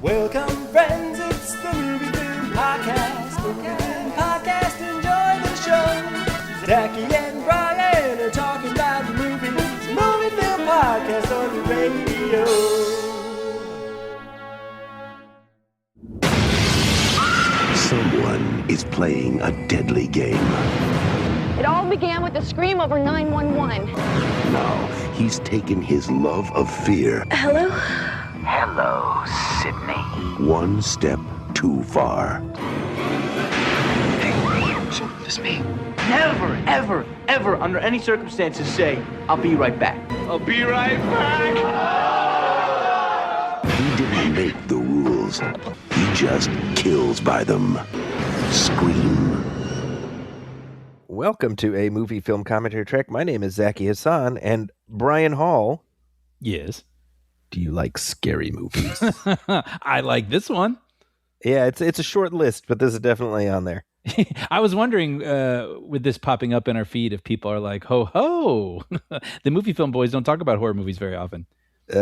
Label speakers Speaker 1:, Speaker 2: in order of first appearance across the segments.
Speaker 1: Welcome, friends, it's the Movie Film Podcast. Movie Film Podcast, enjoy the show. Zachy and Brian are talking about the movies. Movie Film Podcast on the radio.
Speaker 2: Someone is playing a deadly game.
Speaker 3: It all began with a scream over 911.
Speaker 2: Now, he's taken his love of fear
Speaker 3: Hello?
Speaker 4: Hello, Sydney.
Speaker 2: one step too far.
Speaker 4: Hey, it's me. Never, ever, ever, under any circumstances, say, I'll be right back. I'll be right back.
Speaker 2: He didn't make the rules. He just kills by them. Scream.
Speaker 5: Welcome to a movie film commentary track. My name is Zachy Hassan, and Brian Hall.
Speaker 6: Yes.
Speaker 5: Do you like scary movies?
Speaker 6: I like this one.
Speaker 5: Yeah, it's a short list, but this is definitely on there.
Speaker 6: I was wondering, with this popping up in our feed, if people are like, ho, ho. The movie film boys don't talk about horror movies very often.
Speaker 5: We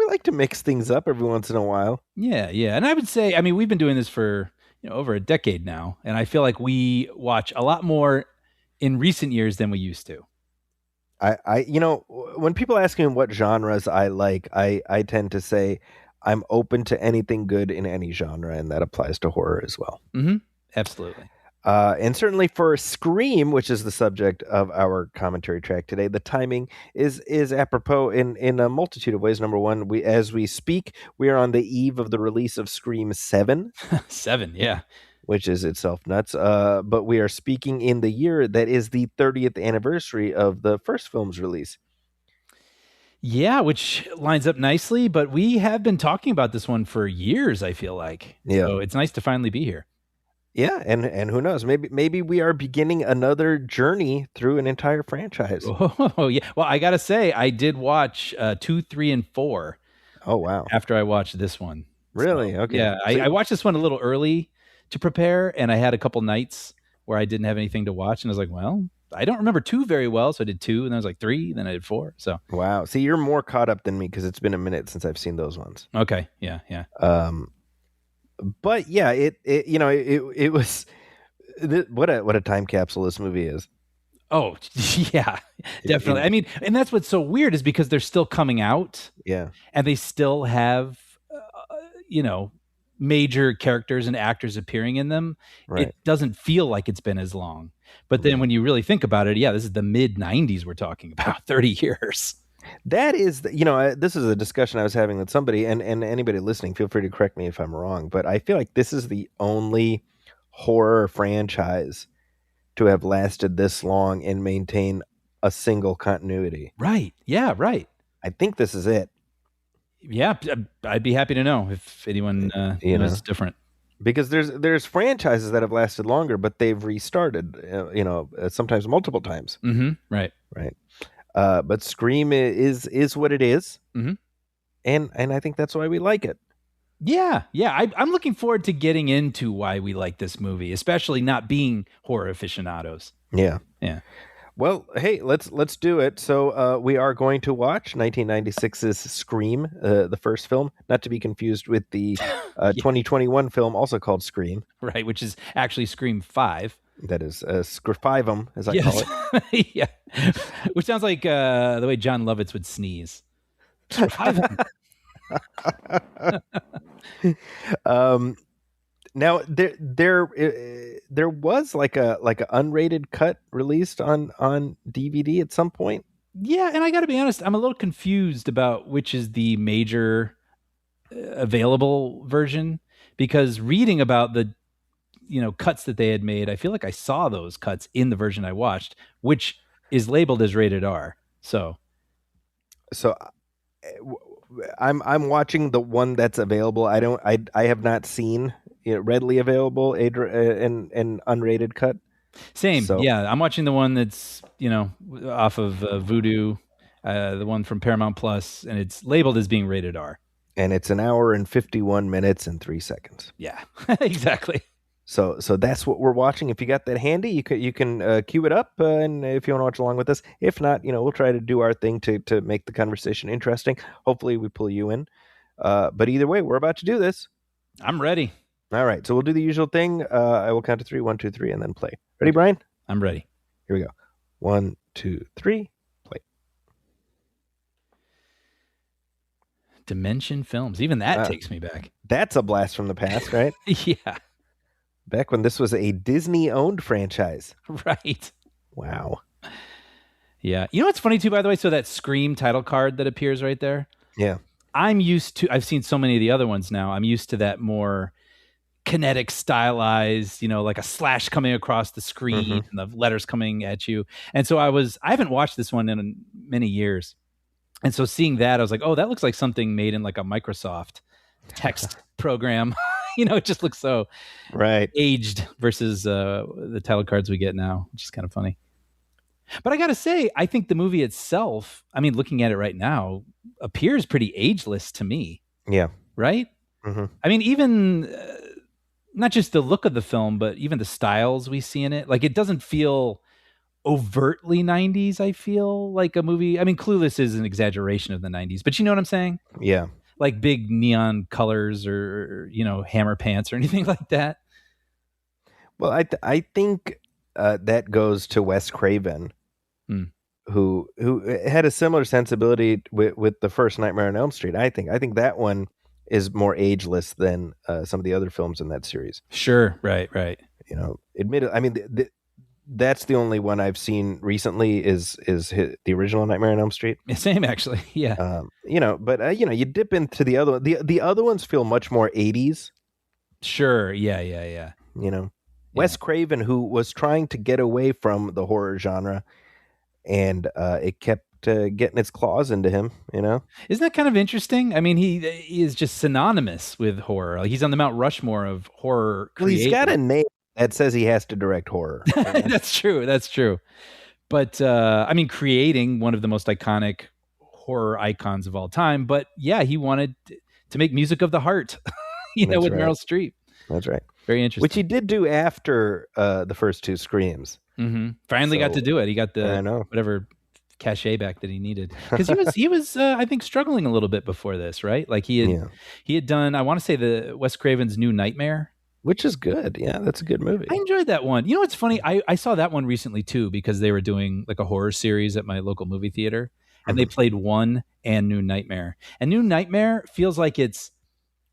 Speaker 5: like to mix things up every once in a while.
Speaker 6: Yeah. And I would say, I mean, we've been doing this for over a decade now, and I feel like we watch a lot more in recent years than we used to.
Speaker 5: When people ask me what genres I like, I tend to say I'm open to anything good in any genre, and that applies to horror as well.
Speaker 6: Mm-hmm. Absolutely.
Speaker 5: And certainly for Scream, which is the subject of our commentary track today, the timing is apropos in a multitude of ways. Number one, as we speak, we are on the eve of the release of Scream 7.
Speaker 6: 7, yeah.
Speaker 5: Which is itself nuts. But we are speaking in the year that is the 30th anniversary of the first film's release.
Speaker 6: Yeah, which lines up nicely, but we have been talking about this one for years, I feel like.
Speaker 5: Yeah.
Speaker 6: So it's nice to finally be here.
Speaker 5: Yeah, and who knows? Maybe we are beginning another journey through an entire franchise.
Speaker 6: Oh, yeah. Well, I got to say, I did watch 2, 3, and 4.
Speaker 5: Oh, wow.
Speaker 6: After I watched this one.
Speaker 5: Really?
Speaker 6: So,
Speaker 5: okay.
Speaker 6: Yeah, I watched this one a little early to prepare, and I had a couple nights where I didn't have anything to watch, and I was like, well, I don't remember 2 very well, so I did 2, and then I was like 3, then I did 4. So
Speaker 5: wow. See, you're more caught up than me because it's been a minute since I've seen those ones.
Speaker 6: Okay. Yeah.
Speaker 5: But yeah, it was what a time capsule this movie is.
Speaker 6: Oh, yeah, definitely. I mean, and that's what's so weird is because they're still coming out.
Speaker 5: Yeah.
Speaker 6: And they still have, major characters and actors appearing in them.
Speaker 5: Right.
Speaker 6: It doesn't feel like it's been as long. But then when you really think about it, yeah, this is the mid-90s we're talking about, 30 years.
Speaker 5: That is, this is a discussion I was having with somebody, and anybody listening, feel free to correct me if I'm wrong, but I feel like this is the only horror franchise to have lasted this long and maintain a single continuity.
Speaker 6: Right. Yeah, right.
Speaker 5: I think this is it.
Speaker 6: Yeah, I'd be happy to know if anyone knows different.
Speaker 5: Because there's franchises that have lasted longer, but they've restarted, sometimes multiple times.
Speaker 6: Mm-hmm. Right.
Speaker 5: But Scream is what it is,
Speaker 6: mm-hmm.
Speaker 5: and I think that's why we like it.
Speaker 6: Yeah. I'm looking forward to getting into why we like this movie, especially not being horror aficionados.
Speaker 5: Yeah. Well, hey, let's do it. So we are going to watch 1996's Scream, the first film, not to be confused with the 2021 film also called Scream.
Speaker 6: Right, which is actually Scream 5.
Speaker 5: That is Scrifivum, as I call
Speaker 6: it. Yeah, which sounds like the way John Lovitz would sneeze.
Speaker 5: Now there was like a unrated cut released on DVD at some point.
Speaker 6: Yeah, and I got to be honest, I'm a little confused about which is the major available version, because reading about the cuts that they had made, I feel like I saw those cuts in the version I watched, which is labeled as rated R. So
Speaker 5: I'm watching the one that's available. I have not seen readily available an unrated cut.
Speaker 6: Same. So, yeah, I'm watching the one that's off of Vudu, the one from Paramount Plus, and it's labeled as being rated R.
Speaker 5: And it's an hour and 51 minutes and 3 seconds.
Speaker 6: Yeah, exactly.
Speaker 5: So that's what we're watching. If you got that handy, you can cue it up, and if you want to watch along with us. If not, we'll try to do our thing to make the conversation interesting. Hopefully, we pull you in. But either way, we're about to do this.
Speaker 6: I'm ready.
Speaker 5: All right, so we'll do the usual thing. I will count to 3, 1, 2, 3, and then play. Ready, Brian?
Speaker 6: I'm ready.
Speaker 5: Here we go. 1, 2, 3, play.
Speaker 6: Dimension Films. Even that takes me back.
Speaker 5: That's a blast from the past, right?
Speaker 6: Yeah.
Speaker 5: Back when this was a Disney-owned franchise.
Speaker 6: Right.
Speaker 5: Wow.
Speaker 6: Yeah. You know what's funny too, by the way? So that Scream title card that appears right there.
Speaker 5: Yeah.
Speaker 6: I've seen so many of the other ones now. I'm used to that more kinetic stylized, like a slash coming across the screen and the letters coming at you. And so I haven't watched this one in many years. And so seeing that, I was like, oh, that looks like something made in like a Microsoft text program. It just looks so aged versus the title cards we get now, which is kind of funny. But I got to say, I think the movie itself, looking at it right now, appears pretty ageless to me.
Speaker 5: Yeah.
Speaker 6: Right? Mm-hmm. Even not just the look of the film, but even the styles we see in it. Like, it doesn't feel overtly 90s, I feel like a movie. Clueless is an exaggeration of the 90s, but you know what I'm saying?
Speaker 5: Yeah.
Speaker 6: Like big neon colors or hammer pants or anything like that.
Speaker 5: Well, I think that goes to Wes Craven, who had a similar sensibility with the first Nightmare on Elm Street. I think that one is more ageless than some of the other films in that series.
Speaker 6: Sure, right.
Speaker 5: Admittedly, that's the only one I've seen recently is the original Nightmare on Elm Street.
Speaker 6: Same, actually. Yeah.
Speaker 5: But you dip into the other one. The other ones feel much more 80s.
Speaker 6: Sure. Yeah.
Speaker 5: Wes Craven, who was trying to get away from the horror genre, and it kept getting its claws into him. Isn't
Speaker 6: that kind of interesting? He is just synonymous with horror. Like, he's on the Mount Rushmore of horror.
Speaker 5: Well, he's got a name that says he has to direct horror.
Speaker 6: That's true. But creating one of the most iconic horror icons of all time. But yeah, he wanted to make music of the heart, with Meryl Streep.
Speaker 5: That's right.
Speaker 6: Very interesting.
Speaker 5: Which he did do after the first two Screams.
Speaker 6: Mm-hmm. Finally got to do it. He got the whatever cachet back that he needed, because he was I think struggling a little bit before this, right? Like he had done, I want to say, the Wes Craven's New Nightmare, which is good. Yeah, that's a good movie. I enjoyed that one. What's funny? I saw that one recently too, because they were doing like a horror series at my local movie theater, and they played One and New Nightmare. And New Nightmare feels like it's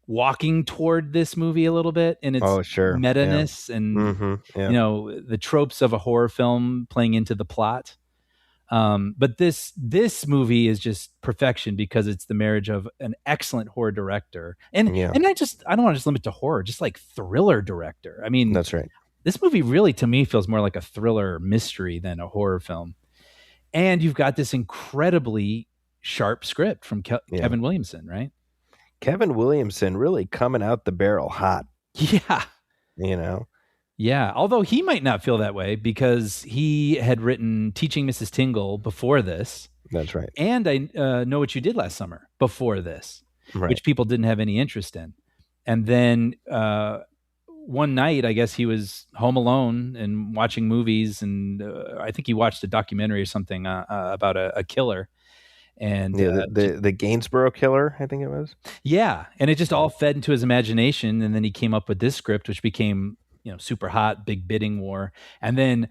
Speaker 6: walking toward this movie a little bit in its meta-ness and the tropes of a horror film playing into the plot. But this movie is just perfection, because it's the marriage of an excellent horror director and I don't want to just limit to horror, just like thriller director.
Speaker 5: That's right.
Speaker 6: This movie really, to me, feels more like a thriller mystery than a horror film. And you've got this incredibly sharp script from Kevin Williamson, right?
Speaker 5: Kevin Williamson really coming out the barrel hot.
Speaker 6: Yeah. Yeah, although he might not feel that way, because he had written Teaching Mrs. Tingle before this.
Speaker 5: That's right.
Speaker 6: And I Know What You Did Last Summer before this, which people didn't have any interest in. And then one night, I guess he was home alone and watching movies, and I think he watched a documentary or something about a killer. And
Speaker 5: the Gainsborough killer, I think it was.
Speaker 6: Yeah, and it just all fed into his imagination, and then he came up with this script, which became super hot, big bidding war, and then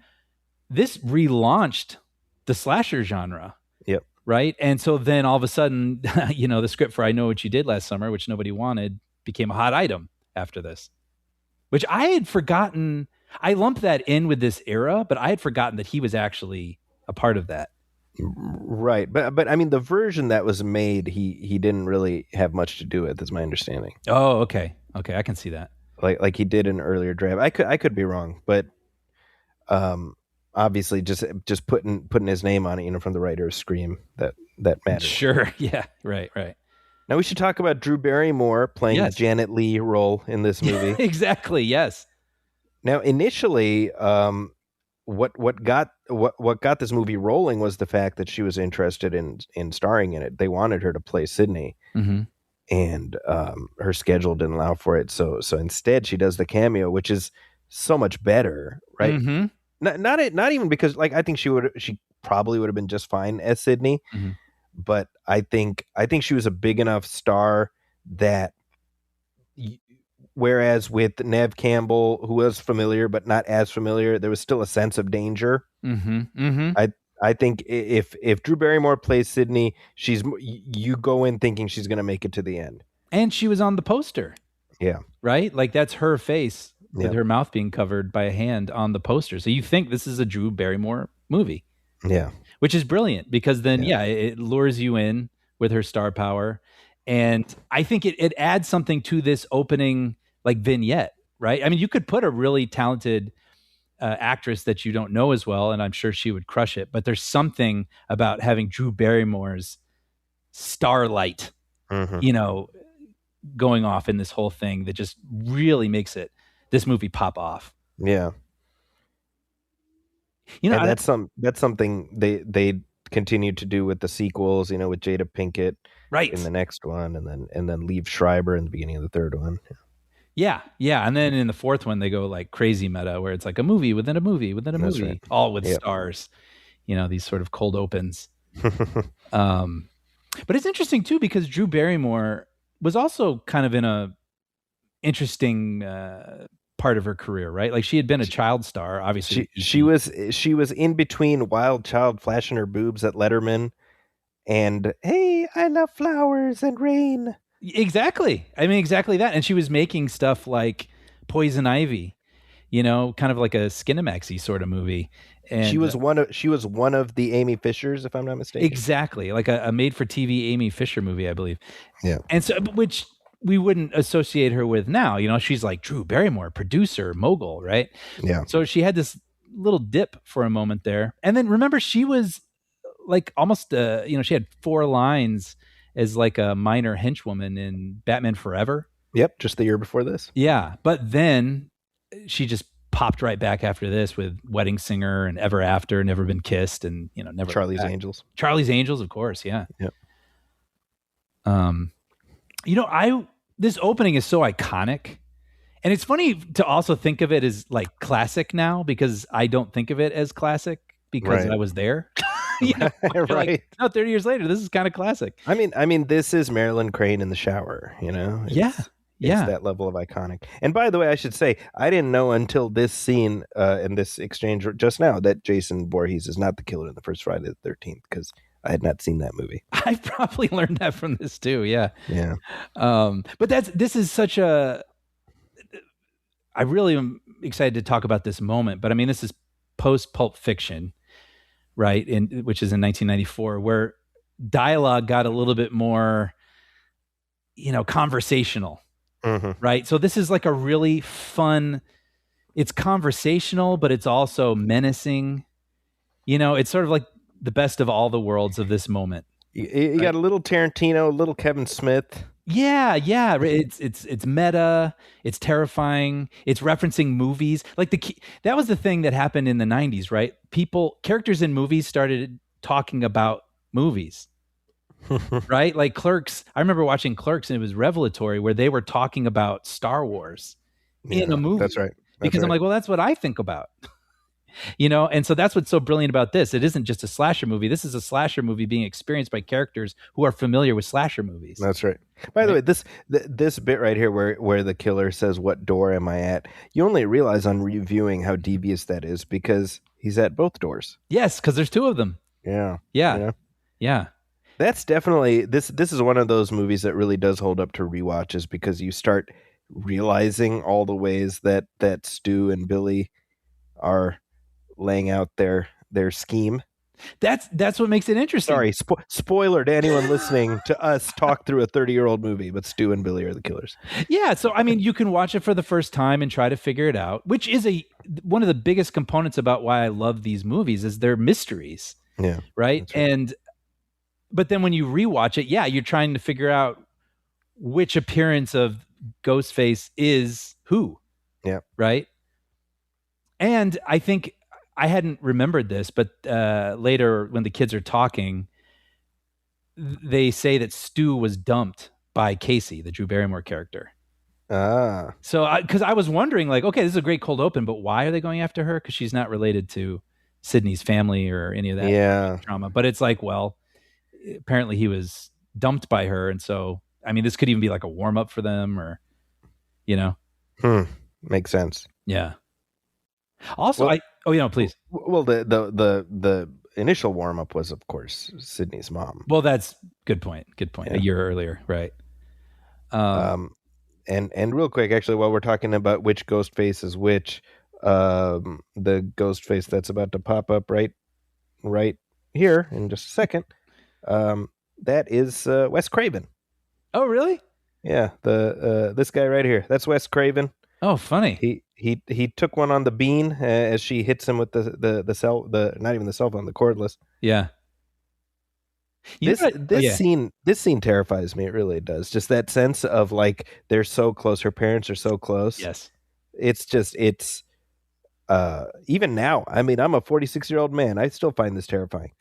Speaker 6: this relaunched the slasher genre.
Speaker 5: Yep.
Speaker 6: Right, and so then all of a sudden, the script for I Know What You Did Last Summer, which nobody wanted, became a hot item after this, which I had forgotten. I lumped that in with this era, but I had forgotten that he was actually a part of that.
Speaker 5: Right, but the version that was made, he didn't really have much to do with, is my understanding.
Speaker 6: Oh, okay, I can see that.
Speaker 5: Like he did an earlier draft. I could be wrong, but obviously just putting his name on it, from the writer of Scream, that matters.
Speaker 6: Sure, yeah, right.
Speaker 5: Now we should talk about Drew Barrymore playing Janet Leigh role in this movie.
Speaker 6: Exactly, yes.
Speaker 5: Now initially, what got this movie rolling was the fact that she was interested in starring in it. They wanted her to play Sydney, and her schedule didn't allow for it. So instead, she does the cameo, which is so much better, right?
Speaker 6: Mm-hmm.
Speaker 5: Not even because, like, I think she probably would have been just fine as Sydney, but I think she was a big enough star that whereas with Nev Campbell, who was familiar but not as familiar, there was still a sense of danger. I think if Drew Barrymore plays Sydney, you go in thinking she's going to make it to the end.
Speaker 6: And she was on the poster.
Speaker 5: Yeah.
Speaker 6: Right? Like that's her face with her mouth being covered by a hand on the poster. So you think this is a Drew Barrymore movie.
Speaker 5: Yeah.
Speaker 6: Which is brilliant because then, it lures you in with her star power. And I think it adds something to this opening like vignette, right? I mean, you could put a really talented actress that you don't know as well, and I'm sure she would crush it. But there's something about having Drew Barrymore's starlight, going off in this whole thing that just really makes this movie pop off.
Speaker 5: Yeah. And that's something they continue to do with the sequels, with Jada Pinkett in the next one, and then Liev Schreiber in the beginning of the third one.
Speaker 6: Yeah. And then in the fourth one, they go like crazy meta, where it's like a movie within a movie within a movie, right. All with stars. These sort of cold opens. But it's interesting too because Drew Barrymore was also kind of in a interesting part of her career, right? Like she had been a child star, obviously.
Speaker 5: She was in between Wild Child flashing her boobs at Letterman and Hey, I love flowers and rain.
Speaker 6: Exactly. I mean, exactly that. And she was making stuff like Poison Ivy, kind of like a Skinamax-y sort of movie. And
Speaker 5: she was one of the Amy Fishers, if I'm not mistaken.
Speaker 6: Exactly, like a made-for-TV Amy Fisher movie, I believe.
Speaker 5: Yeah,
Speaker 6: and so which we wouldn't associate her with now. She's like Drew Barrymore, producer, mogul, right?
Speaker 5: Yeah.
Speaker 6: So she had this little dip for a moment there, and then remember she was like almost, she had 4 lines as like a minor henchwoman in Batman Forever.
Speaker 5: Yep, just the year before this.
Speaker 6: Yeah, but then she just popped right back after this with Wedding Singer and Ever After, Never Been Kissed, and Never
Speaker 5: Charlie's Angels.
Speaker 6: Charlie's Angels, of course, yeah.
Speaker 5: Yep.
Speaker 6: This opening is so iconic, and it's funny to also think of it as like classic now because I don't think of it as classic because I was there.
Speaker 5: Right.
Speaker 6: Like, 30 years later, this is kind of classic.
Speaker 5: I mean, this is Marilyn Crane in the shower. It's that level of iconic. And by the way, I should say, I didn't know until this scene in this exchange just now that Jason Voorhees is not the killer in the first Friday the 13th because I had not seen that movie.
Speaker 6: I probably learned that from this too. Yeah.
Speaker 5: Yeah.
Speaker 6: But this is such a. I really am excited to talk about this moment, but I mean, this is post Pulp Fiction, right? Which is in 1994, where dialogue got a little bit more, conversational. Right. So this is like a really fun, it's conversational, but it's also menacing. It's sort of like the best of all the worlds of this moment.
Speaker 5: You got a little Tarantino, a little Kevin Smith.
Speaker 6: Yeah. It's meta. It's terrifying. It's referencing movies. Like that was the thing that happened in the 90s, right? Characters in movies started talking about movies. Right? Like Clerks. I remember watching Clerks and it was revelatory where they were talking about Star Wars in a movie.
Speaker 5: That's right.
Speaker 6: I'm like, well, that's what I think about. And so that's what's so brilliant about this. It isn't just a slasher movie. This is a slasher movie being experienced by characters who are familiar with slasher movies.
Speaker 5: That's right. By the way, this bit right here where the killer says, "What door am I at?" You only realize on reviewing how devious that is because he's at both doors.
Speaker 6: Yes, because there's 2 of them.
Speaker 5: Yeah.
Speaker 6: Yeah.
Speaker 5: That's definitely this is one of those movies that really does hold up to rewatches because you start realizing all the ways that Stu and Billy are laying out their scheme.
Speaker 6: That's what makes it interesting.
Speaker 5: Sorry, spoiler to anyone listening to us talk through a 30-year-old movie, but Stu and Billy are the killers.
Speaker 6: Yeah, so I mean, you can watch it for the first time and try to figure it out, which is one of the biggest components about why I love these movies is they're mysteries.
Speaker 5: Yeah.
Speaker 6: Right? But then when you rewatch it, you're trying to figure out which appearance of Ghostface is who.
Speaker 5: Yeah.
Speaker 6: Right? And I think I hadn't remembered this, but later when the kids are talking, they say that Stu was dumped by Casey, the Drew Barrymore character. So because I was wondering, like, okay, this is a great cold open, but why are they going after her? Because she's not related to Sydney's family or any of that trauma. But it's like, well, apparently he was dumped by her, and so I mean, this could even be like a warm up for them, or
Speaker 5: Makes sense.
Speaker 6: Yeah. Also, please.
Speaker 5: Well, the initial warm up was, of course, Sydney's mom.
Speaker 6: Well, that's good point.
Speaker 5: Yeah.
Speaker 6: A year earlier, right?
Speaker 5: And real quick, actually, while we're talking about which Ghostface is which, the Ghostface that's about to pop up right here in just a second, that is Wes Craven.
Speaker 6: Oh, really?
Speaker 5: Yeah, this guy right here. That's Wes Craven.
Speaker 6: Oh, funny.
Speaker 5: He took one on the bean as she hits him with the not even the cell phone, the cordless.
Speaker 6: Yeah.
Speaker 5: This scene terrifies me. It really does. Just that sense of like they're so close. Her parents are so close.
Speaker 6: Yes.
Speaker 5: It's even now. I mean, I'm a 46-year-old man. I still find this terrifying.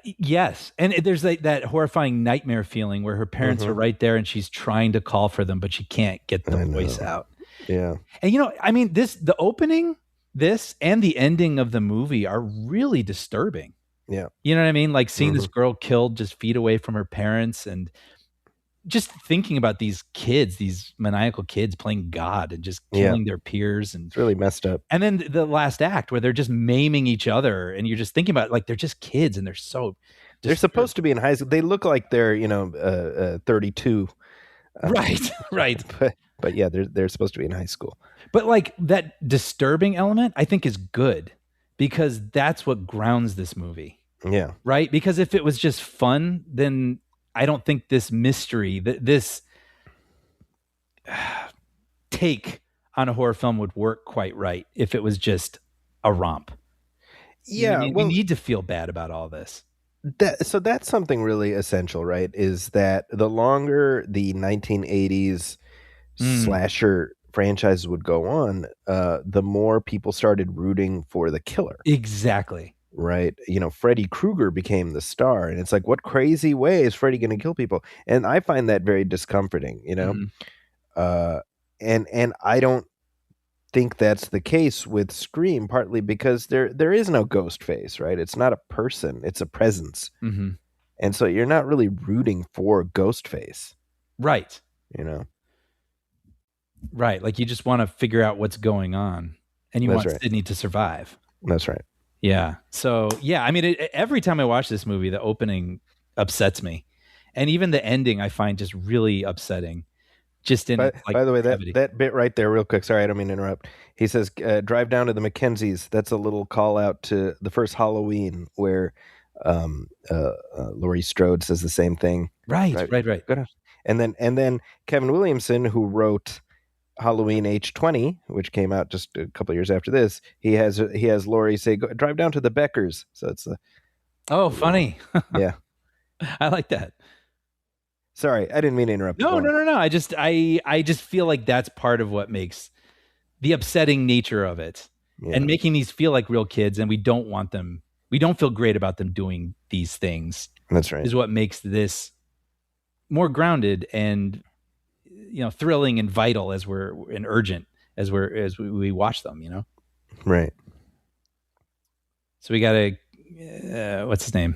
Speaker 6: Yes, and there's that horrifying nightmare feeling where her parents are right there and she's trying to call for them, but she can't get the voice out.
Speaker 5: Yeah.
Speaker 6: And I mean, the opening, this and the ending of the movie are really disturbing.
Speaker 5: Yeah.
Speaker 6: You know what I mean? Like seeing this girl killed just feet away from her parents, and just thinking about these kids, these maniacal kids playing God and just killing their peers. And
Speaker 5: it's really messed up.
Speaker 6: And then the last act where they're just maiming each other, and you're just thinking about like, they're just kids and they're so disturbed.
Speaker 5: They're supposed to be in high school. They look like they're, 32.
Speaker 6: Right.
Speaker 5: But yeah, they're supposed to be in high school.
Speaker 6: But like that disturbing element, I think is good, because that's what grounds this movie.
Speaker 5: Yeah.
Speaker 6: Right? Because if it was just fun, then I don't think this mystery, this take on a horror film would work quite right if it was just a romp.
Speaker 5: Yeah.
Speaker 6: We need to feel bad about all this.
Speaker 5: So that's something really essential, right? Is that the longer the 1980s slasher franchises would go on, the more people started rooting for the killer.
Speaker 6: Exactly.
Speaker 5: Right. Freddy Krueger became the star, and it's like, what crazy way is Freddy going to kill people? And I find that very discomforting, and I don't think that's the case with Scream, partly because there is no ghost face, right? It's not a person, it's a presence. And so you're not really rooting for Ghostface.
Speaker 6: Right. Right. Like you just want to figure out what's going on, and you want Sydney to survive.
Speaker 5: That's right.
Speaker 6: Yeah. So, yeah, I mean, every time I watch this movie, the opening upsets me. And even the ending I find just really upsetting. By the way, that bit right there, real quick. Sorry, I don't mean to interrupt. He says, drive down to the Mackenzies. That's a little call out to the first Halloween where Laurie Strode says the same thing. Right.
Speaker 5: Good. And then Kevin Williamson, who wrote Halloween H20, which came out just a couple of years after this, he has Laurie say, drive down to the Beckers. So it's
Speaker 6: funny.
Speaker 5: Yeah.
Speaker 6: I like that.
Speaker 5: Sorry, I didn't mean to interrupt.
Speaker 6: No. I just feel like that's part of what makes the upsetting nature of it, and making these feel like real kids, and we don't want them. We don't feel great about them doing these things.
Speaker 5: That's right.
Speaker 6: Is what makes this more grounded and thrilling and vital and urgent as we watch them.
Speaker 5: Right.
Speaker 6: So we got what's his name?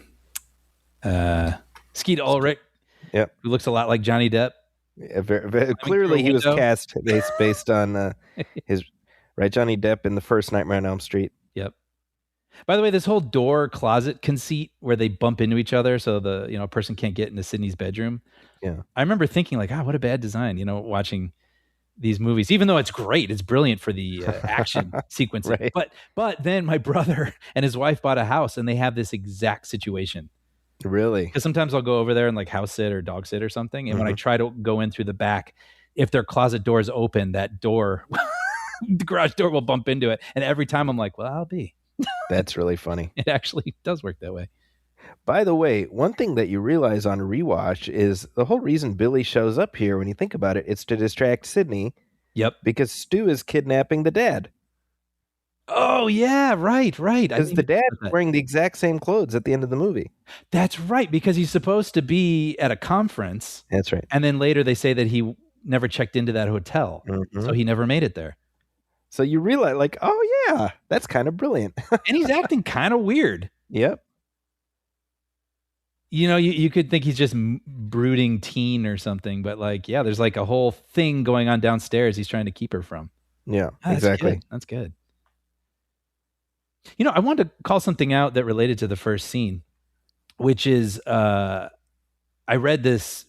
Speaker 6: Skeet Ulrich.
Speaker 5: Yep.
Speaker 6: Who looks a lot like Johnny Depp.
Speaker 5: Yeah, very clearly he was cast based on his Johnny Depp in the first Nightmare on Elm Street.
Speaker 6: Yep. By the way, this whole door closet conceit where they bump into each other so the person can't get into Sydney's bedroom.
Speaker 5: Yeah.
Speaker 6: I remember thinking like, what a bad design, watching these movies, even though it's great, it's brilliant for the action sequencing.
Speaker 5: Right.
Speaker 6: But then my brother and his wife bought a house and they have this exact situation.
Speaker 5: Really?
Speaker 6: Because sometimes I'll go over there and like house sit or dog sit or something. And when I try to go in through the back, if their closet door is open, that door, the garage door will bump into it. And every time I'm like, well, I'll be.
Speaker 5: That's really funny.
Speaker 6: It actually does work that way.
Speaker 5: By the way, one thing that you realize on a rewatch is the whole reason Billy shows up here, when you think about it, it's to distract Sydney.
Speaker 6: Yep.
Speaker 5: Because Stu is kidnapping the dad.
Speaker 6: Oh, yeah, right.
Speaker 5: Because the dad is wearing the exact same clothes at the end of the movie.
Speaker 6: That's right, because he's supposed to be at a conference.
Speaker 5: That's right.
Speaker 6: And then later they say that he never checked into that hotel, so he never made it there.
Speaker 5: So you realize, like, oh, yeah, that's kind of brilliant.
Speaker 6: And he's acting kind of weird.
Speaker 5: Yep.
Speaker 6: You could think he's just brooding teen or something, but like, yeah, there's like a whole thing going on downstairs he's trying to keep her from.
Speaker 5: Yeah,
Speaker 6: That's
Speaker 5: exactly.
Speaker 6: good. That's good. I wanted to call something out that related to the first scene, which is I read this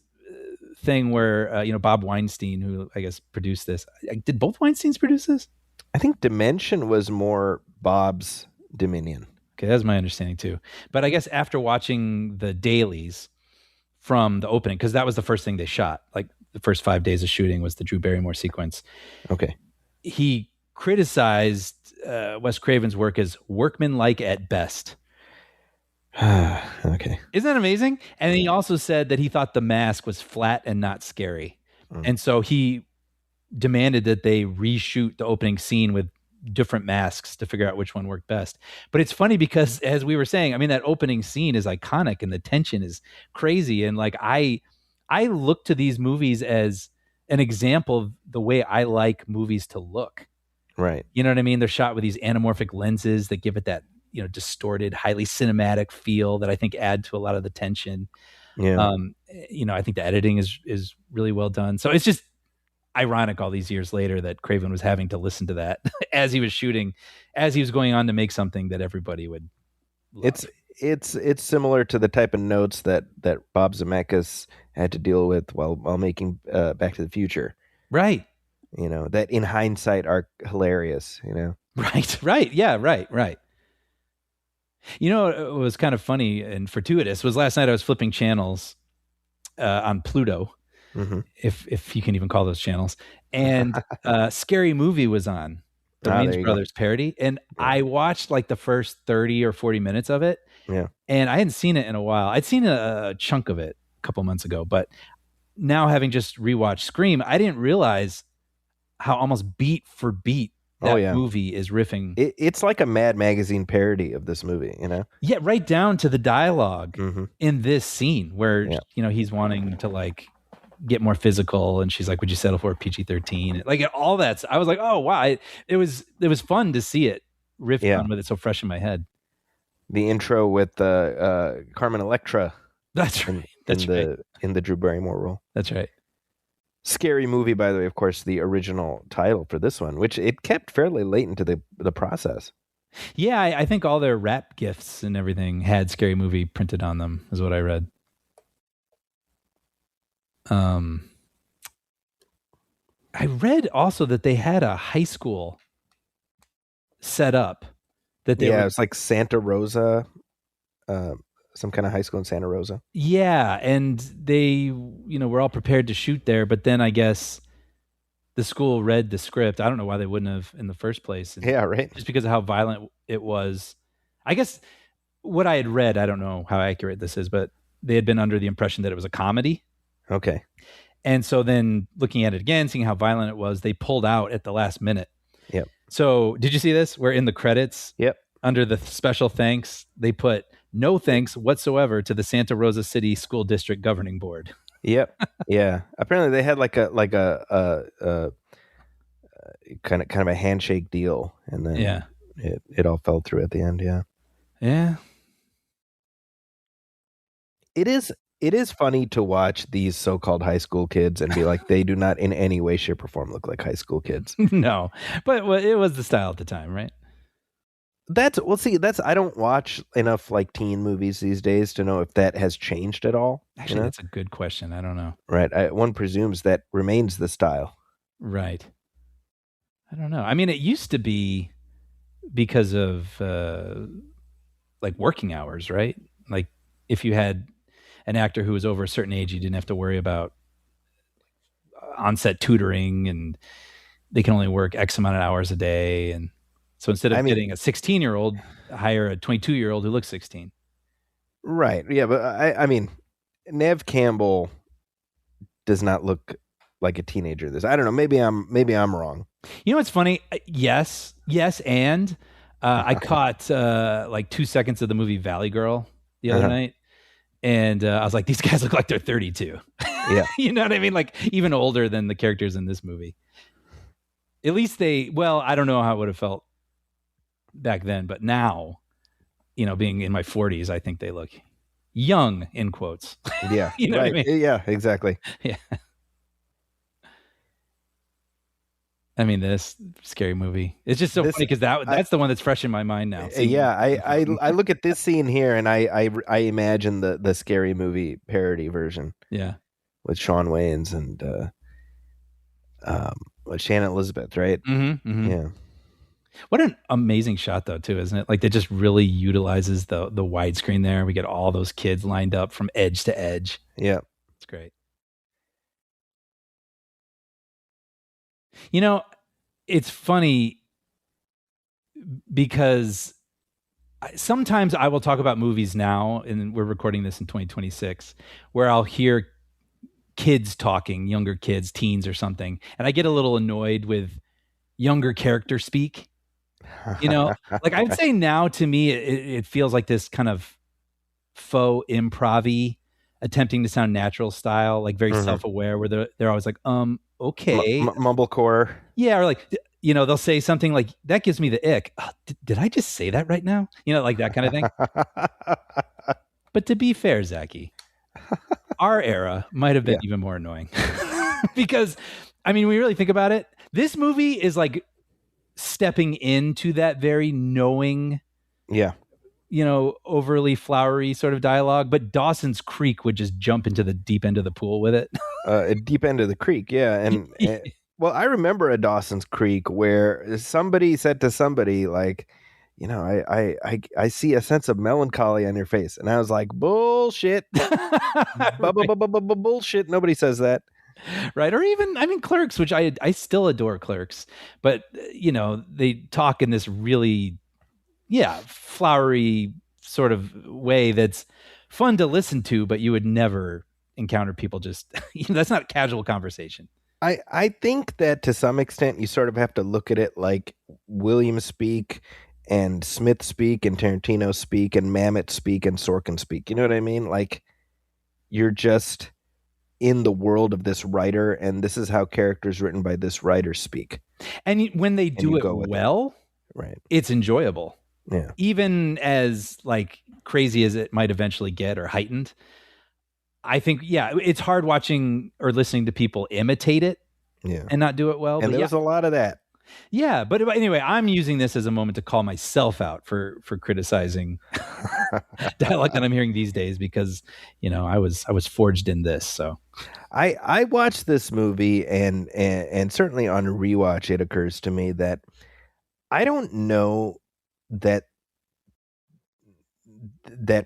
Speaker 6: thing where Bob Weinstein, who I guess produced this. Did both Weinsteins produce this?
Speaker 5: I think Dimension was more Bob's dominion.
Speaker 6: Okay, that's my understanding too. But I guess after watching the dailies from the opening, because that was the first thing they shot, like the first 5 days of shooting was the Drew Barrymore sequence.
Speaker 5: Okay.
Speaker 6: He criticized Wes Craven's work as workmanlike at best.
Speaker 5: Okay.
Speaker 6: Isn't that amazing? And he also said that he thought the mask was flat and not scary. And so he demanded that they reshoot the opening scene with different masks to figure out which one worked best. But it's funny because, as we were saying, I mean, that opening scene is iconic and the tension is crazy. And like, I look to these movies as an example of the way I like movies to look.
Speaker 5: Right.
Speaker 6: You know what I mean? They're shot with these anamorphic lenses that give it that, distorted, highly cinematic feel that I think add to a lot of the tension.
Speaker 5: Yeah.
Speaker 6: I think the editing is really well done. So it's just ironic all these years later that Craven was having to listen to that as he was shooting, as he was going on to make something that everybody would love.
Speaker 5: It's similar to the type of notes that Bob Zemeckis had to deal with while making Back to the Future.
Speaker 6: Right.
Speaker 5: That in hindsight are hilarious,
Speaker 6: Right. Yeah, right. It was kind of funny and fortuitous was last night I was flipping channels on Pluto, if you can even call those channels, and Scary Movie was on, the Wayans Brothers parody, and I watched like the first 30 or 40 minutes of it, and I hadn't seen it in a while. I'd seen a chunk of it a couple months ago, but now having just rewatched Scream, I didn't realize how almost beat for beat that movie is riffing.
Speaker 5: It's like a Mad Magazine parody of this movie,
Speaker 6: Yeah, right down to the dialogue in this scene where he's wanting to like get more physical, and she's like, "Would you settle for a PG-13?" Like all that. I was like, "Oh wow!" It was fun to see it riff on with it so fresh in my head.
Speaker 5: The intro with Carmen Electra.
Speaker 6: That's right.
Speaker 5: In the Drew Barrymore role.
Speaker 6: That's right.
Speaker 5: Scary Movie, by the way, of course, the original title for this one, which it kept fairly late into the process.
Speaker 6: Yeah, I think all their rap gifts and everything had Scary Movie printed on them, is what I read. I read also that they had a high school set up. It was
Speaker 5: like Santa Rosa, some kind of high school in Santa Rosa.
Speaker 6: Yeah, and they, were all prepared to shoot there, but then I guess the school read the script. I don't know why they wouldn't have in the first place.
Speaker 5: Yeah, right.
Speaker 6: Just because of how violent it was. I guess what I had read, I don't know how accurate this is, but they had been under the impression that it was a comedy.
Speaker 5: Okay.
Speaker 6: And so then looking at it again, seeing how violent it was, they pulled out at the last minute.
Speaker 5: Yep.
Speaker 6: So did you see this? Where in the credits, under the special thanks, they put no thanks whatsoever to the Santa Rosa City School District Governing Board.
Speaker 5: Yep. Yeah. Apparently they had like a kind of a handshake deal, and then it all fell through at the end. Yeah.
Speaker 6: Yeah.
Speaker 5: It is funny to watch these so-called high school kids and be like, they do not in any way, shape, or form look like high school kids.
Speaker 6: No, but it was the style at the time, right?
Speaker 5: I don't watch enough like teen movies these days to know if that has changed at all.
Speaker 6: Actually, that's a good question. I don't know.
Speaker 5: Right. One presumes that remains the style.
Speaker 6: Right. I don't know. I mean, it used to be because of like working hours, right? Like if you had an actor who was over a certain age, you didn't have to worry about on-set tutoring, and they can only work X amount of hours a day. And so instead of getting a 16-year-old, hire a 22-year-old who looks 16.
Speaker 5: Right. Yeah, but I mean, Nev Campbell does not look like a teenager. I don't know. Maybe I'm wrong.
Speaker 6: You know what's funny? Yes, and I caught like 2 seconds of the movie Valley Girl the other night. And I was like, these guys look like they're 32.
Speaker 5: Yeah.
Speaker 6: You know what I mean? Like even older than the characters in this movie. At least I don't know how it would have felt back then, but now, being in my 40s, I think they look young in quotes.
Speaker 5: Yeah.
Speaker 6: You know
Speaker 5: right.
Speaker 6: what I mean?
Speaker 5: Yeah, exactly.
Speaker 6: Yeah. I mean, this scary movie. It's just so funny because that's the one that's fresh in my mind now.
Speaker 5: Yeah, I look at this scene here and I imagine the scary movie parody version.
Speaker 6: Yeah.
Speaker 5: With Shawn Wayans and with Shannon Elizabeth, right?
Speaker 6: Mm-hmm, mm-hmm.
Speaker 5: Yeah.
Speaker 6: What an amazing shot, though, too, isn't it? Like, that just really utilizes the widescreen there. We get all those kids lined up from edge to edge.
Speaker 5: Yeah.
Speaker 6: It's great. You know, it's funny because sometimes I will talk about movies now, and we're recording this in 2026, where I'll hear kids talking, younger kids, teens or something, and I get a little annoyed with younger character speak. You know, like I'd say now to me, it feels like this kind of faux improv-y, attempting to sound natural style, like very self-aware, where they're always like, okay.
Speaker 5: Mumblecore.
Speaker 6: Yeah, or like, you know, they'll say something like, that gives me the ick. Oh, did I just say that right now? You know, like that kind of thing. But to be fair, Zachy, our era might have been even more annoying. Because, I mean, when you really think about it, this movie is like stepping into that very knowing, you know, overly flowery sort of dialogue, but Dawson's Creek would just jump into the deep end of the pool with it.
Speaker 5: Deep end of the creek, yeah. And well, I remember a Dawson's Creek where somebody said to somebody like, you know, I see a sense of melancholy on your face. And I was like, bullshit. Bullshit. Nobody says that.
Speaker 6: Right. Or even, I mean, Clerks, which I still adore Clerks, but, you know, they talk in this really, flowery sort of way that's fun to listen to, but you would never encounter people just, you know, that's not casual conversation.
Speaker 5: I think that to some extent you sort of have to look at it like Williams speak and Smith speak and Tarantino speak and Mamet speak and Sorkin speak. You know what I mean? Like you're just in the world of this writer, and this is how characters written by this writer speak.
Speaker 6: And when they do it well,
Speaker 5: right,
Speaker 6: it's enjoyable.
Speaker 5: Yeah.
Speaker 6: Even as like crazy as it might eventually get or heightened. I think, it's hard watching or listening to people imitate it and not do it well.
Speaker 5: And there's a lot of that.
Speaker 6: Yeah. But anyway, I'm using this as a moment to call myself out for criticizing dialogue that I'm hearing these days because, you know, I was forged in this. So
Speaker 5: I watched this movie and certainly on rewatch, it occurs to me that I don't know that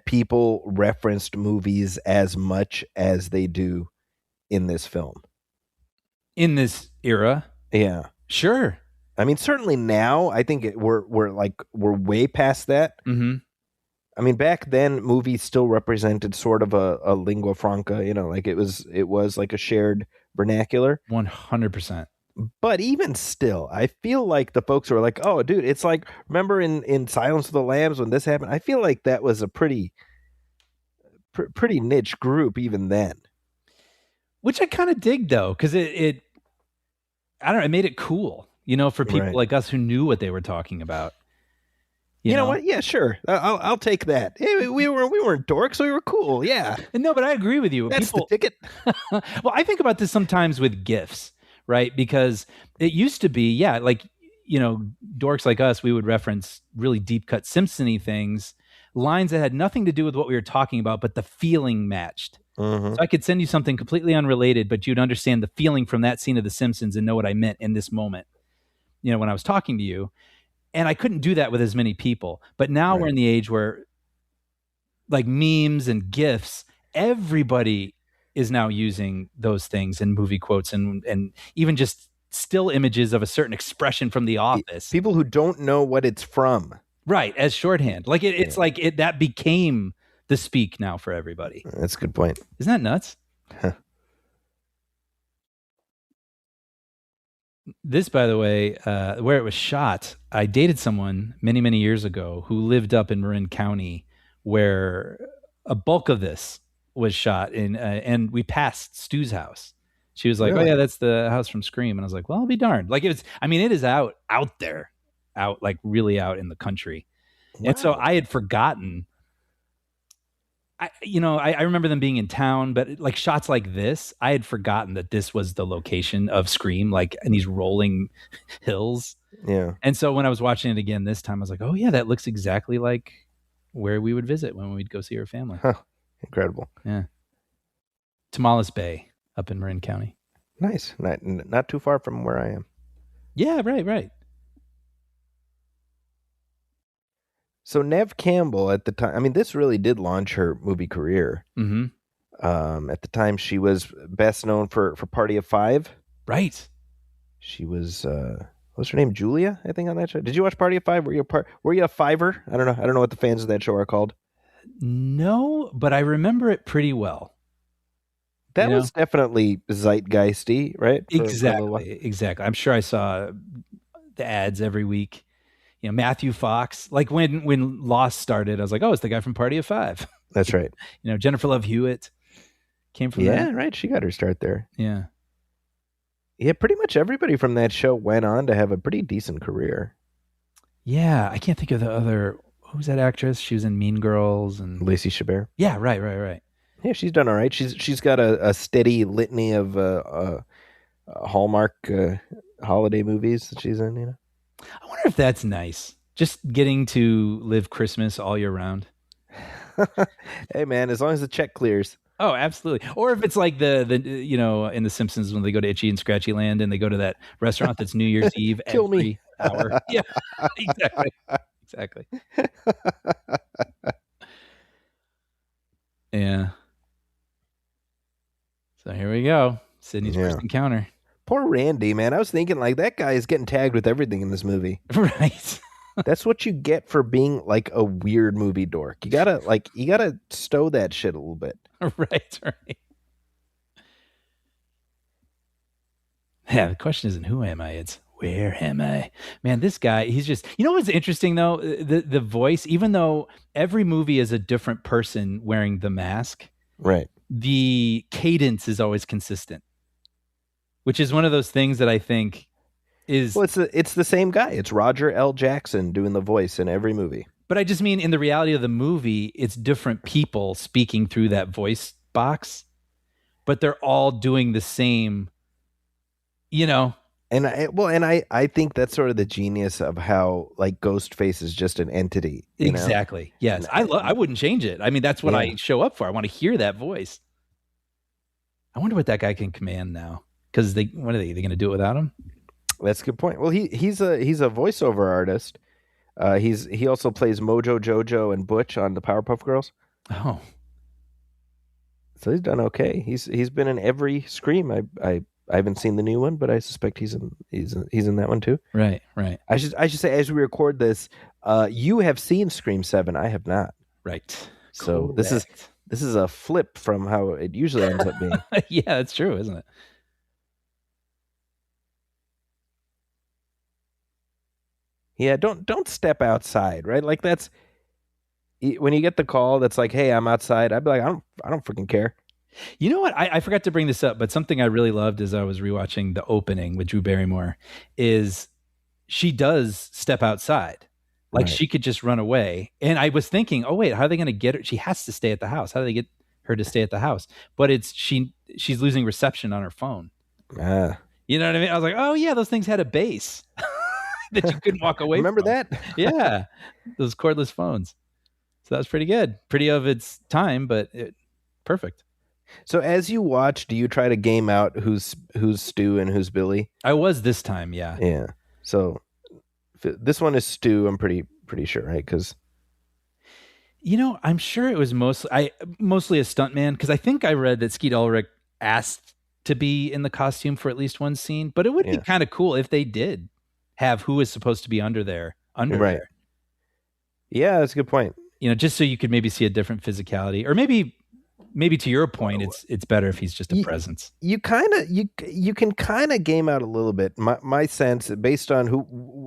Speaker 5: people referenced movies as much as they do in this film.
Speaker 6: In this era?
Speaker 5: Yeah.
Speaker 6: Sure.
Speaker 5: I mean, certainly now, I think we're way past that.
Speaker 6: Mm-hmm.
Speaker 5: I mean, back then, movies still represented sort of a lingua franca, you know, like it was like a shared vernacular.
Speaker 6: 100%.
Speaker 5: But even still, I feel like the folks who are like, oh, dude, it's like, remember in Silence of the Lambs when this happened? I feel like that was a pretty niche group even then.
Speaker 6: Which I kind of dig, though, because it I don't know, it made it cool, you know, for people like us who knew what they were talking about.
Speaker 5: You know what? Yeah, sure. I'll take that. Hey, we weren't dorks. We were cool. Yeah.
Speaker 6: No, but I agree with you.
Speaker 5: That's the ticket.
Speaker 6: Well, I think about this sometimes with GIFs, right? Because it used to be, like, you know, dorks like us, we would reference really deep cut Simpson-y things, lines that had nothing to do with what we were talking about, but the feeling matched. So I could send you something completely unrelated, but you'd understand the feeling from that scene of The Simpsons and know what I meant in this moment, you know, when I was talking to you. And I couldn't do that with as many people. But now we're in the age where, like, memes and GIFs, everybody is now using those things and movie quotes and even just still images of a certain expression from The Office.
Speaker 5: People who don't know what it's from.
Speaker 6: Right, as shorthand. Like, it's like that became the speak now for everybody.
Speaker 5: That's a good point.
Speaker 6: Isn't that nuts? This, by the way, where it was shot, I dated someone many, many years ago who lived up in Marin County where a bulk of this was shot in, and we passed Stu's house. She was like, really? Oh yeah, that's the house from Scream. And I was like, well, I'll be darned. Like, it is out there, like really out in the country. Wow. And so I had forgotten. I remember them being in town, but like shots like this, I had forgotten that this was the location of Scream, like in these rolling hills.
Speaker 5: Yeah.
Speaker 6: And so when I was watching it again this time, I was like, oh yeah, that looks exactly like where we would visit when we'd go see our family.
Speaker 5: Huh. Incredible.
Speaker 6: Yeah. Tamales Bay up in Marin County.
Speaker 5: Nice. Not too far from where I am.
Speaker 6: Yeah, right.
Speaker 5: So Nev Campbell at the time, I mean, this really did launch her movie career.
Speaker 6: Mm-hmm.
Speaker 5: At the time, she was best known for Party of Five.
Speaker 6: Right.
Speaker 5: She was, what's her name? Julia, I think, on that show. Did you watch Party of Five? Were you a fiver? I don't know. I don't know what the fans of that show are called.
Speaker 6: No, but I remember it pretty well.
Speaker 5: That was definitely zeitgeisty, right?
Speaker 6: Exactly. I'm sure I saw the ads every week. Matthew Fox. Like when Lost started, I was like, oh, it's the guy from Party of Five.
Speaker 5: That's right.
Speaker 6: Jennifer Love Hewitt came from that.
Speaker 5: Yeah, right. She got her start there.
Speaker 6: Yeah.
Speaker 5: Yeah, pretty much everybody from that show went on to have a pretty decent career.
Speaker 6: Yeah, I can't think of the other. Who's that actress? She was in Mean Girls and
Speaker 5: Lacey Chabert.
Speaker 6: Yeah, right.
Speaker 5: Yeah, she's done all right. She's got a steady litany of Hallmark holiday movies that she's in.
Speaker 6: I wonder if that's nice. Just getting to live Christmas all year round.
Speaker 5: Hey man, as long as the check clears.
Speaker 6: Oh, absolutely. Or if it's like the in The Simpsons when they go to Itchy and Scratchy Land and they go to that restaurant that's New Year's Eve
Speaker 5: Kill
Speaker 6: every
Speaker 5: me.
Speaker 6: hour. Yeah, exactly. Yeah. So here we go. Sydney's first encounter.
Speaker 5: Poor Randy, man. I was thinking like that guy is getting tagged with everything in this movie.
Speaker 6: Right.
Speaker 5: That's what you get for being like a weird movie dork. You gotta stow that shit a little bit.
Speaker 6: Right. Yeah, the question isn't who am I, it's where am I? Man, this guy, he's just, what's interesting though? The voice, even though every movie is a different person wearing the mask,
Speaker 5: right?
Speaker 6: The cadence is always consistent, which is one of those things that I think is...
Speaker 5: Well, it's the same guy. It's Roger L. Jackson doing the voice in every movie.
Speaker 6: But I just mean in the reality of the movie, it's different people speaking through that voice box, but they're all doing the same,
Speaker 5: And I think that's sort of the genius of how like Ghostface is just an entity.
Speaker 6: Exactly. Yes. I wouldn't change it. I mean, that's what I show up for. I want to hear that voice. I wonder what that guy can command now. Because what are they going to do it without him?
Speaker 5: That's a good point. Well, he's a voiceover artist. He also plays Mojo Jojo and Butch on the Powerpuff Girls.
Speaker 6: Oh,
Speaker 5: so he's done okay. He's been in every Scream. I haven't seen the new one, but I suspect he's in that one too.
Speaker 6: Right.
Speaker 5: I should say as we record this, you have seen Scream 7. I have not.
Speaker 6: Right.
Speaker 5: So Correct. This is a flip from how it usually ends up being.
Speaker 6: Yeah, that's true, isn't it?
Speaker 5: Yeah, don't step outside, right? Like that's when you get the call that's like, "Hey, I'm outside." I'd be like, "I don't freaking care."
Speaker 6: You know what? I forgot to bring this up, but something I really loved as I was rewatching the opening with Drew Barrymore is she does step outside. Like she could just run away. And I was thinking, oh wait, how are they going to get her? She has to stay at the house. How do they get her to stay at the house? But she's losing reception on her phone. You know what I mean? I was like, oh yeah, those things had a base that you couldn't walk away
Speaker 5: Remember
Speaker 6: from.
Speaker 5: that?
Speaker 6: Yeah. Those cordless phones. So that was pretty good. Pretty of its time, but perfect.
Speaker 5: So as you watch, do you try to game out who's Stu and who's Billy?
Speaker 6: I was this time, yeah.
Speaker 5: Yeah. So this one is Stu, I'm pretty sure, right? Because
Speaker 6: I'm sure it was mostly a stuntman, because I think I read that Skeet Ulrich asked to be in the costume for at least one scene, but it would be kind of cool if they did have who is supposed to be under there.
Speaker 5: Yeah, that's a good point.
Speaker 6: Just so you could maybe see a different physicality, or maybe to your point, it's better if he's just a presence. You
Speaker 5: can kind of game out a little bit. My sense, based on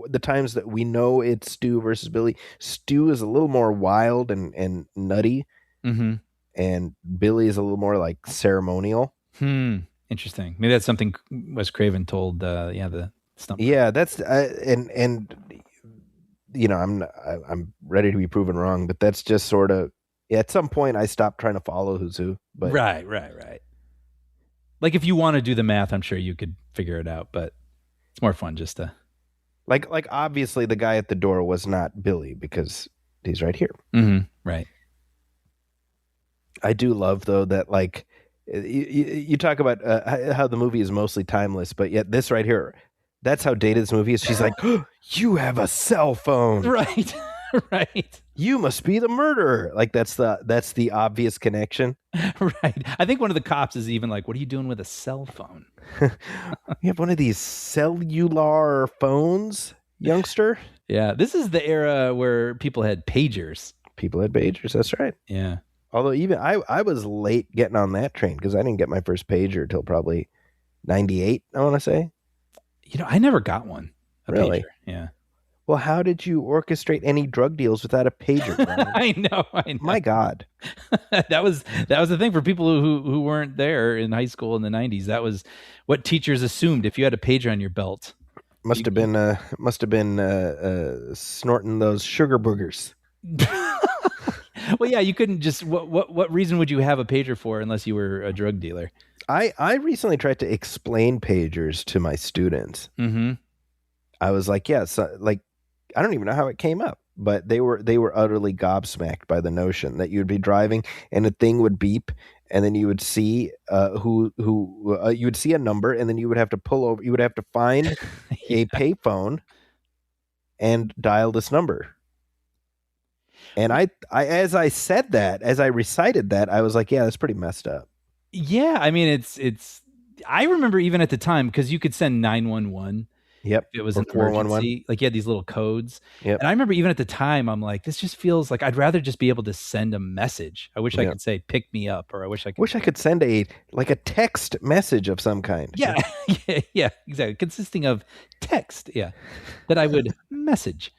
Speaker 5: the times that we know it's Stu versus Billy, Stu is a little more wild and nutty, and Billy is a little more like ceremonial.
Speaker 6: Interesting. Maybe that's something Wes Craven told. The stump.
Speaker 5: Yeah, that's I'm ready to be proven wrong, but that's just sort of Yeah, at some point I stopped trying to follow who's who. But
Speaker 6: Right. Like if you want to do the math, I'm sure you could figure it out, but it's more fun just to.
Speaker 5: like obviously the guy at the door was not Billy because he's right here.
Speaker 6: Right.
Speaker 5: I do love though that like you talk about how the movie is mostly timeless, but yet this right here, that's how dated this movie is. She's like, oh, you have a cell phone,
Speaker 6: Right. Right.
Speaker 5: you must be the murderer. Like that's the obvious connection.
Speaker 6: Right. I think one of the cops is even like, what are you doing with a cell phone?
Speaker 5: You have one of these cellular phones, youngster.
Speaker 6: Yeah. This is the era where people had pagers.
Speaker 5: People had pagers. That's right.
Speaker 6: Yeah.
Speaker 5: Although even I was late getting on that train because I didn't get my first pager till probably 98, I want to say.
Speaker 6: I never got one.
Speaker 5: Really?
Speaker 6: Pager. Yeah.
Speaker 5: Well, how did you orchestrate any drug deals without a pager, Brian?
Speaker 6: I know.
Speaker 5: My God.
Speaker 6: that was the thing for people who weren't there in high school in the 90s. That was what teachers assumed. If you had a pager on your belt,
Speaker 5: Must have been snorting those sugar boogers.
Speaker 6: well, yeah, you couldn't just. What reason would you have a pager for unless you were a drug dealer?
Speaker 5: I recently tried to explain pagers to my students.
Speaker 6: Mm-hmm.
Speaker 5: I was like, yeah, so, like I don't even know how it came up, but they were utterly gobsmacked by the notion that you'd be driving and a thing would beep, and then you would see you would see a number, and then you would have to pull over. You would have to find a payphone and dial this number. And I as I recited that, I was like, yeah, that's pretty messed up.
Speaker 6: Yeah, I mean, it's. I remember even at the time because you could send 911.
Speaker 5: Yep.
Speaker 6: If it was
Speaker 5: Or
Speaker 6: an
Speaker 5: 411.
Speaker 6: emergency, like you had these little codes.
Speaker 5: Yep.
Speaker 6: And I remember even at the time, I'm like, this just feels like I'd rather just be able to send a message. I wish I could say, pick me up, or I wish I could
Speaker 5: send a text message of some kind.
Speaker 6: Yeah. Yeah, exactly. Consisting of text. Yeah. That I would message.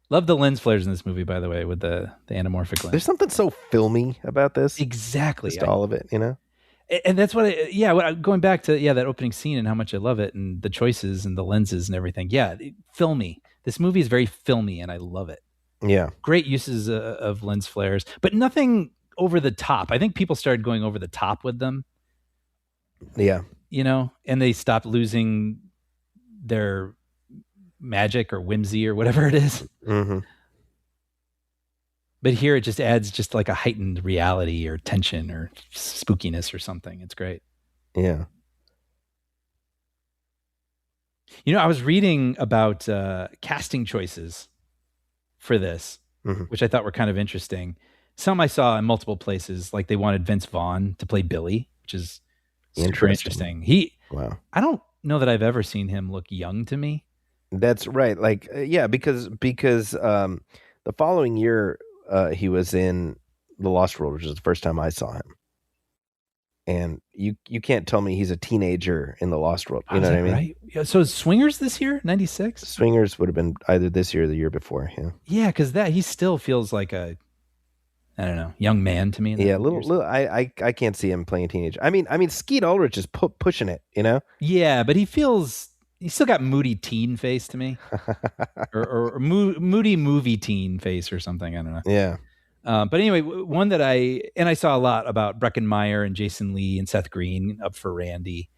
Speaker 6: Love the lens flares in this movie, by the way, with the anamorphic lens.
Speaker 5: There's something so filmy about this.
Speaker 6: Exactly.
Speaker 5: Just all of it,
Speaker 6: And that's going back to, that opening scene and how much I love it and the choices and the lenses and everything. Yeah, filmy. This movie is very filmy and I love it.
Speaker 5: Yeah.
Speaker 6: Great uses of lens flares, but nothing over the top. I think people started going over the top with them.
Speaker 5: Yeah.
Speaker 6: And they stopped losing their magic or whimsy or whatever it is.
Speaker 5: Mm-hmm.
Speaker 6: But here it just adds just like a heightened reality or tension or spookiness or something. It's great.
Speaker 5: Yeah.
Speaker 6: I was reading about casting choices for this, which I thought were kind of interesting. Some I saw in multiple places, like they wanted Vince Vaughn to play Billy, which is super interesting.
Speaker 5: Wow.
Speaker 6: I don't know that I've ever seen him look young to me.
Speaker 5: That's right. Like, because the following year, he was in The Lost World, which is the first time I saw him. And you can't tell me he's a teenager in The Lost World. You know what I mean?
Speaker 6: Right. Yeah, so is Swingers this year, 96?
Speaker 5: Swingers would have been either this year or the year before. Yeah.
Speaker 6: Yeah, because he still feels like a, I don't know, young man to me.
Speaker 5: Yeah, little. I can't see him playing teenager. I mean, Skeet Ulrich is pushing it.
Speaker 6: Yeah, but he's still got moody teen face to me, or moody movie teen face or something. I don't know.
Speaker 5: Yeah.
Speaker 6: But anyway, one that I saw a lot about Breckenmeyer and Jason Lee and Seth Green up for Randy.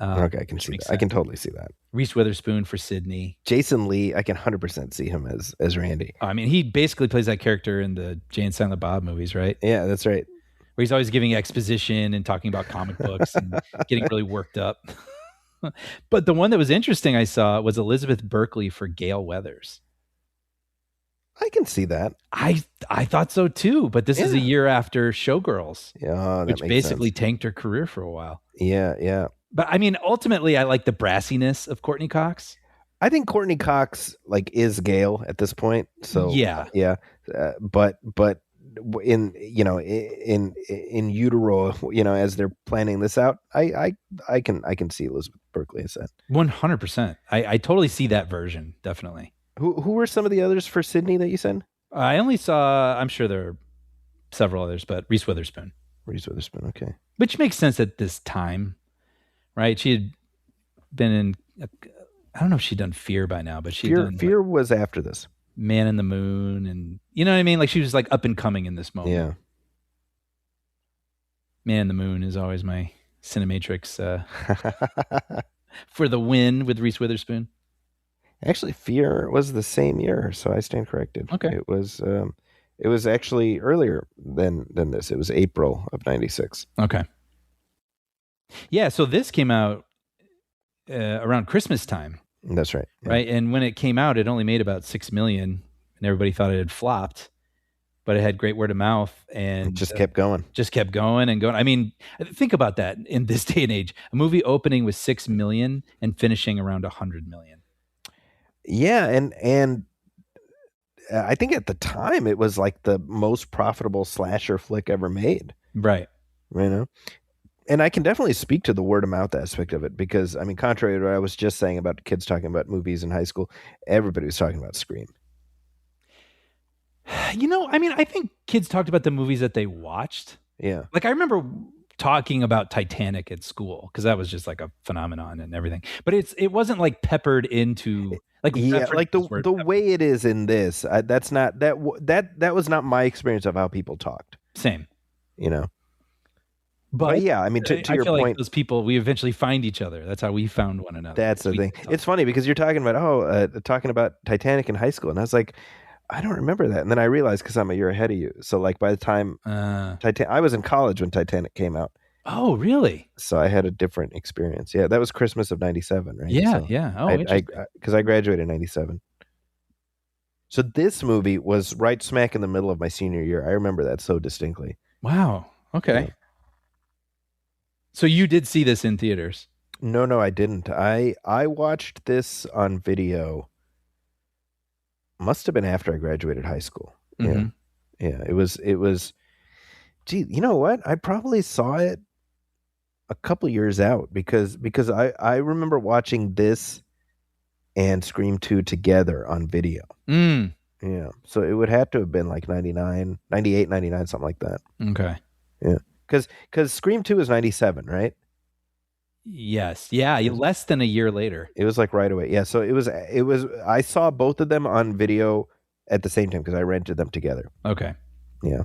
Speaker 5: Okay, I can see that. I can totally see that.
Speaker 6: Reese Witherspoon for Sydney.
Speaker 5: Jason Lee, I can 100% see him as Randy.
Speaker 6: I mean, he basically plays that character in the Jay and Silent Bob movies, right?
Speaker 5: Yeah, that's right.
Speaker 6: Where he's always giving exposition and talking about comic books and getting really worked up. But the one that was interesting I saw was Elizabeth Berkley for Gail Weathers.
Speaker 5: I can see that.
Speaker 6: I thought so too, but this is a year after Showgirls, which basically tanked her career for a while.
Speaker 5: Yeah.
Speaker 6: But I mean, ultimately, I like the brassiness of Courtney Cox.
Speaker 5: I think Courtney Cox is Gail at this point. So
Speaker 6: yeah.
Speaker 5: But in utero, as they're planning this out, I can see Elizabeth Berkley as that.
Speaker 6: 100%. I totally see that version. Definitely.
Speaker 5: Who were some of the others for Sydney that you said?
Speaker 6: I only saw, I'm sure there are several others, but Reese Witherspoon.
Speaker 5: Okay.
Speaker 6: Which makes sense at this time, right? She had been in, I don't know if she'd done Fear by now, but
Speaker 5: Fear was after this.
Speaker 6: Man in the Moon, and you know what I mean? Like she was like up and coming in this moment.
Speaker 5: Yeah.
Speaker 6: Man in the Moon is always my Cinematrix for the win with Reese Witherspoon.
Speaker 5: Actually, Fear was the same year, so I stand corrected.
Speaker 6: Okay.
Speaker 5: It was actually earlier than this. It was April of 96.
Speaker 6: Okay. Yeah, so this came out around Christmas time.
Speaker 5: That's right. Yeah.
Speaker 6: Right? And when it came out, it only made about 6 million, and everybody thought it had flopped, but it had great word of mouth and
Speaker 5: It just kept going.
Speaker 6: Just kept going and going. I mean, think about that in this day and age. A movie opening with 6 million and finishing around 100 million.
Speaker 5: Yeah, and I think at the time it was like the most profitable slasher flick ever made.
Speaker 6: Right.
Speaker 5: You know? And I can definitely speak to the word of mouth aspect of it because, I mean, contrary to what I was just saying about kids talking about movies in high school, everybody was talking about Scream.
Speaker 6: You know, I mean, I think kids talked about the movies that they watched.
Speaker 5: Yeah.
Speaker 6: Like I remember talking about Titanic at school because that was just like a phenomenon and everything. But it wasn't like peppered into like
Speaker 5: the way it is in this. That's not that was not my experience of how people talked.
Speaker 6: Same.
Speaker 5: You know.
Speaker 6: But
Speaker 5: yeah, I mean, to your
Speaker 6: feel
Speaker 5: point,
Speaker 6: like those people, we eventually find each other. That's how we found one another.
Speaker 5: That's the thing. It's funny because you're talking about talking about Titanic in high school, and I was like, I don't remember that. And then I realized because I'm a year ahead of you, so like by the time I was in college when Titanic came out.
Speaker 6: Oh, really?
Speaker 5: So I had a different experience. Yeah, that was Christmas of '97, right?
Speaker 6: Yeah,
Speaker 5: so
Speaker 6: yeah. Oh,
Speaker 5: because I graduated in '97. So this movie was right smack in the middle of my senior year. I remember that so distinctly.
Speaker 6: Wow. Okay. Yeah. So you did see this in theaters?
Speaker 5: No, I didn't. I watched this on video. Must have been after I graduated high school.
Speaker 6: Mm-hmm.
Speaker 5: Yeah. It was. Gee, you know what? I probably saw it a couple years out because I remember watching this and Scream 2 together on video.
Speaker 6: Mm.
Speaker 5: Yeah. So it would have to have been like 99, 98, 99, something like that.
Speaker 6: Okay.
Speaker 5: Yeah. Because Scream 2 is 97, right?
Speaker 6: Yes. Yeah. Less than a year later.
Speaker 5: It was like right away. Yeah. So it was. I saw both of them on video at the same time because I rented them together.
Speaker 6: Okay.
Speaker 5: Yeah.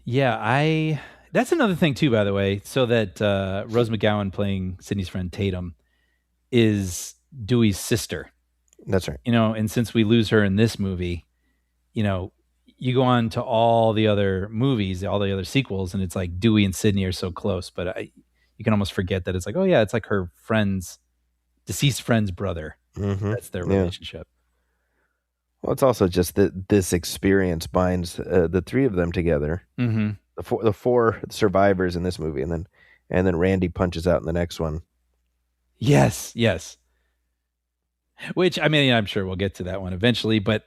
Speaker 6: Yeah. That's another thing too, by the way. So that Rose McGowan playing Sydney's friend Tatum is Dewey's sister.
Speaker 5: That's right.
Speaker 6: You know, and since we lose her in this movie, you know, you go on to all the other movies, all the other sequels, and it's like Dewey and Sydney are so close, but you can almost forget that it's like, oh yeah, it's like her deceased friend's brother.
Speaker 5: Mm-hmm.
Speaker 6: That's their relationship.
Speaker 5: Well, it's also just that this experience binds the three of them together.
Speaker 6: Mm-hmm.
Speaker 5: The four survivors in this movie, and then Randy punches out in the next one.
Speaker 6: Yes. Which, I mean, I'm sure we'll get to that one eventually, but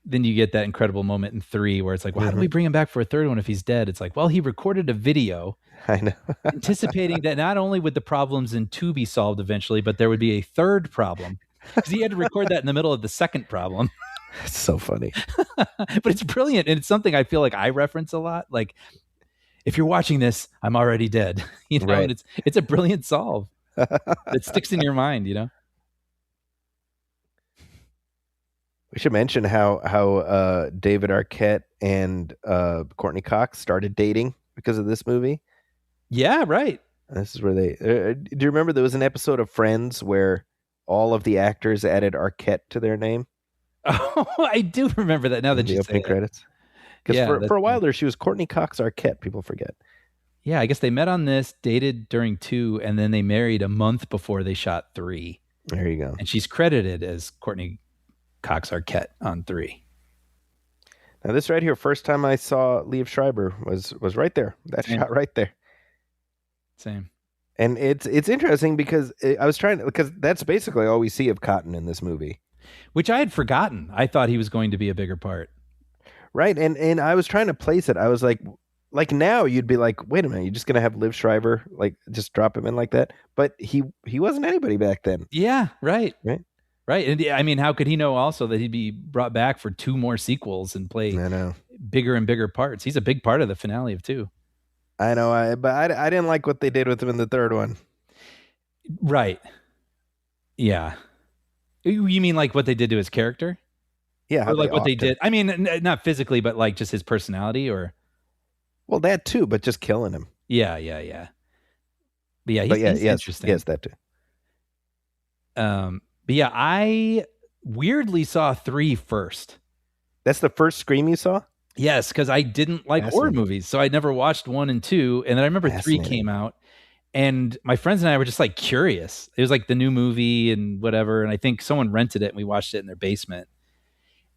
Speaker 6: then you get that incredible moment in 3 where it's like, well, how do we bring him back for a third one if he's dead? It's like, well, he recorded a video
Speaker 5: I know.
Speaker 6: anticipating that not only would the problems in 2 be solved eventually, but there would be a third problem because he had to record that in the middle of the second problem.
Speaker 5: It's so funny.
Speaker 6: But it's brilliant. And it's something I feel like I reference a lot. Like, if you're watching this, I'm already dead. You know,
Speaker 5: right.
Speaker 6: And it's a brilliant solve that sticks in your mind, you know?
Speaker 5: We should mention how David Arquette and Courtney Cox started dating because of this movie.
Speaker 6: Yeah, right.
Speaker 5: This is where they. Do you remember there was an episode of Friends where all of the actors added Arquette to their name?
Speaker 6: Oh, I do remember that now that you say
Speaker 5: opening
Speaker 6: that.
Speaker 5: credits. Because
Speaker 6: Yeah,
Speaker 5: for a while there, she was Courtney Cox Arquette. People forget.
Speaker 6: Yeah, I guess they met on this, dated during 2, and then they married a month before they shot 3.
Speaker 5: There you go.
Speaker 6: And she's credited as Courtney Cox Arquette on 3.
Speaker 5: Now this right here, first time I saw Liev Schreiber was right there. That
Speaker 6: Same.
Speaker 5: shot right there.
Speaker 6: Same.
Speaker 5: And it's interesting because because that's basically all we see of Cotton in this movie.
Speaker 6: Which I had forgotten. I thought he was going to be a bigger part.
Speaker 5: Right. And I was trying to place it. I was like now you'd be like, wait a minute, you're just going to have Liev Schreiber, like just drop him in like that. But he wasn't anybody back then.
Speaker 6: Yeah, right.
Speaker 5: Right.
Speaker 6: And I mean, how could he know also that he'd be brought back for 2 more sequels and play bigger and bigger parts? He's a big part of the finale of 2.
Speaker 5: I know, but I didn't like what they did with him in the third one.
Speaker 6: Right. Yeah. You mean like what they did to his character?
Speaker 5: Yeah, how
Speaker 6: Or like what they
Speaker 5: offed him.
Speaker 6: did? I mean, not physically, but like just his personality or.
Speaker 5: Well, that too, but just killing him.
Speaker 6: Yeah. But yeah, he's interesting.
Speaker 5: Yes, that too.
Speaker 6: But yeah, I weirdly saw 3 first.
Speaker 5: That's the first Scream you saw?
Speaker 6: Yes, because I didn't like horror
Speaker 5: Fascinating.
Speaker 6: movies, so I never watched 1 and 2. And then I remember 3
Speaker 5: Fascinating.
Speaker 6: came out, and my friends and I were just like curious. It was like the new movie and whatever, and I think someone rented it and we watched it in their basement.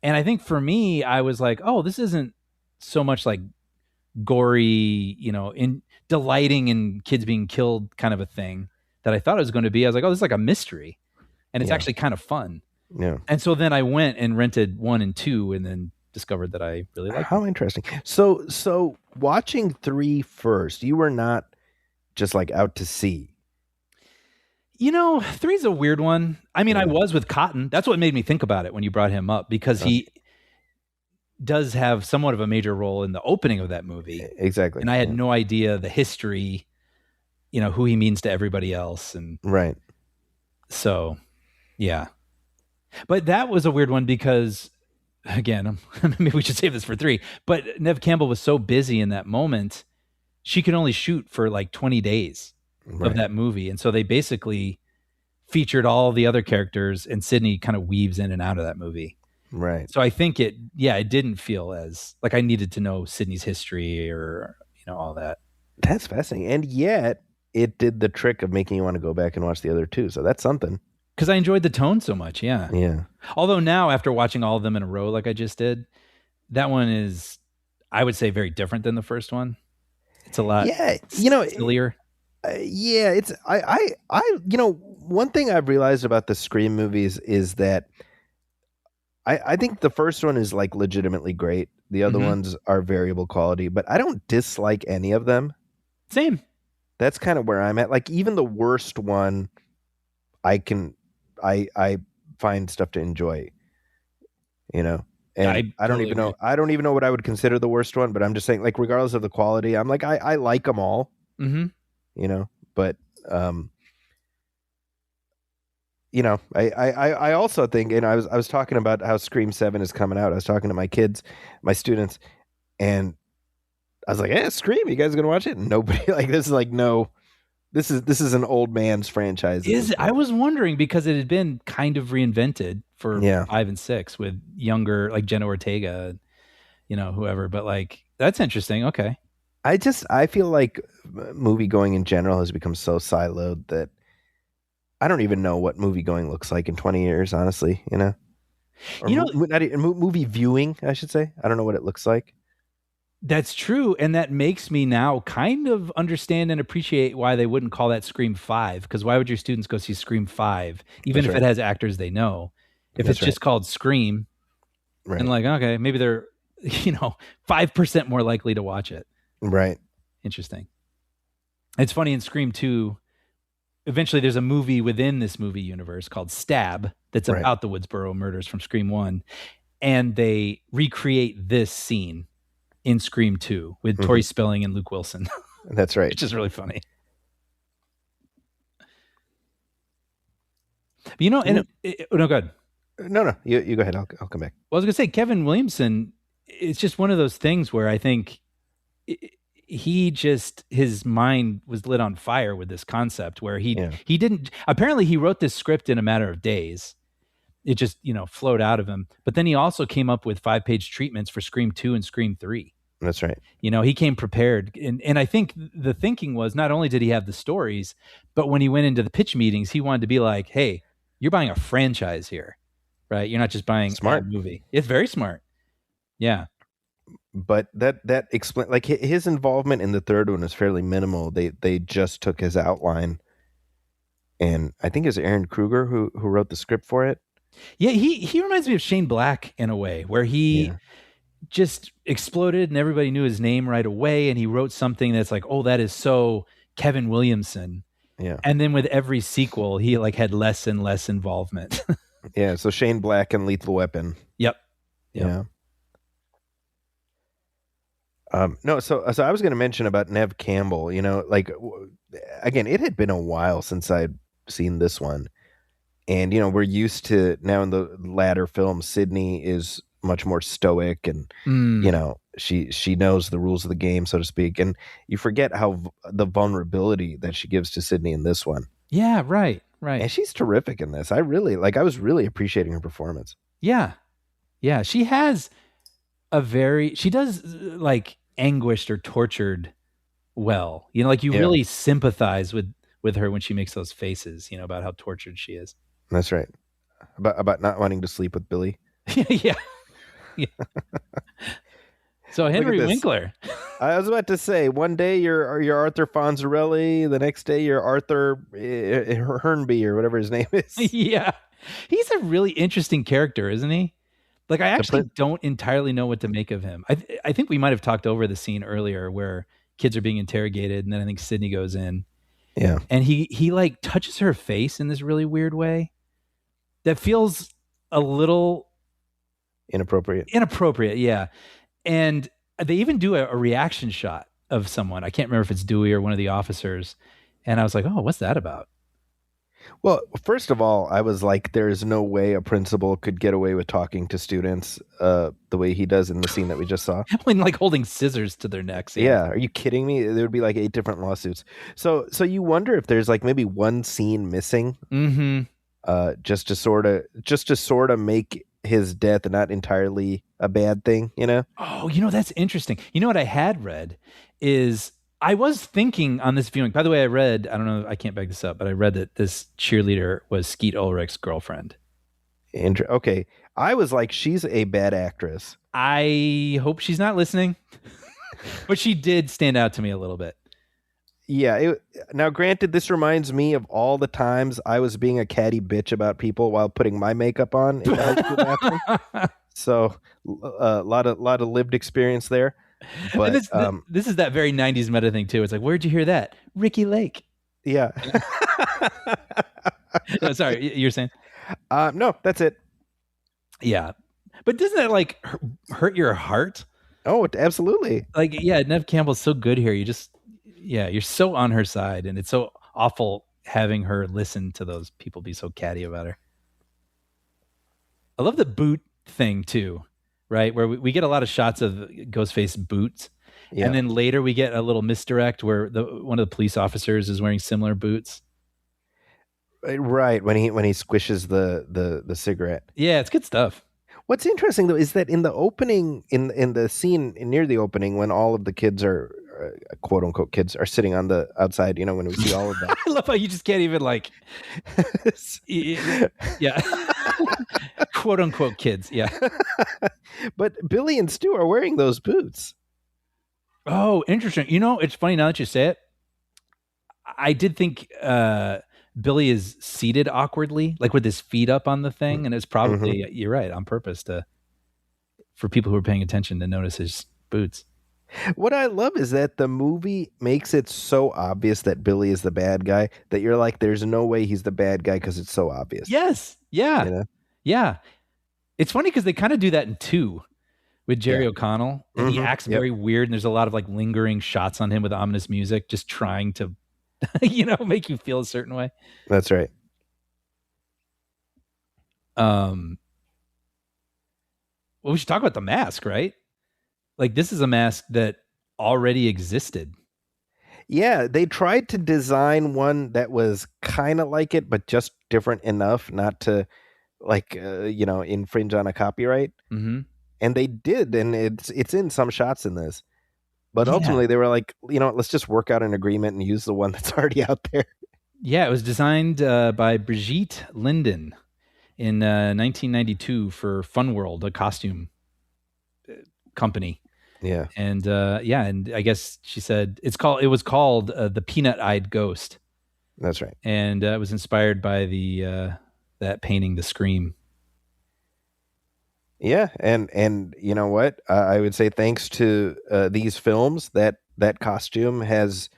Speaker 6: And I think for me, I was like, oh, this isn't so much like gory, in delighting in kids being killed kind of a thing that I thought it was going to be. I was like, oh, this is like a mystery, and it's actually kind of fun.
Speaker 5: Yeah.
Speaker 6: And so then I went and rented 1 and 2, and then discovered that I really liked it.
Speaker 5: How interesting. So watching 3 first, you were not just like out to sea.
Speaker 6: 3's a weird one. I mean, I was with Cotton. That's what made me think about it when you brought him up, because he does have somewhat of a major role in the opening of that movie.
Speaker 5: Exactly.
Speaker 6: And I had no idea the history, who he means to everybody else. And
Speaker 5: right.
Speaker 6: So, yeah. But that was a weird one because, again, maybe we should save this for 3, but Neve Campbell was so busy in that moment, she could only shoot for like 20 days of that movie. And so they basically featured all the other characters, and Sydney kind of weaves in and out of that movie.
Speaker 5: Right.
Speaker 6: So I think it didn't feel as like I needed to know Sydney's history or, all that.
Speaker 5: That's fascinating. And yet it did the trick of making you want to go back and watch the other 2. So that's something.
Speaker 6: Because I enjoyed the tone so much. Yeah.
Speaker 5: Yeah.
Speaker 6: Although now, after watching all of them in a row, like I just did, that one is, I would say, very different than the first one. It's a lot sillier.
Speaker 5: Yeah, it's one thing I've realized about the Scream movies is that I think the first one is like legitimately great. The other ones are variable quality, but I don't dislike any of them.
Speaker 6: Same.
Speaker 5: That's kind of where I'm at. Like even the worst one, I find stuff to enjoy. And I don't even know. I don't even know what I would consider the worst one, but I'm just saying, like, regardless of the quality, I'm like, I like them all.
Speaker 6: Mm-hmm.
Speaker 5: But I also think, and I was talking about how Scream 7 is coming out. I was talking to my kids, my students, and I was like, "Yeah, Scream, you guys gonna watch it?" And nobody this is like, no, this is an old man's franchise.
Speaker 6: I was wondering because it had been kind of reinvented for 5 and 6 with younger, like Jenna Ortega, whoever. But like, that's interesting. Okay.
Speaker 5: I feel like movie going in general has become so siloed that I don't even know what movie going looks like in 20 years, honestly, Or not even, movie viewing, I should say. I don't know what it looks like.
Speaker 6: That's true. And that makes me now kind of understand and appreciate why they wouldn't call that Scream 5. Because why would your students go see Scream 5, even if it has actors they know? If it's just called Scream, and like, okay, maybe they're, 5% more likely to watch it.
Speaker 5: Right.
Speaker 6: Interesting. It's funny, in Scream 2, eventually there's a movie within this movie universe called Stab that's about the Woodsboro murders from Scream 1. And they recreate this scene in Scream 2 with Tori Spelling and Luke Wilson.
Speaker 5: That's right.
Speaker 6: Which is really funny. But no, go ahead.
Speaker 5: No, you go ahead. I'll come back.
Speaker 6: Well, I was going to say, Kevin Williamson, it's just one of those things where I think his mind was lit on fire with this concept where he didn't, apparently he wrote this script in a matter of days. It just, flowed out of him. But then he also came up with 5-page treatments for Scream 2 and Scream 3.
Speaker 5: That's right.
Speaker 6: He came prepared. And I think the thinking was, not only did he have the stories, but when he went into the pitch meetings, he wanted to be like, hey, you're buying a franchise here, right? You're not just buying a movie. It's very smart. Yeah.
Speaker 5: But that explain, like, his involvement in the third one is fairly minimal. They just took his outline, and I think it's Aaron Kruger who wrote the script for it.
Speaker 6: Yeah, he reminds me of Shane Black in a way, where he just exploded and everybody knew his name right away, and he wrote something that's like, oh, that is so Kevin Williamson.
Speaker 5: Yeah.
Speaker 6: And then with every sequel, he like had less and less involvement.
Speaker 5: Yeah, so Shane Black and Lethal Weapon.
Speaker 6: Yep.
Speaker 5: Yeah. No, so I was going to mention about Neve Campbell. Again, it had been a while since I'd seen this one, And we're used to now in the latter films, Sydney is much more stoic, and she knows the rules of the game, so to speak. And you forget how the vulnerability that she gives to Sydney in this one.
Speaker 6: Yeah, right.
Speaker 5: And she's terrific in this. I was really appreciating her performance.
Speaker 6: Yeah. She has she does like anguished or tortured well. Like you really sympathize with her when she makes those faces, about how tortured she is.
Speaker 5: That's right. About not wanting to sleep with Billy.
Speaker 6: Yeah. So Henry Winkler.
Speaker 5: I was about to say, one day you're Arthur Fonzarelli, the next day you're Arthur Hernby or whatever his name is.
Speaker 6: Yeah. He's a really interesting character, isn't he? Like, I actually don't entirely know what to make of him. I think we might have talked over the scene earlier where kids are being interrogated, and then I think Sydney goes in.
Speaker 5: Yeah.
Speaker 6: And he like touches her face in this really weird way that feels a little
Speaker 5: inappropriate.
Speaker 6: Yeah. And they even do a reaction shot of someone. I can't remember if it's Dewey or one of the officers. And I was like, oh, what's that about?
Speaker 5: Well, first of all, I was like, there's no way a principal could get away with talking to students the way he does in the scene that we just saw.
Speaker 6: When like holding scissors to their necks.
Speaker 5: Yeah. Are you kidding me? There would be like 8 different lawsuits. So you wonder if there's like maybe one scene missing, just to sort of make his death not entirely a bad thing,
Speaker 6: Oh, that's interesting. What I had read is I was thinking on this viewing, by the way, I don't know, I can't back this up, but I read that this cheerleader was Skeet Ulrich's girlfriend.
Speaker 5: Okay. I was like, she's a bad actress.
Speaker 6: I hope she's not listening, but she did stand out to me a little bit.
Speaker 5: Yeah. Now, granted, this reminds me of all the times I was being a catty bitch about people while putting my makeup on in the high school bathroom. So a lot of lived experience there. But
Speaker 6: this is that very 90s meta thing too. It's like, where'd you hear that? Ricky Lake.
Speaker 5: Yeah.
Speaker 6: Sorry, you're saying?
Speaker 5: No, that's it.
Speaker 6: Yeah. But doesn't that like hurt your heart?
Speaker 5: Oh, absolutely.
Speaker 6: Like, yeah, Neve Campbell's so good here. You're so on her side, and it's so awful having her listen to those people be so catty about her. I love the boot thing too, right? Where we get a lot of shots of Ghostface boots. Yeah. And then later we get a little misdirect where one of the police officers is wearing similar boots.
Speaker 5: Right. When he squishes the cigarette.
Speaker 6: Yeah, it's good stuff.
Speaker 5: What's interesting though is that in the opening, in the scene near the opening, when all of the kids are quote unquote kids are sitting on the outside, when we see all of that.
Speaker 6: I love how you just can't even like, yeah, quote unquote kids. Yeah.
Speaker 5: But Billy and Stu are wearing those boots.
Speaker 6: Oh, interesting. It's funny now that you say it. I did think Billy is seated awkwardly, like with his feet up on the thing. And it's probably, you're right, on purpose for people who are paying attention to notice his boots.
Speaker 5: What I love is that the movie makes it so obvious that Billy is the bad guy that you're like, there's no way he's the bad guy because it's so obvious.
Speaker 6: Yes. Yeah. Yeah. It's funny because they kind of do that in 2 with Jerry O'Connell. And he acts very weird. And there's a lot of like lingering shots on him with ominous music, just trying to, make you feel a certain way.
Speaker 5: That's right.
Speaker 6: Well, we should talk about the mask, right? Like, this is a mask that already existed.
Speaker 5: Yeah, they tried to design one that was kind of like it, but just different enough not to, like, infringe on a copyright.
Speaker 6: Mm-hmm.
Speaker 5: And they did, and it's in some shots in this. But ultimately, they were like, let's just work out an agreement and use the one that's already out there.
Speaker 6: Yeah, it was designed by Brigitte Linden in 1992 for Fun World, a costume company.
Speaker 5: Yeah.
Speaker 6: And and I guess she said it was called the Peanut-Eyed Ghost.
Speaker 5: That's right.
Speaker 6: And it was inspired by that painting, The Scream.
Speaker 5: Yeah, and you know what? I would say thanks to these films, that costume has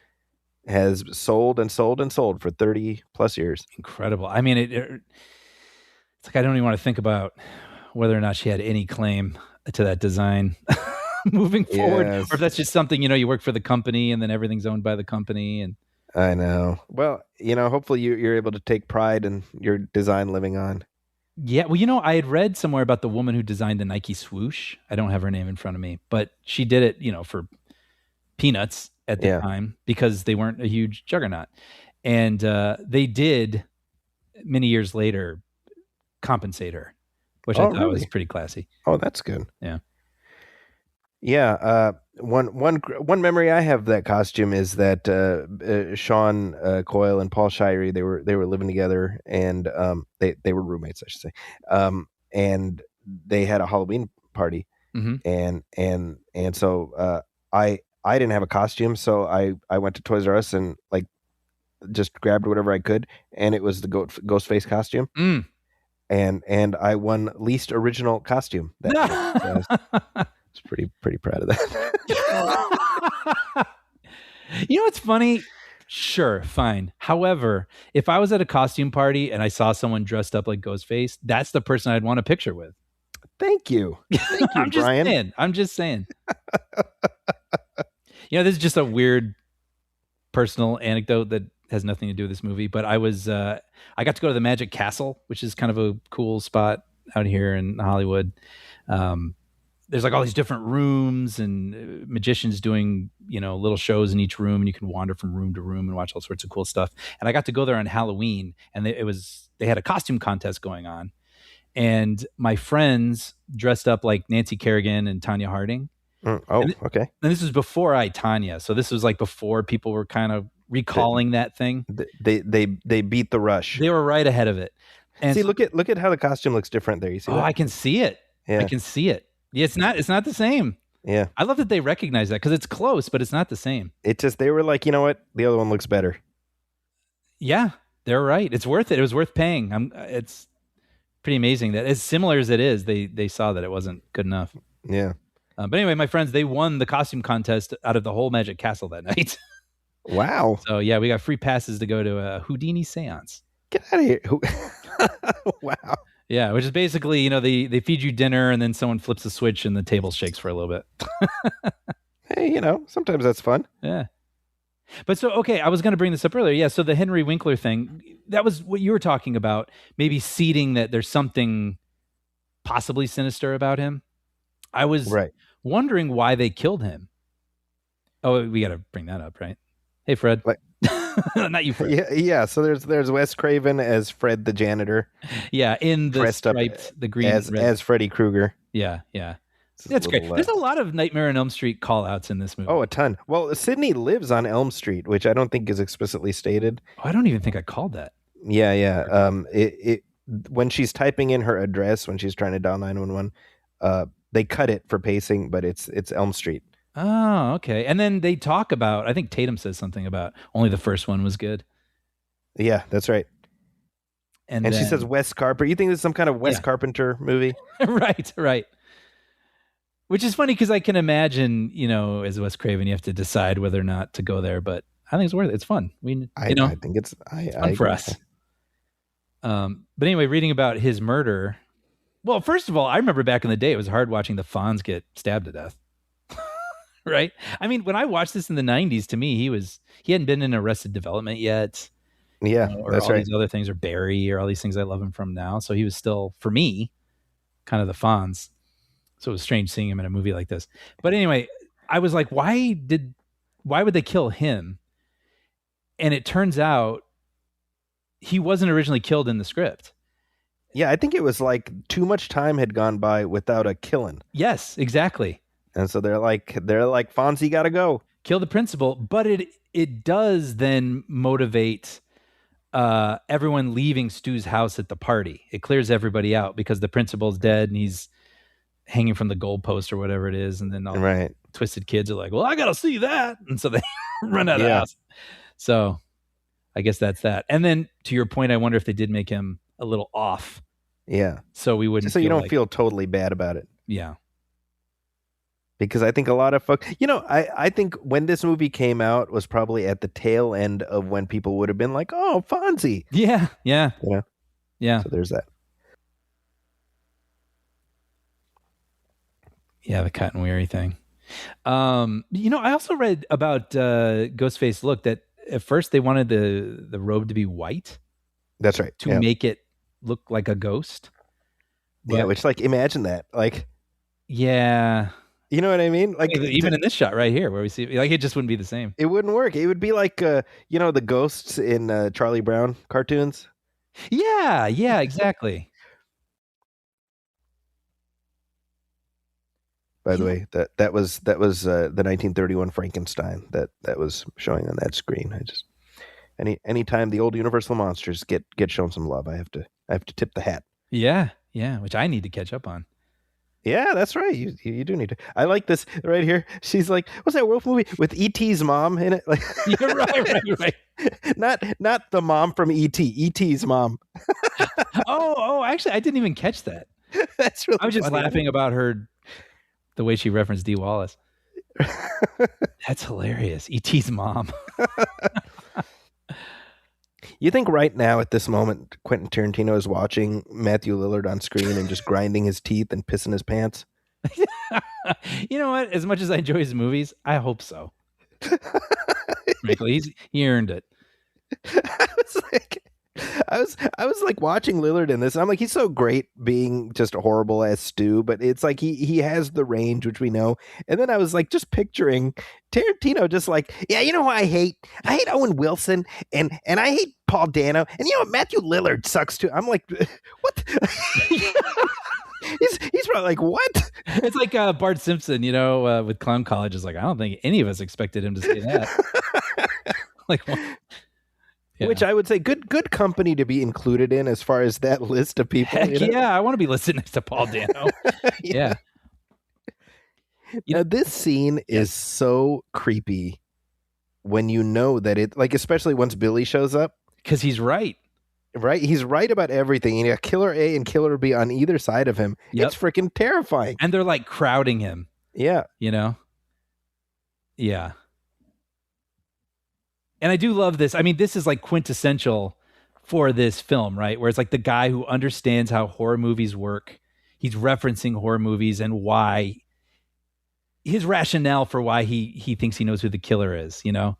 Speaker 5: sold and sold and sold for 30 plus years.
Speaker 6: Incredible. I mean, it's like I don't even want to think about whether or not she had any claim to that design moving forward, or if that's just something you work for the company and then everything's owned by the company. And
Speaker 5: I know. Well, hopefully you're able to take pride in your design living on.
Speaker 6: Yeah, well, I had read somewhere about the woman who designed the Nike swoosh. I don't have her name in front of me, but she did it, for peanuts at the
Speaker 5: Yeah.
Speaker 6: time because they weren't a huge juggernaut. And they did, many years later, compensate her, which I
Speaker 5: Oh,
Speaker 6: thought was
Speaker 5: really?
Speaker 6: pretty classy.
Speaker 5: Oh, that's good.
Speaker 6: Yeah.
Speaker 5: Yeah. One memory I have of that costume is that Sean Coyle and Paul Shirey, they were living together, and they were roommates, I should say. And they had a Halloween party,
Speaker 6: Mhm.
Speaker 5: and so I didn't have a costume, so I went to Toys R Us and like just grabbed whatever I could, and it was the Ghostface costume.
Speaker 6: Mm.
Speaker 5: And I won least original costume that night. So I was pretty proud of that.
Speaker 6: You know what's funny? Sure, fine. However, if I was at a costume party and I saw someone dressed up like Ghostface, that's the person I'd want a picture with.
Speaker 5: Thank you. Thank you,
Speaker 6: I'm just
Speaker 5: Brian.
Speaker 6: saying. I'm just saying. This is just a weird personal anecdote that has nothing to do with this movie, but I got to go to the Magic Castle, which is kind of a cool spot out here in Hollywood. There's like all these different rooms and magicians doing, little shows in each room, and you can wander from room to room and watch all sorts of cool stuff. And I got to go there on Halloween, and they had a costume contest going on, and my friends dressed up like Nancy Kerrigan and Tanya Harding.
Speaker 5: Okay.
Speaker 6: And this was before I, Tanya. So this was like before people were kind of recalling that thing.
Speaker 5: They beat the rush.
Speaker 6: They were right ahead of it. And
Speaker 5: see, look at how the costume looks different there. You see?
Speaker 6: Oh,
Speaker 5: that?
Speaker 6: I can see it.
Speaker 5: Yeah.
Speaker 6: I can see it. Yeah, it's not the same.
Speaker 5: Yeah.
Speaker 6: I love that they recognize that because it's close, but it's not the same.
Speaker 5: It just, they were like, you know what? The other one looks better.
Speaker 6: Yeah, they're right. It's worth it. It was worth paying. It's pretty amazing that as similar as it is, they saw that it wasn't good enough.
Speaker 5: Yeah.
Speaker 6: But anyway, my friends, they won the costume contest out of the whole Magic Castle that night.
Speaker 5: Wow.
Speaker 6: So yeah, we got free passes to go to a Houdini seance.
Speaker 5: Get out of here. Wow.
Speaker 6: Yeah, which is basically, they feed you dinner and then someone flips a switch and the table shakes for a little bit.
Speaker 5: Hey, sometimes that's fun.
Speaker 6: Yeah. But so, okay, I was going to bring this up earlier. Yeah, so the Henry Winkler thing, that was what you were talking about, maybe seeding that there's something possibly sinister about him. I was wondering why they killed him. Oh, we got to bring that up, right? Hey, Fred. Not you, Fred.
Speaker 5: Yeah. So there's Wes Craven as Fred the janitor.
Speaker 6: Yeah, in the
Speaker 5: dressed
Speaker 6: striped, the green
Speaker 5: as Freddy Krueger.
Speaker 6: Yeah. That's great. There's a lot of Nightmare on Elm Street call-outs in this movie.
Speaker 5: Oh, a ton. Well, Sydney lives on Elm Street, which I don't think is explicitly stated.
Speaker 6: Oh, I don't even think I called that.
Speaker 5: Yeah. When she's typing in her address when she's trying to dial 911, they cut it for pacing, but it's Elm Street.
Speaker 6: Oh, okay. And then they talk about, I think Tatum says something about only the first one was good.
Speaker 5: Yeah, that's right. And she says Wes Carpenter. You think this is some kind of Wes Carpenter movie?
Speaker 6: Right. Which is funny because I can imagine, as Wes Craven, you have to decide whether or not to go there. But I think it's worth it. It's fun.
Speaker 5: I think it's
Speaker 6: fun for us. But anyway, reading about his murder. Well, first of all, I remember back in the day, it was hard watching the Fonz get stabbed to death. Right? I mean, when I watched this in the 90s, to me, he hadn't been in Arrested Development yet.
Speaker 5: Yeah,
Speaker 6: or
Speaker 5: that's
Speaker 6: all
Speaker 5: right.
Speaker 6: these other things, or Barry, or all these things I love him from now. So he was still, for me, kind of the Fonz. So it was strange seeing him in a movie like this. But anyway, I was like, why would they kill him? And it turns out he wasn't originally killed in the script.
Speaker 5: Yeah, I think it was like too much time had gone by without a killing.
Speaker 6: Yes, exactly.
Speaker 5: And so they're like, Fonzie got to go.
Speaker 6: Kill the principal. But it does then motivate everyone leaving Stu's house at the party. It clears everybody out because the principal's dead and he's hanging from the goalpost or whatever it is. And then all the twisted kids are like, well, I got to see that. And so they run out of the house. So I guess that's that. And then to your point, I wonder if they did make him a little off.
Speaker 5: Yeah.
Speaker 6: So we wouldn't.
Speaker 5: So you don't feel totally bad about it.
Speaker 6: Yeah.
Speaker 5: Because I think a lot of folks, I think when this movie came out was probably at the tail end of when people would have been like, oh, Fonzie.
Speaker 6: Yeah. Yeah.
Speaker 5: Yeah. So there's that.
Speaker 6: Yeah. The Cat and Weary thing. I also read about Ghostface Look that at first they wanted the robe to be white
Speaker 5: That's right.
Speaker 6: to make it look like a ghost.
Speaker 5: Yeah, which like imagine that. Like,
Speaker 6: yeah.
Speaker 5: you know what I mean? Like
Speaker 6: even in this shot right here where we see like it just wouldn't be the same.
Speaker 5: It wouldn't work. It would be like you know, the ghosts in Charlie Brown cartoons.
Speaker 6: Yeah, exactly.
Speaker 5: By the way, that was the 1931 Frankenstein that was showing on that screen. I just anytime the old Universal monsters get shown some love, I have to tip the hat.
Speaker 6: Yeah, which I need to catch up on.
Speaker 5: Yeah, that's right. You do need to. I like this right here. She's like, what's that wolf movie with E.T.'s mom in it? Like,
Speaker 6: you're right.
Speaker 5: Not the mom from E.T. E.T.'s mom.
Speaker 6: oh, actually, I didn't even catch that.
Speaker 5: That's really.
Speaker 6: I was just
Speaker 5: funny.
Speaker 6: laughing about her, the way she referenced Dee Wallace. That's hilarious. E.T.'s mom.
Speaker 5: You think right now at this moment Quentin Tarantino is watching Matthew Lillard on screen and just grinding his teeth and pissing his pants?
Speaker 6: You know what? As much as I enjoy his movies, I hope so. Frankly, he earned it.
Speaker 5: I was like watching Lillard in this, and I'm like, he's so great being just horrible as Stu, but it's like he has the range, which we know. And then I was like just picturing Tarantino just like, yeah, you know who I hate? I hate Owen Wilson and I hate Paul Dano, and you know what? Matthew Lillard sucks too. I'm like, what? He's probably like, what?
Speaker 6: It's like Bart Simpson, you know, with Clown College is like, I don't think any of us expected him to say that. Like, what? Yeah.
Speaker 5: Which I would say good company to be included in as far as that list of people.
Speaker 6: Heck, you know? Yeah, I want to be listed next to Paul Dano. Yeah.
Speaker 5: You know, this scene is so creepy when you know that it, like, especially once Billy shows up.
Speaker 6: Because he's right.
Speaker 5: Right? He's right about everything. And you got Killer A and Killer B on either side of him. Yep. It's freaking terrifying.
Speaker 6: And they're like crowding him.
Speaker 5: Yeah.
Speaker 6: You know? Yeah. And I do love this. I mean, this is like quintessential for this film, right? Where it's like the guy who understands how horror movies work. He's referencing horror movies and why his rationale for why he thinks he knows who the killer is, you know?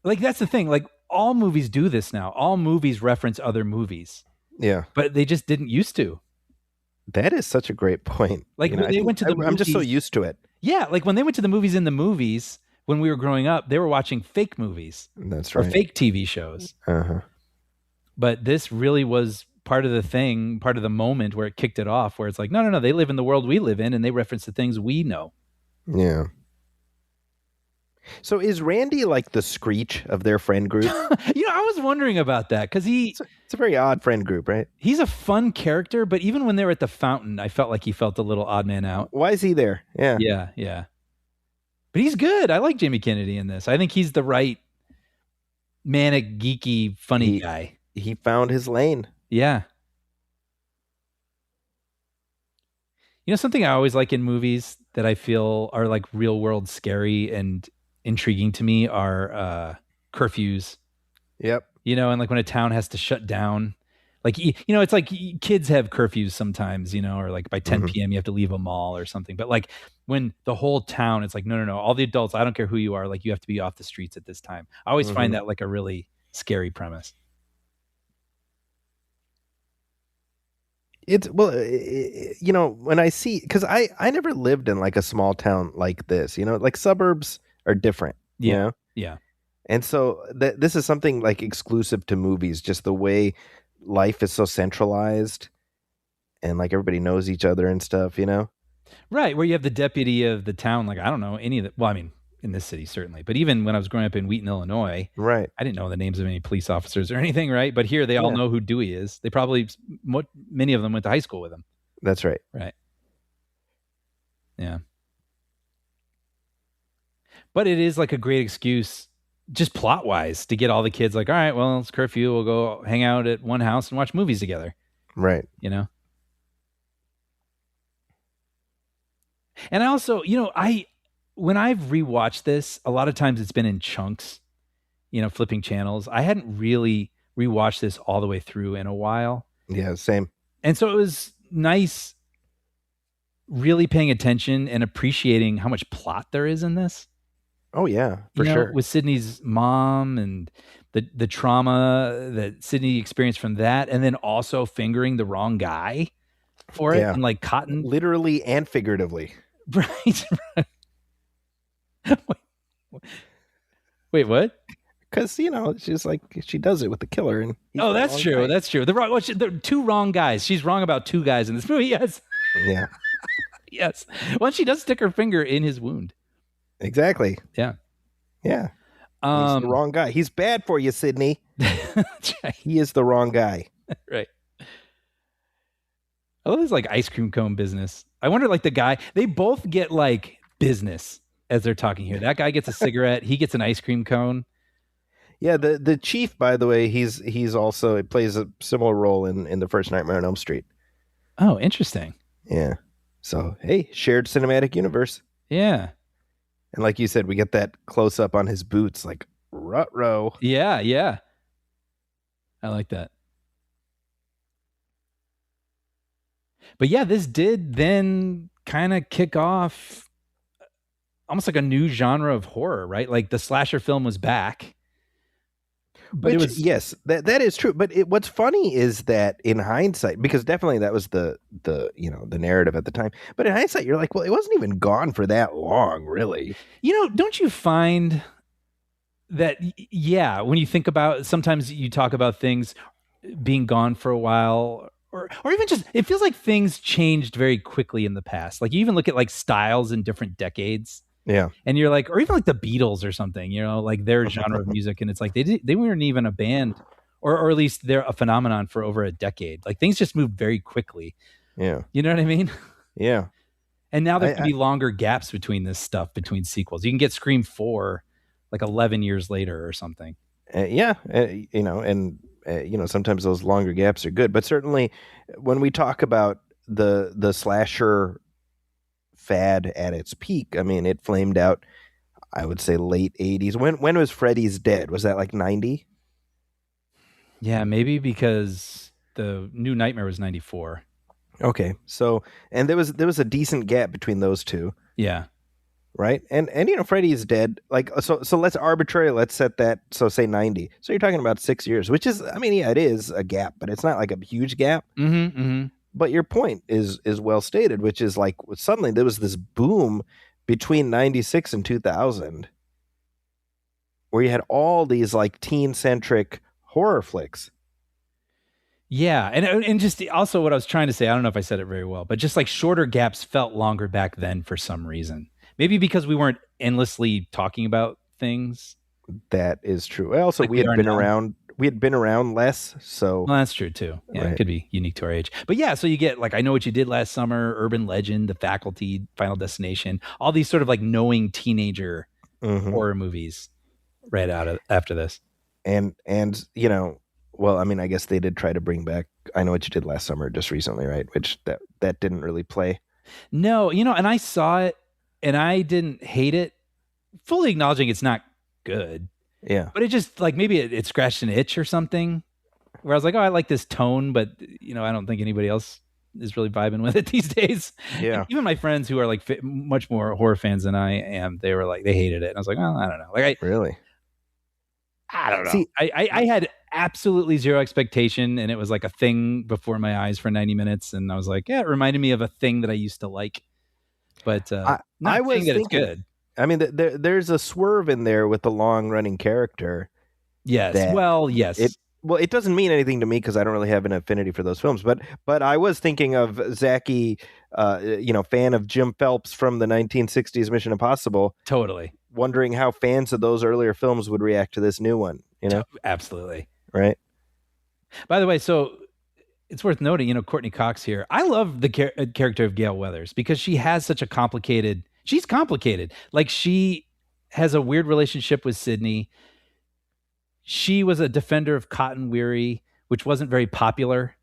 Speaker 6: Like, that's the thing. Like, all movies do this now. All movies reference other movies.
Speaker 5: Yeah.
Speaker 6: But they just didn't used to.
Speaker 5: That is such a great point.
Speaker 6: Like,
Speaker 5: you know,
Speaker 6: when they went to the movies,
Speaker 5: I'm just so used to it.
Speaker 6: Yeah, like when they went to the movies in the movies, when we were growing up, they were watching fake movies.
Speaker 5: That's right.
Speaker 6: Or fake TV shows.
Speaker 5: Uh-huh.
Speaker 6: But this really was part of the thing, part of the moment where it kicked it off, where it's like, no, they live in the world we live in, and they reference the things we know.
Speaker 5: Yeah. So is Randy like the Screech of their friend group?
Speaker 6: You know, I was wondering about that, because
Speaker 5: it's a very odd friend group, right?
Speaker 6: He's a fun character, but even when they were at the fountain, I felt like he felt a little odd man out.
Speaker 5: Why is he there? Yeah.
Speaker 6: Yeah. But he's good. I like Jamie Kennedy in this. I think he's the right manic, geeky, funny guy.
Speaker 5: He found his lane.
Speaker 6: Yeah. You know, something I always like in movies that I feel are like real world scary and intriguing to me are curfews.
Speaker 5: Yep.
Speaker 6: You know, and like when a town has to shut down, like, you know, it's like kids have curfews sometimes, you know, or like by 10 p.m. you have to leave a mall or something. But like when the whole town, it's like, no, all the adults, I don't care who you are, like you have to be off the streets at this time. I always find that like a really scary premise.
Speaker 5: It's, well, you know, when I see, because I never lived in like a small town like this, you know, like suburbs are different, you know?
Speaker 6: Yeah.
Speaker 5: And so this is something like exclusive to movies, just the way life is so centralized and like everybody knows each other and stuff, you know?
Speaker 6: Right. Where you have the deputy of the town, like, I don't know any of the, well, I mean, in this city, certainly. But even when I was growing up in Wheaton, Illinois,
Speaker 5: right,
Speaker 6: I didn't know the names of any police officers or anything, right? But here they all know who Dewey is. They probably, many of them went to high school with him.
Speaker 5: That's right.
Speaker 6: Right. Yeah. But it is like a great excuse, just plot-wise, to get all the kids like, all right, well, it's curfew. We'll go hang out at one house and watch movies together.
Speaker 5: Right.
Speaker 6: You know? And I also, you know, when I've rewatched this, a lot of times it's been in chunks, you know, flipping channels. I hadn't really rewatched this all the way through in a while.
Speaker 5: Yeah, same.
Speaker 6: And so it was nice really paying attention and appreciating how much plot there is in this.
Speaker 5: Oh yeah, for sure.
Speaker 6: with Sydney's mom and the trauma that Sydney experienced from that, and then also fingering the wrong guy for it,
Speaker 5: Yeah.
Speaker 6: and like cotton,
Speaker 5: Literally and figuratively.
Speaker 6: right? Wait, what?
Speaker 5: Because she's like she does it with the killer, and he's
Speaker 6: Oh,
Speaker 5: the
Speaker 6: that's
Speaker 5: wrong
Speaker 6: true.
Speaker 5: guy.
Speaker 6: That's true. The two wrong guys. She's wrong about two guys in this movie. Yes,
Speaker 5: Yeah,
Speaker 6: yes. Well, she does stick her finger in his wound.
Speaker 5: exactly.
Speaker 6: Yeah.
Speaker 5: Yeah, he's the wrong guy. He's bad for you, Sydney.
Speaker 6: That's right.
Speaker 5: He is the wrong guy.
Speaker 6: Right. I love this like ice cream cone business. I wonder, like the guy, they both get like business as they're talking here. That guy gets a cigarette. He gets an ice cream cone.
Speaker 5: Yeah, the chief, by the way, he's also it plays a similar role in the first Nightmare on Elm Street.
Speaker 6: Oh, interesting.
Speaker 5: Yeah. So hey, shared cinematic universe.
Speaker 6: Yeah.
Speaker 5: And like you said, we get that close up on his boots, like ruh-roh.
Speaker 6: Yeah. Yeah. I like that. But yeah, this did then kind of kick off almost like a new genre of horror, right? Like the slasher film was back. But
Speaker 5: Which, yes, that is true. But what's funny is that in hindsight, because definitely that was the narrative at the time. But in hindsight, you're like, well, it wasn't even gone for that long, really.
Speaker 6: Don't you find that, yeah, when you think about, sometimes you talk about things being gone for a while, or even just, it feels like things changed very quickly in the past. Like you even look at like styles in different decades.
Speaker 5: Yeah.
Speaker 6: And you're like, or even like the Beatles or something, like their genre of music. And it's like, they weren't even a band, or at least they're a phenomenon for over a decade. Like things just moved very quickly.
Speaker 5: Yeah.
Speaker 6: You know what I mean?
Speaker 5: Yeah.
Speaker 6: And now there can be longer gaps between this stuff, between sequels. You can get Scream 4 like 11 years later or something.
Speaker 5: Sometimes those longer gaps are good. But certainly when we talk about the slasher fad at its peak, I mean, it flamed out, I would say, late 80s. When was Freddy's Dead? Was that like 90?
Speaker 6: Yeah, maybe because the new Nightmare was 94.
Speaker 5: Okay. So, and there was a decent gap between those two.
Speaker 6: Yeah.
Speaker 5: Right? And Freddy's Dead, like, so let's set that, so say 90. So you're talking about 6 years, which is, I mean, yeah, it is a gap, but it's not like a huge gap.
Speaker 6: Mm-hmm, mm-hmm.
Speaker 5: But your point is well stated, which is like suddenly there was this boom between 96 and 2000 where you had all these like teen-centric horror flicks.
Speaker 6: Yeah, and just also what I was trying to say, I don't know if I said it very well, but just like shorter gaps felt longer back then for some reason. Maybe because we weren't endlessly talking about things.
Speaker 5: That is true. Also,
Speaker 6: Like
Speaker 5: we had been around less, so
Speaker 6: well, that's true too. Yeah,
Speaker 5: right.
Speaker 6: It could be unique to our age. But yeah, so you get like I Know What You Did Last Summer, Urban Legend, The Faculty, Final Destination, all these sort of like knowing teenager horror movies right after this.
Speaker 5: And well, I mean, I guess they did try to bring back I Know What You Did Last Summer just recently, right? Which that didn't really play.
Speaker 6: No, and I saw it and I didn't hate it, fully acknowledging it's not good.
Speaker 5: Yeah.
Speaker 6: But it just like maybe it scratched an itch or something where I was like, oh, I like this tone, but I don't think anybody else is really vibing with it these days.
Speaker 5: Yeah.
Speaker 6: And even my friends who are like much more horror fans than I am, they were like, they hated it. And I was like, well, I don't know. Like I don't know.
Speaker 5: See,
Speaker 6: I had absolutely zero expectation, and it was like a thing before my eyes for 90 minutes. And I was like, yeah, it reminded me of a thing that I used to like, but I was thinking it's good.
Speaker 5: I mean, there's a swerve in there with the long-running character.
Speaker 6: Yes. Well, yes.
Speaker 5: It doesn't mean anything to me because I don't really have an affinity for those films. But I was thinking of Zachy, fan of Jim Phelps from the 1960s Mission Impossible.
Speaker 6: Totally.
Speaker 5: Wondering how fans of those earlier films would react to this new one.
Speaker 6: Absolutely.
Speaker 5: Right.
Speaker 6: By the way, so it's worth noting, Courtney Cox here. I love the character of Gale Weathers because she has such a she's complicated. Like she has a weird relationship with Sydney. She was a defender of Cotton Weary, which wasn't very popular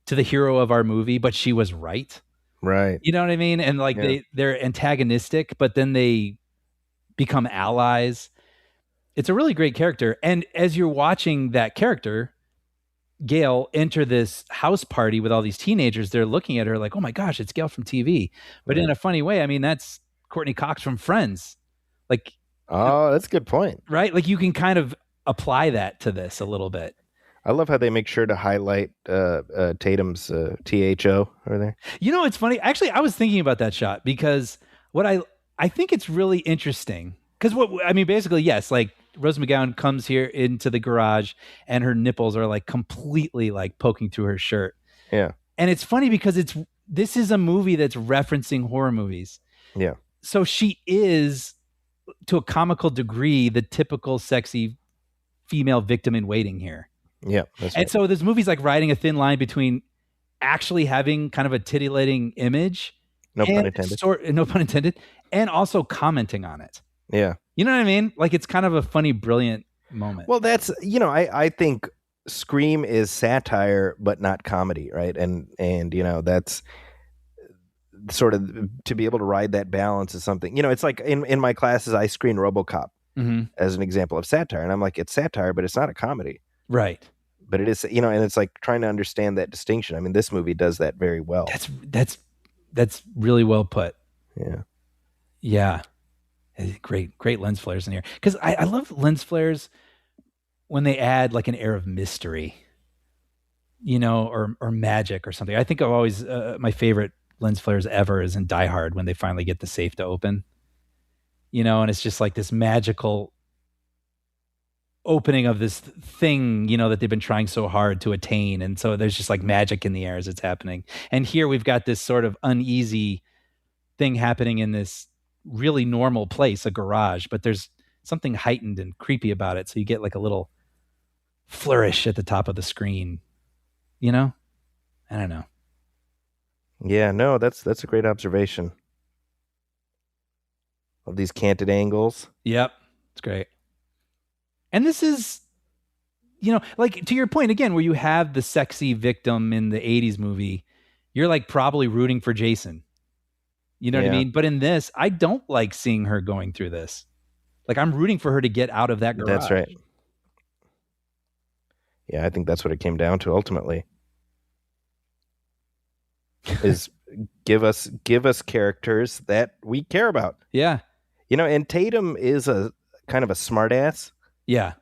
Speaker 6: to the hero of our movie, but she was right.
Speaker 5: Right.
Speaker 6: You know what I mean? And like they're antagonistic, but then they become allies. It's a really great character. And as you're watching that character, Gail, enter this house party with all these teenagers, they're looking at her like, oh my gosh, it's Gail from TV. But in a funny way, I mean, that's Courtney Cox from Friends. Like
Speaker 5: Oh, that's a good point.
Speaker 6: right? Like you can kind of apply that to this a little bit.
Speaker 5: I love how they make sure to highlight Tatum's THO over there.
Speaker 6: You know, it's funny. Actually, I was thinking about that shot because what I think it's really interesting because basically, yes, like Rose McGowan comes here into the garage and her nipples are like completely like poking through her shirt.
Speaker 5: Yeah.
Speaker 6: And it's funny because this is a movie that's referencing horror movies.
Speaker 5: Yeah.
Speaker 6: So she is, to a comical degree, the typical sexy female victim in waiting here.
Speaker 5: Yeah. That's right.
Speaker 6: And so this movie's like riding a thin line between actually having kind of a titillating image.
Speaker 5: No pun intended.
Speaker 6: No pun intended. And also commenting on it.
Speaker 5: Yeah.
Speaker 6: You know what I mean? Like it's kind of a funny, brilliant moment.
Speaker 5: Well, that's, I think Scream is satire, but not comedy, right? And that's sort of, to be able to ride that balance is something, it's like in my classes, I screen RoboCop as an example of satire. And I'm like, it's satire, but it's not a comedy.
Speaker 6: Right.
Speaker 5: But it is, and it's like trying to understand that distinction. I mean, this movie does that very well.
Speaker 6: That's really well put.
Speaker 5: Yeah.
Speaker 6: Yeah. Great lens flares in here. Because I love lens flares when they add like an air of mystery, or magic or something. I think I've always, my favorite lens flares ever is in Die Hard when they finally get the safe to open, and it's just like this magical opening of this thing, that they've been trying so hard to attain. And so there's just like magic in the air as it's happening. And here we've got this sort of uneasy thing happening in this really normal place, a garage, but there's something heightened and creepy about it. So you get like a little flourish at the top of the screen, I don't know.
Speaker 5: Yeah, no, that's a great observation. Of these canted angles.
Speaker 6: Yep. It's great. And this is, like to your point again, where you have the sexy victim in the 80s movie, you're like probably rooting for Jason. You know what I mean? But in this, I don't like seeing her going through this. Like I'm rooting for her to get out of that garage.
Speaker 5: That's right. Yeah, I think that's what it came down to ultimately. Is give us characters that we care about.
Speaker 6: Yeah.
Speaker 5: And Tatum is a kind of a smartass.
Speaker 6: Yeah.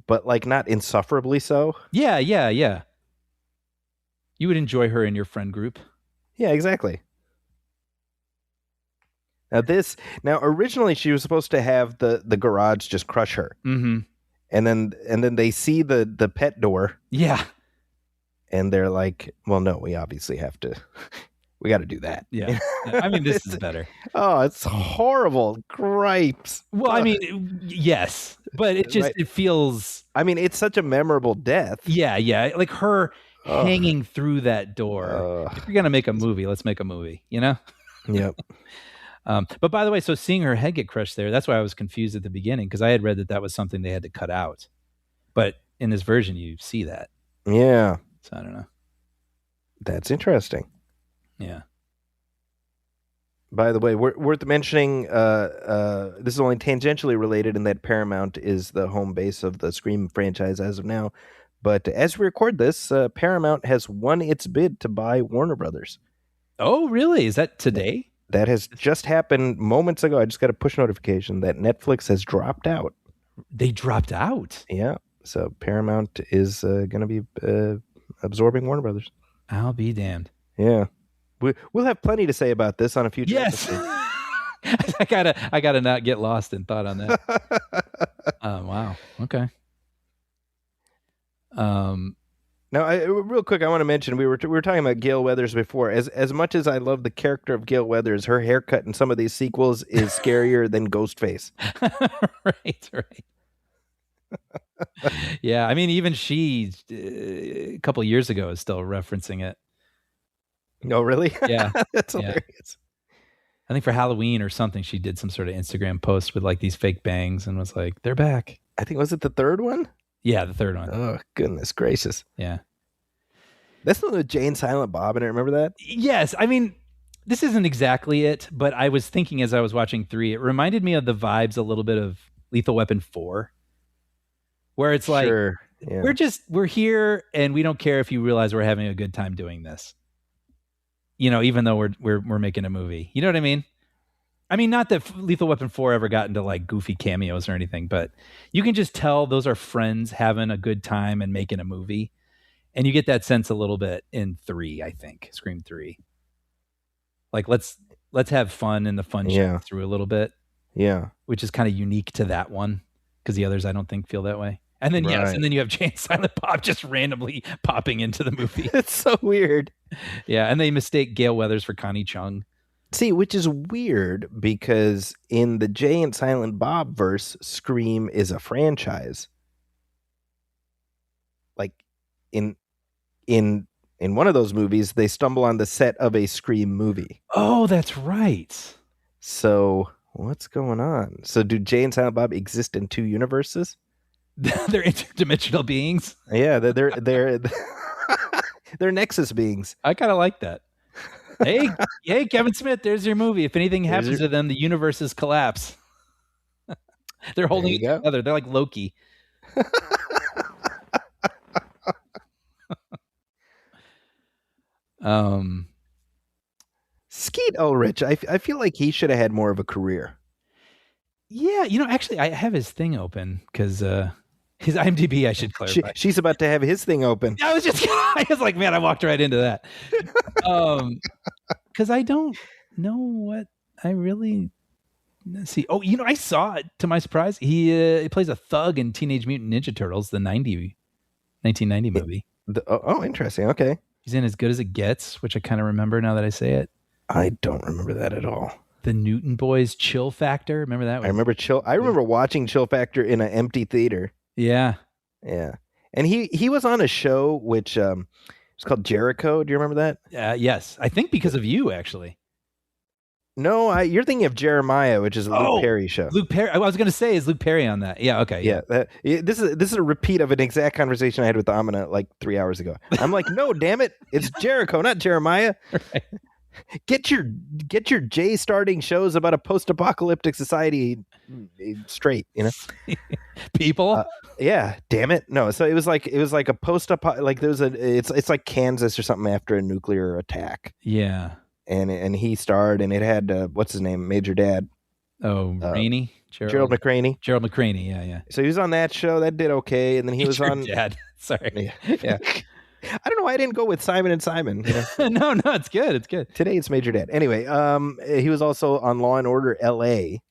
Speaker 5: But like not insufferably so.
Speaker 6: Yeah. You would enjoy her in your friend group.
Speaker 5: Yeah, exactly. Now originally she was supposed to have the garage just crush her.
Speaker 6: Mm-hmm.
Speaker 5: And then they see the pet door.
Speaker 6: Yeah.
Speaker 5: And they're like, well, no, we obviously have to, we got to do that.
Speaker 6: Yeah. I mean, this is better.
Speaker 5: Oh, it's horrible. Gripes.
Speaker 6: Well, I mean, yes, but it just, it feels.
Speaker 5: I mean, it's such a memorable death.
Speaker 6: Yeah. Like her hanging through that door. If you're going to make a movie, let's make a movie,
Speaker 5: Yep.
Speaker 6: But by the way, so seeing her head get crushed there, that's why I was confused at the beginning, because I had read that was something they had to cut out. But in this version, you see that.
Speaker 5: Yeah.
Speaker 6: So I don't know.
Speaker 5: That's interesting.
Speaker 6: Yeah.
Speaker 5: By the way, worth mentioning, this is only tangentially related in that Paramount is the home base of the Scream franchise as of now. But as we record this, Paramount has won its bid to buy Warner Brothers.
Speaker 6: Oh, really? Is that today?
Speaker 5: That has just happened moments ago. I just got a push notification that Netflix has dropped out.
Speaker 6: They dropped out?
Speaker 5: Yeah. So Paramount is going to be absorbing Warner Brothers.
Speaker 6: I'll be damned.
Speaker 5: Yeah. We'll have plenty to say about this on a future episode.
Speaker 6: I gotta not get lost in thought on that. Wow. Okay.
Speaker 5: Now, real quick, I want to mention we were talking about Gale Weathers before. As much as I love the character of Gale Weathers, her haircut in some of these sequels is scarier than Ghostface.
Speaker 6: Right. Yeah, I mean, even she a couple of years ago is still referencing it.
Speaker 5: Oh, really?
Speaker 6: Yeah.
Speaker 5: That's hilarious.
Speaker 6: I think for Halloween or something, she did some sort of Instagram post with like these fake bangs and was like, they're back.
Speaker 5: I think, was it the third one?
Speaker 6: Yeah, the third one.
Speaker 5: Oh, goodness gracious.
Speaker 6: Yeah.
Speaker 5: That's the one with Jane Silent Bob in it. Remember that?
Speaker 6: Yes. I mean, this isn't exactly it, but I was thinking as I was watching 3, it reminded me of the vibes a little bit of Lethal Weapon 4, where it's like,
Speaker 5: yeah.
Speaker 6: we're here and we don't care if you realize we're having a good time doing this. Even though we're making a movie. You know what I mean? I mean, not that Lethal Weapon 4 ever got into like goofy cameos or anything, but you can just tell those are friends having a good time and making a movie. And you get that sense a little bit in 3, I think, Scream 3. Like let's have fun and the fun shines through a little bit.
Speaker 5: Yeah.
Speaker 6: Which is kind of unique to that one because the others I don't think feel that way. And then and then you have Jay and Silent Bob just randomly popping into the movie.
Speaker 5: It's so weird.
Speaker 6: Yeah, and they mistake Gail Weathers for Connie Chung.
Speaker 5: See, which is weird because in the Jay and Silent Bob verse, Scream is a franchise. Like in one of those movies, they stumble on the set of a Scream movie.
Speaker 6: Oh, that's right.
Speaker 5: So what's going on? So do Jay and Silent Bob exist in 2 universes?
Speaker 6: They're interdimensional beings.
Speaker 5: Yeah, they're they're Nexus beings.
Speaker 6: I kind of like that. Hey, Kevin Smith, there's your movie. If anything happens to them, the universes collapse. They're holding it together. They're like Loki.
Speaker 5: Skeet Ulrich, I feel like he should have had more of a career.
Speaker 6: Yeah, actually, I have his thing open because his IMDb, I should clarify.
Speaker 5: She's about to have his thing open.
Speaker 6: I was like, man, I walked right into that. Because I don't know what I really see. Oh, I saw it to my surprise. He plays a thug in Teenage Mutant Ninja Turtles, the 1990 movie.
Speaker 5: Interesting. Okay.
Speaker 6: He's in As Good as It Gets, which I kind of remember now that I say it.
Speaker 5: I don't remember that at all.
Speaker 6: The Newton Boys Chill Factor. Remember that one?
Speaker 5: I remember I remember watching Chill Factor in an empty theater.
Speaker 6: Yeah.
Speaker 5: Yeah. And he was on a show which it's called Jericho. Do you remember that?
Speaker 6: Yes. I think because of you, actually.
Speaker 5: No, you're thinking of Jeremiah, which is a Luke Perry show.
Speaker 6: Luke Perry. I was going to say, is Luke Perry on that? Yeah. Okay.
Speaker 5: Yeah. This is a repeat of an exact conversation I had with Amina like 3 hours ago. I'm like, no, damn it, it's Jericho, not Jeremiah.
Speaker 6: Right.
Speaker 5: Get your J starting shows about a post-apocalyptic society straight,
Speaker 6: people.
Speaker 5: Yeah, damn it. No, so it was like a post-apo, like there was it's like Kansas or something after a nuclear attack.
Speaker 6: Yeah.
Speaker 5: And he starred, and it had what's his name, Major Dad.
Speaker 6: Oh, Rainey,
Speaker 5: Gerald McRaney.
Speaker 6: Gerald McRaney, yeah.
Speaker 5: So he was on that show that did okay, and then he was on
Speaker 6: Dad. Sorry.
Speaker 5: Yeah. I don't know why I didn't go with Simon and Simon.
Speaker 6: No, it's good. It's good.
Speaker 5: Today it's Major Dad. Anyway, he was also on Law and Order L.A.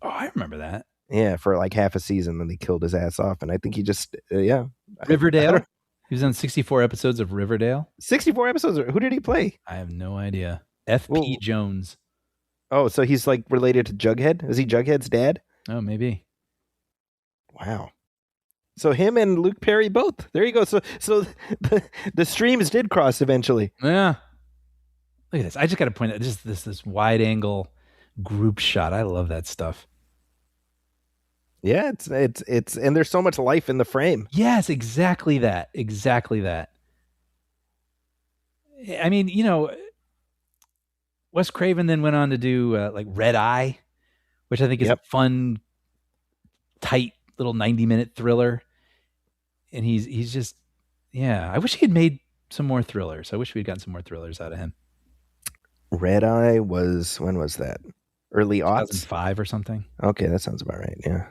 Speaker 6: Oh, I remember that.
Speaker 5: Yeah, for like half a season, then they killed his ass off, and I think he just
Speaker 6: Riverdale. He was on 64 episodes of Riverdale.
Speaker 5: 64 episodes. Who did he play?
Speaker 6: I have no idea. F.P. Jones.
Speaker 5: Oh, so he's like related to Jughead? Is he Jughead's dad?
Speaker 6: Oh, maybe.
Speaker 5: Wow. So him and Luke Perry both. There you go. So the streams did cross eventually.
Speaker 6: Yeah. Look at this. I just got to point out this wide angle group shot. I love that stuff.
Speaker 5: Yeah, it's and there's so much life in the frame.
Speaker 6: Yes, exactly that. I mean, Wes Craven then went on to do like Red Eye, which I think is a fun, tight little 90-minute thriller. And he's just, I wish he had made some more thrillers. I wish we'd gotten some more thrillers out of him.
Speaker 5: Red Eye was, when was that? Early aughts?
Speaker 6: 2005 or something.
Speaker 5: Okay, that sounds about right. Yeah.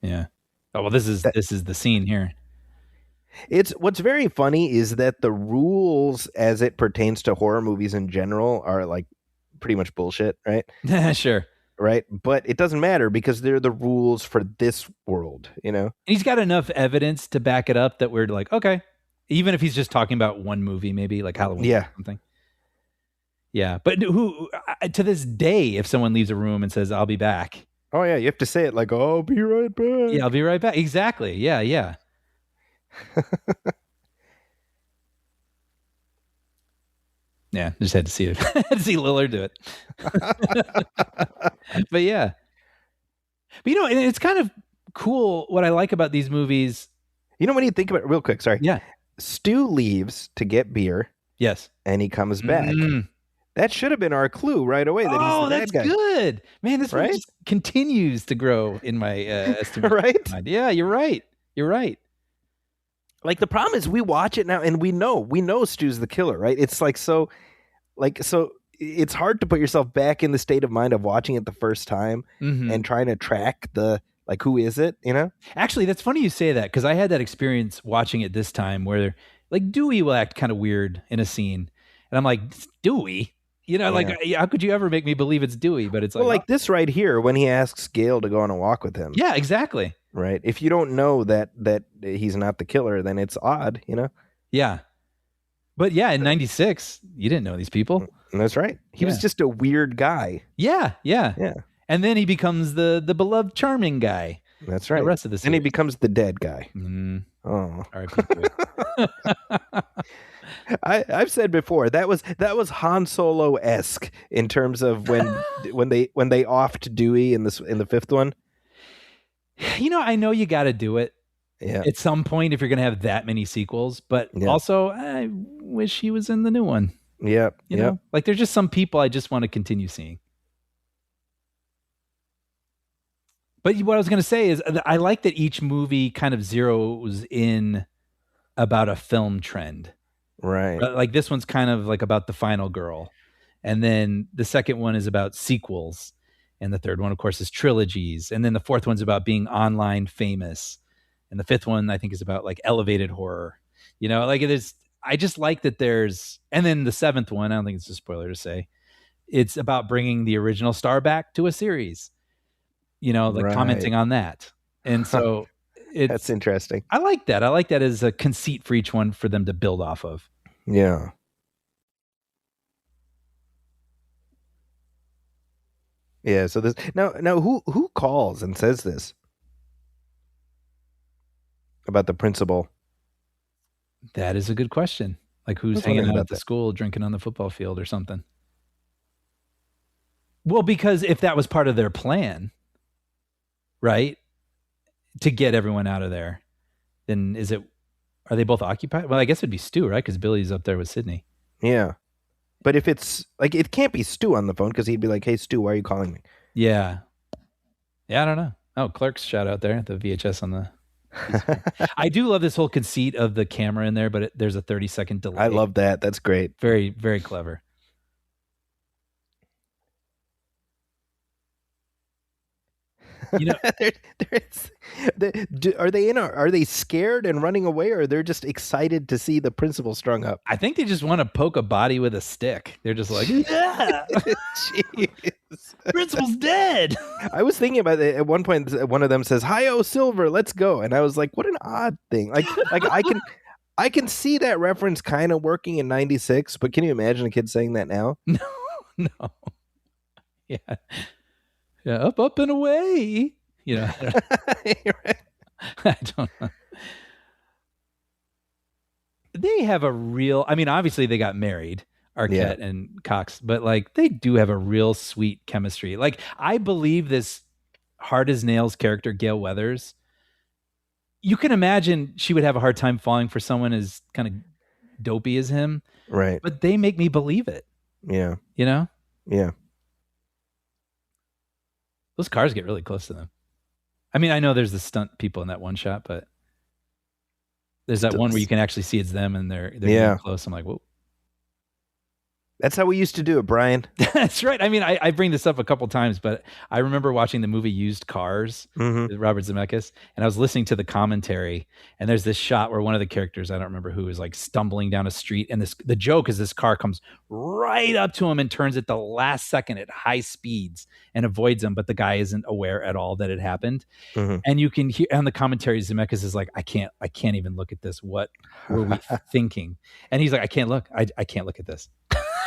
Speaker 6: Yeah. Oh, well, this is the scene here.
Speaker 5: It's what's very funny is that the rules as it pertains to horror movies in general are like pretty much bullshit, right?
Speaker 6: Sure.
Speaker 5: Right. But it doesn't matter because they're the rules for this world, And
Speaker 6: he's got enough evidence to back it up that we're like, okay, even if he's just talking about one movie, maybe like Halloween or something. Yeah. But who, to this day, if someone leaves a room and says, I'll be back.
Speaker 5: Oh, yeah. You have to say it like, I'll be right back.
Speaker 6: Yeah, I'll be right back. Exactly. Yeah. Yeah. Yeah, just had to see it. Had to see Lillard do it. But yeah. But and it's kind of cool what I like about these movies.
Speaker 5: When you think about it real quick, sorry.
Speaker 6: Yeah.
Speaker 5: Stu leaves to get beer.
Speaker 6: Yes.
Speaker 5: And he comes back. That should have been our clue right away that he's the bad guy.
Speaker 6: Oh, that's good. Man, this one just continues to grow in my estimate.
Speaker 5: Right?
Speaker 6: Yeah, you're right.
Speaker 5: Like the problem is we watch it now and we know Stu's the killer, right? It's like so it's hard to put yourself back in the state of mind of watching it the first time and trying to track the, like, who is it, you know?
Speaker 6: Actually, that's funny you say that, because I had that experience watching it this time where like Dewey will act kind of weird in a scene. And I'm like, it's Dewey? You know, like, how could you ever make me believe it's Dewey? But it's like,
Speaker 5: well, like this right here, when he asks Gail to go on a walk with him.
Speaker 6: Yeah, exactly.
Speaker 5: Right. If you don't know that he's not the killer, then it's odd, you know?
Speaker 6: Yeah. But yeah, in 96, you didn't know these people.
Speaker 5: That's right. He was just a weird guy.
Speaker 6: Yeah. And then he becomes the beloved, charming guy.
Speaker 5: That's right.
Speaker 6: The rest of the series.
Speaker 5: And he becomes the dead guy. Oh. I've said before that was Han Solo-esque in terms of when they offed Dewey in the fifth one.
Speaker 6: You know, I know you got to do it.
Speaker 5: Yeah.
Speaker 6: At some point, if you're going to have that many sequels, but also I wish he was in the new one.
Speaker 5: Yeah.
Speaker 6: You know, like there's just some people I just want to continue seeing. But what I was going to say is I like that each movie kind of zeroes in about a film trend.
Speaker 5: Right.
Speaker 6: Like this one's kind of like about the final girl. And then the second one is about sequels. And the third one, of course, is trilogies. And then the fourth one's about being online famous. And the fifth one, I think, is about like elevated horror. You know, like it is. I just like that there's. And then the seventh one, I don't think it's a spoiler to say, it's about bringing the original star back to a series. You know, like commenting on that. And so
Speaker 5: that's interesting.
Speaker 6: I like that. I like that as a conceit for each one for them to build off of.
Speaker 5: Yeah. Yeah. So this now who calls and says this about the principal?
Speaker 6: That is a good question. Like who's hanging out at the school, drinking on the football field or something? Well, because if that was part of their plan, right, to get everyone out of there, then are they both occupied? Well, I guess it'd be Stu, right? Because Billy's up there with Sydney.
Speaker 5: Yeah. But if it's like, it can't be Stu on the phone because he'd be like, hey, Stu, why are you calling me?
Speaker 6: Yeah. Yeah, I don't know. Oh, Clerks shout out there, the VHS on the. I do love this whole conceit of the camera in there, but there's a 30-second delay.
Speaker 5: I love that. That's great.
Speaker 6: Very, very clever. You know,
Speaker 5: are they scared and running away, or they're just excited to see the principal strung up?
Speaker 6: I think they just want to poke a body with a stick. They're just like, yeah, principal's dead.
Speaker 5: I was thinking about it at one point. One of them says, "Hi-yo, Silver, let's go," and I was like, "What an odd thing!" Like I can see that reference kind of working in '96, but can you imagine a kid saying that now?
Speaker 6: No, yeah. Yeah, up and away. You know,
Speaker 5: Right.
Speaker 6: I don't know. They have a real. I mean, obviously they got married, Arquette and Cox, but like they do have a real sweet chemistry. Like I believe this hard as nails character, Gail Weathers. You can imagine she would have a hard time falling for someone as kind of dopey as him,
Speaker 5: right?
Speaker 6: But they make me believe it.
Speaker 5: Yeah,
Speaker 6: you know.
Speaker 5: Yeah.
Speaker 6: Those cars get really close to them. I mean, I know there's the stunt people in that one shot, but there's that one where you can actually see it's them and they're getting close. I'm like, whoa.
Speaker 5: That's how we used to do it, Brian.
Speaker 6: That's right. I mean, I bring this up a couple times, but I remember watching the movie Used Cars with Robert Zemeckis, and I was listening to the commentary, and there's this shot where one of the characters, I don't remember who, is like stumbling down a street, and the joke is this car comes right up to him and turns at the last second at high speeds and avoids him, but the guy isn't aware at all that it happened. And you can hear on the commentary, Zemeckis is like, I can't even look at this. What were we thinking? And he's like, I can't look. I can't look at this.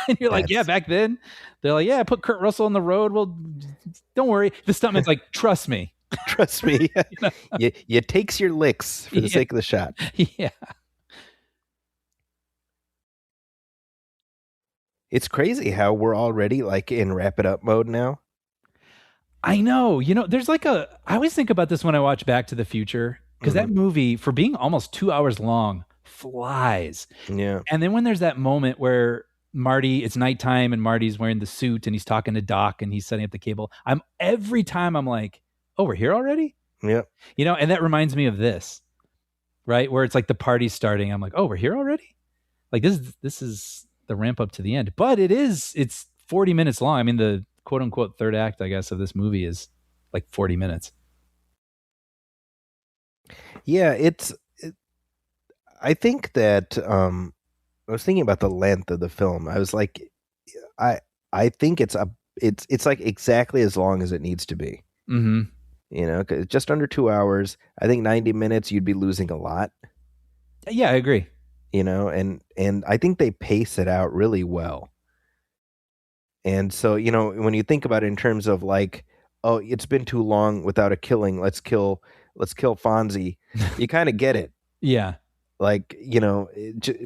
Speaker 6: And you're like, yeah, back then they're like, yeah, put Kurt Russell on the road. Well, don't worry. The stuntman's like, trust me.
Speaker 5: Trust me. You takes your licks for the sake of the shot.
Speaker 6: Yeah.
Speaker 5: It's crazy how we're already like in wrap it up mode now.
Speaker 6: I know. You know, there's like I always think about this when I watch Back to the Future, because that movie, for being almost 2 hours long, flies.
Speaker 5: Yeah.
Speaker 6: And then when there's that moment where it's nighttime and Marty's wearing the suit and he's talking to Doc and he's setting up the cable, every time I'm like, oh, we're here already?
Speaker 5: Yeah.
Speaker 6: You know, and that reminds me of this, right? Where it's like the party's starting. I'm like, oh, we're here already? Like this is the ramp up to the end. But it's 40 minutes long. I mean, the quote unquote third act, I guess, of this movie is like 40 minutes.
Speaker 5: Yeah, I think that I was thinking about the length of the film. I was like, I think it's like exactly as long as it needs to be.
Speaker 6: Mm-hmm.
Speaker 5: 'Cause just under 2 hours. I think 90 minutes you'd be losing a lot.
Speaker 6: Yeah, I agree.
Speaker 5: And I think they pace it out really well. And so, when you think about it in terms of like, oh, it's been too long without a killing. Let's kill Fonzie. You kind of get it.
Speaker 6: Yeah.
Speaker 5: Like,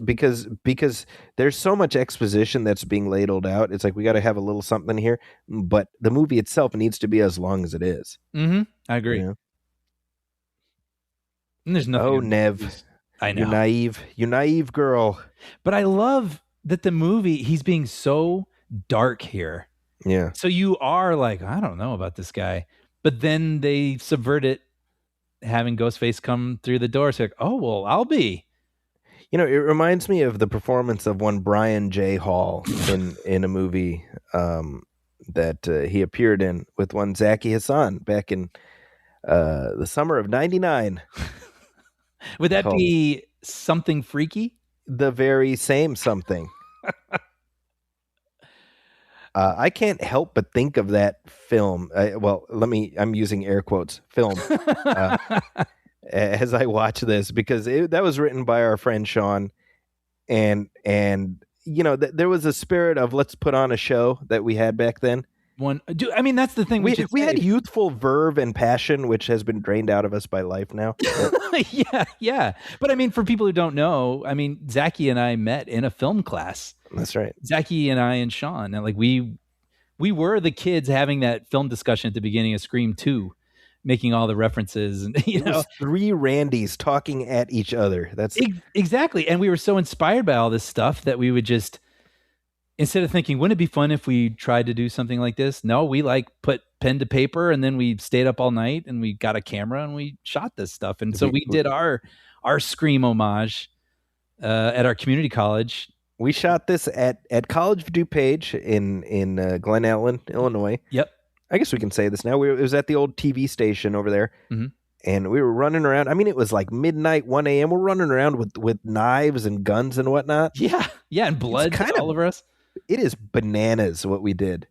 Speaker 5: because there's so much exposition that's being ladled out. It's like we got to have a little something here, but the movie itself needs to be as long as it is.
Speaker 6: Mm-hmm. I agree.
Speaker 5: And
Speaker 6: there's nothing.
Speaker 5: Oh, Nev,
Speaker 6: I know.
Speaker 5: You naive girl.
Speaker 6: But I love that the movie, he's being so dark here.
Speaker 5: Yeah.
Speaker 6: So you are like, I don't know about this guy, but then they subvert it, having Ghostface come through the door. So like, oh, well, I'll be.
Speaker 5: It reminds me of the performance of one Brian J. Hall in a movie that he appeared in with one Zaki Hassan back in the summer of '99.
Speaker 6: Would that be Something Freaky?
Speaker 5: The very same something. I can't help but think of that film. I'm using air quotes, film, as I watch this, because that was written by our friend Sean. And there was a spirit of let's put on a show that we had back then.
Speaker 6: I mean, that's the thing.
Speaker 5: We had youthful verve and passion, which has been drained out of us by life now.
Speaker 6: Yeah. But I mean, for people who don't know, I mean, Zachy and I met in a film class.
Speaker 5: That's right.
Speaker 6: Zachy and I and Sean, and like we were the kids having that film discussion at the beginning of Scream 2, making all the references, and it was
Speaker 5: three Randys talking at each other. That's
Speaker 6: exactly. And we were so inspired by all this stuff that we would just, instead of thinking, wouldn't it be fun if we tried to do something like this? No, we like put pen to paper, and then we stayed up all night and we got a camera and we shot this stuff. And so we did our Scream homage at our community college.
Speaker 5: We shot this at College of DuPage in Glen Ellen, Illinois.
Speaker 6: Yep.
Speaker 5: I guess we can say this now. It was at the old TV station over there.
Speaker 6: Mm-hmm.
Speaker 5: And we were running around. I mean, it was like midnight, 1 a.m. We're running around with knives and guns and whatnot.
Speaker 6: Yeah, and blood all over us.
Speaker 5: It is bananas what we did.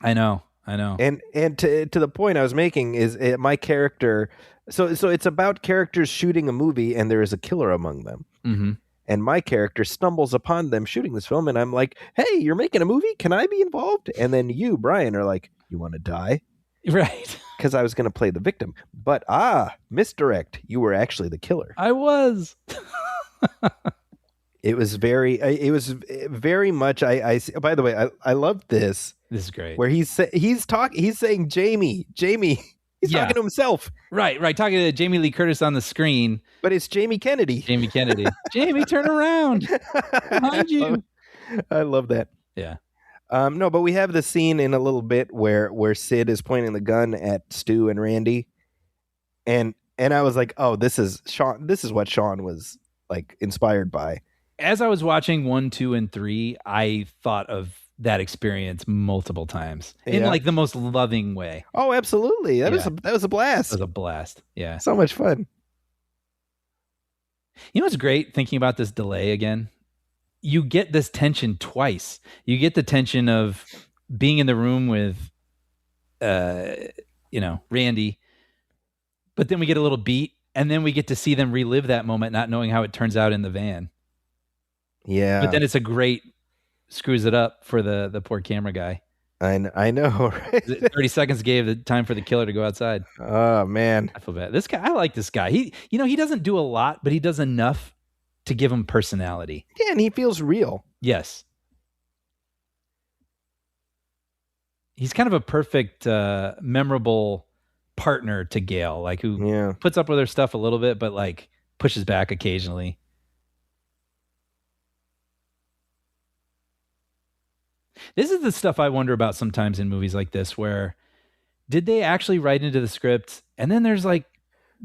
Speaker 6: I know.
Speaker 5: And to the point I was making is my character. So it's about characters shooting a movie, and there is a killer among them.
Speaker 6: Mm-hmm.
Speaker 5: And my character stumbles upon them shooting this film, and I'm like, "Hey, you're making a movie? Can I be involved?" And then you, Brian, are like, "You want to die?"
Speaker 6: Right.
Speaker 5: Because I was going to play the victim. But misdirect. You were actually the killer.
Speaker 6: I was.
Speaker 5: It was very much. By the way, I love this.
Speaker 6: This is great.
Speaker 5: Where he's saying Jamie. He's talking to himself.
Speaker 6: Right. Talking to Jamie Lee Curtis on the screen.
Speaker 5: But it's Jamie Kennedy.
Speaker 6: Jamie, turn around. Behind you.
Speaker 5: I love that.
Speaker 6: Yeah.
Speaker 5: No, but we have the scene in a little bit where Sid is pointing the gun at Stu and Randy. And I was like, oh, this is Sean. This is what Sean was like inspired by.
Speaker 6: As I was watching 1, 2, and 3, I thought of that experience multiple times in like the most loving way.
Speaker 5: Oh, absolutely. That was a blast.
Speaker 6: It was a blast. Yeah.
Speaker 5: So much fun.
Speaker 6: You know what's great thinking about this delay again? You get this tension twice. You get the tension of being in the room with, Randy, but then we get a little beat, and then we get to see them relive that moment, not knowing how it turns out in the van.
Speaker 5: Yeah.
Speaker 6: But then it's a great screws it up for the poor camera guy.
Speaker 5: I know, right?
Speaker 6: 30 seconds gave the time for the killer to go outside.
Speaker 5: Oh, man.
Speaker 6: I feel bad. This guy, I like this guy. He doesn't do a lot, but he does enough to give him personality.
Speaker 5: Yeah, and he feels real.
Speaker 6: Yes. He's kind of a perfect, memorable partner to Gail, like who puts up with her stuff a little bit, but like pushes back occasionally. This is the stuff I wonder about sometimes in movies like this, where did they actually write into the script and then there's like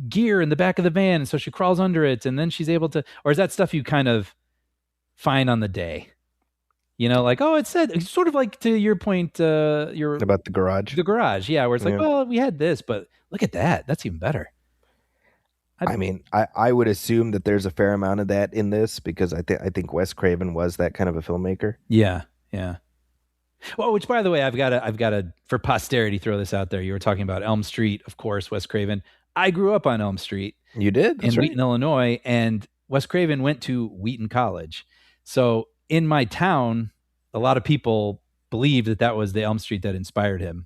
Speaker 6: gear in the back of the van, and so she crawls under it and then she's able to, or is that stuff you kind of find on the day? Like, oh, it said, it's sort of like to your point,
Speaker 5: About the garage.
Speaker 6: the garage, yeah, where it's like,
Speaker 5: Yeah.
Speaker 6: well, we had this, but look at that, that's even better.
Speaker 5: I mean, I would assume that there's a fair amount of that in this because I think Wes Craven was that kind of a filmmaker.
Speaker 6: Yeah. Well, which, by the way, I've got to for posterity throw this out there. You were talking about Elm Street, of course, Wes Craven. I grew up on Elm Street.
Speaker 5: You did? That's
Speaker 6: in
Speaker 5: right.
Speaker 6: Wheaton, Illinois, and Wes Craven went to Wheaton College. So in my town, a lot of people believe that was the Elm Street that inspired him.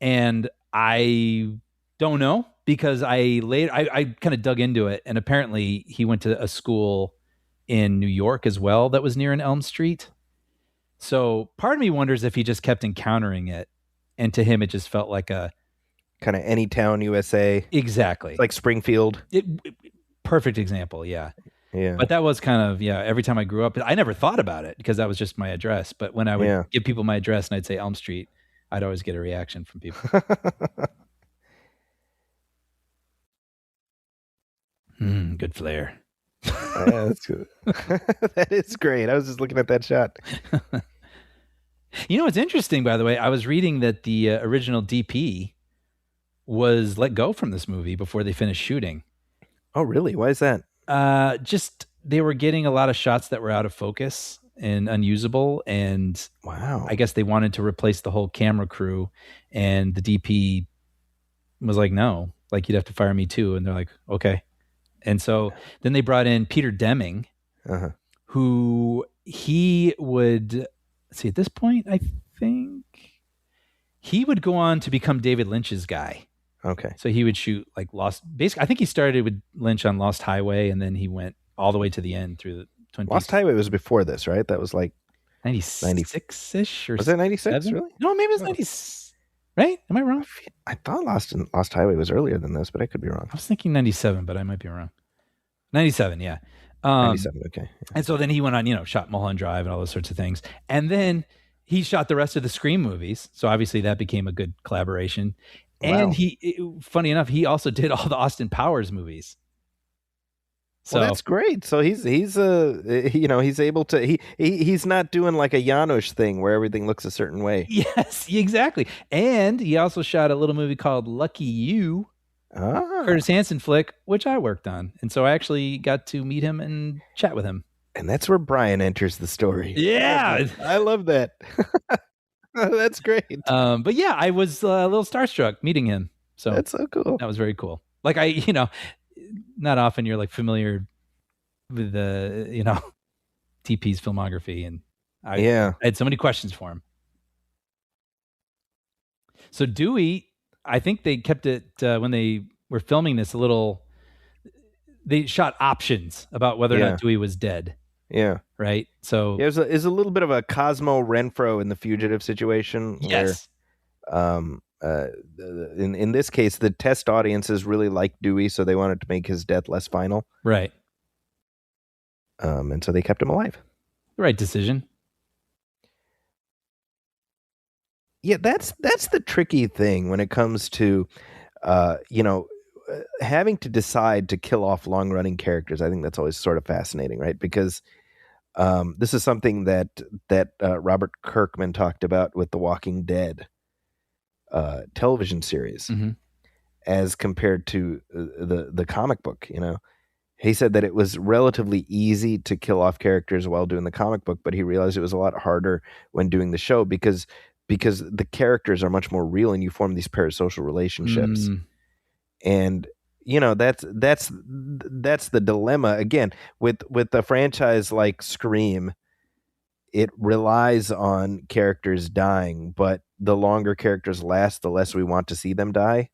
Speaker 6: And I don't know, because I kind of dug into it, and apparently he went to a school in New York as well that was near an Elm Street. So part of me wonders if he just kept encountering it, and to him it just felt like a
Speaker 5: kind of any town, USA.
Speaker 6: Exactly.
Speaker 5: It's like Springfield.
Speaker 6: Perfect example, yeah.
Speaker 5: Yeah.
Speaker 6: But that was kind of, every time I grew up, I never thought about it because that was just my address. But when I would give people my address and I'd say Elm Street, I'd always get a reaction from people. Good flair.
Speaker 5: Yeah, that's good. That is great. I was just looking at that shot.
Speaker 6: You know what's interesting, by the way? I was reading that the original DP was let go from this movie before they finished shooting.
Speaker 5: Oh, really? Why is that?
Speaker 6: Just they were getting a lot of shots that were out of focus and unusable, and
Speaker 5: wow,
Speaker 6: I guess they wanted to replace the whole camera crew, and the DP was like, "No, like you'd have to fire me too," and they're like, "Okay." And so then they brought in Peter Deming, who he would see at this point, I think he would go on to become David Lynch's guy.
Speaker 5: Okay.
Speaker 6: So he would shoot like Lost. Basically, I think he started with Lynch on Lost Highway, and then he went all the way to the end through the Twin Peaks.
Speaker 5: Lost Highway was before this, right? That was like
Speaker 6: 96-ish or
Speaker 5: was it 96? Really?
Speaker 6: No, maybe it was 90. Right? Am I wrong?
Speaker 5: I thought Lost Highway was earlier than this, but I could be wrong.
Speaker 6: I was thinking 97, but I might be wrong. 97, yeah.
Speaker 5: 97, okay. Yeah.
Speaker 6: And so then he went on, shot Mulholland Drive and all those sorts of things. And then he shot the rest of the Scream movies. So obviously that became a good collaboration. And funny enough, he also did all the Austin Powers movies. So
Speaker 5: well, that's great. So he's able to he's not doing like a Janusz thing where everything looks a certain way.
Speaker 6: Yes, exactly. And he also shot a little movie called Lucky You, Curtis Hanson flick, which I worked on. And so I actually got to meet him and chat with him.
Speaker 5: And that's where Brian enters the story.
Speaker 6: Yeah.
Speaker 5: I love that. That's great.
Speaker 6: But yeah, I was a little starstruck meeting him. So
Speaker 5: that's so cool.
Speaker 6: That was very cool. Like not often you're like familiar with the, TP's filmography, and I had so many questions for him. So Dewey, I think they kept it when they were filming this they shot options about whether or not Dewey was dead.
Speaker 5: Yeah.
Speaker 6: Right. So
Speaker 5: there's a little bit of a Cosmo Renfro in The Fugitive situation.
Speaker 6: Yes.
Speaker 5: Where, in this case, the test audiences really liked Dewey, so they wanted to make his death less final.
Speaker 6: Right.
Speaker 5: And so they kept him alive.
Speaker 6: The right decision.
Speaker 5: Yeah, that's the tricky thing when it comes to, having to decide to kill off long-running characters. I think that's always sort of fascinating, right? Because this is something that Robert Kirkman talked about with the Walking Dead television series, as compared to the comic book. He said that it was relatively easy to kill off characters while doing the comic book, but he realized it was a lot harder when doing the show because the characters are much more real and you form these parasocial relationships. And that's the dilemma again with a franchise like Scream. It relies on characters dying, but the longer characters last, the less we want to see them die.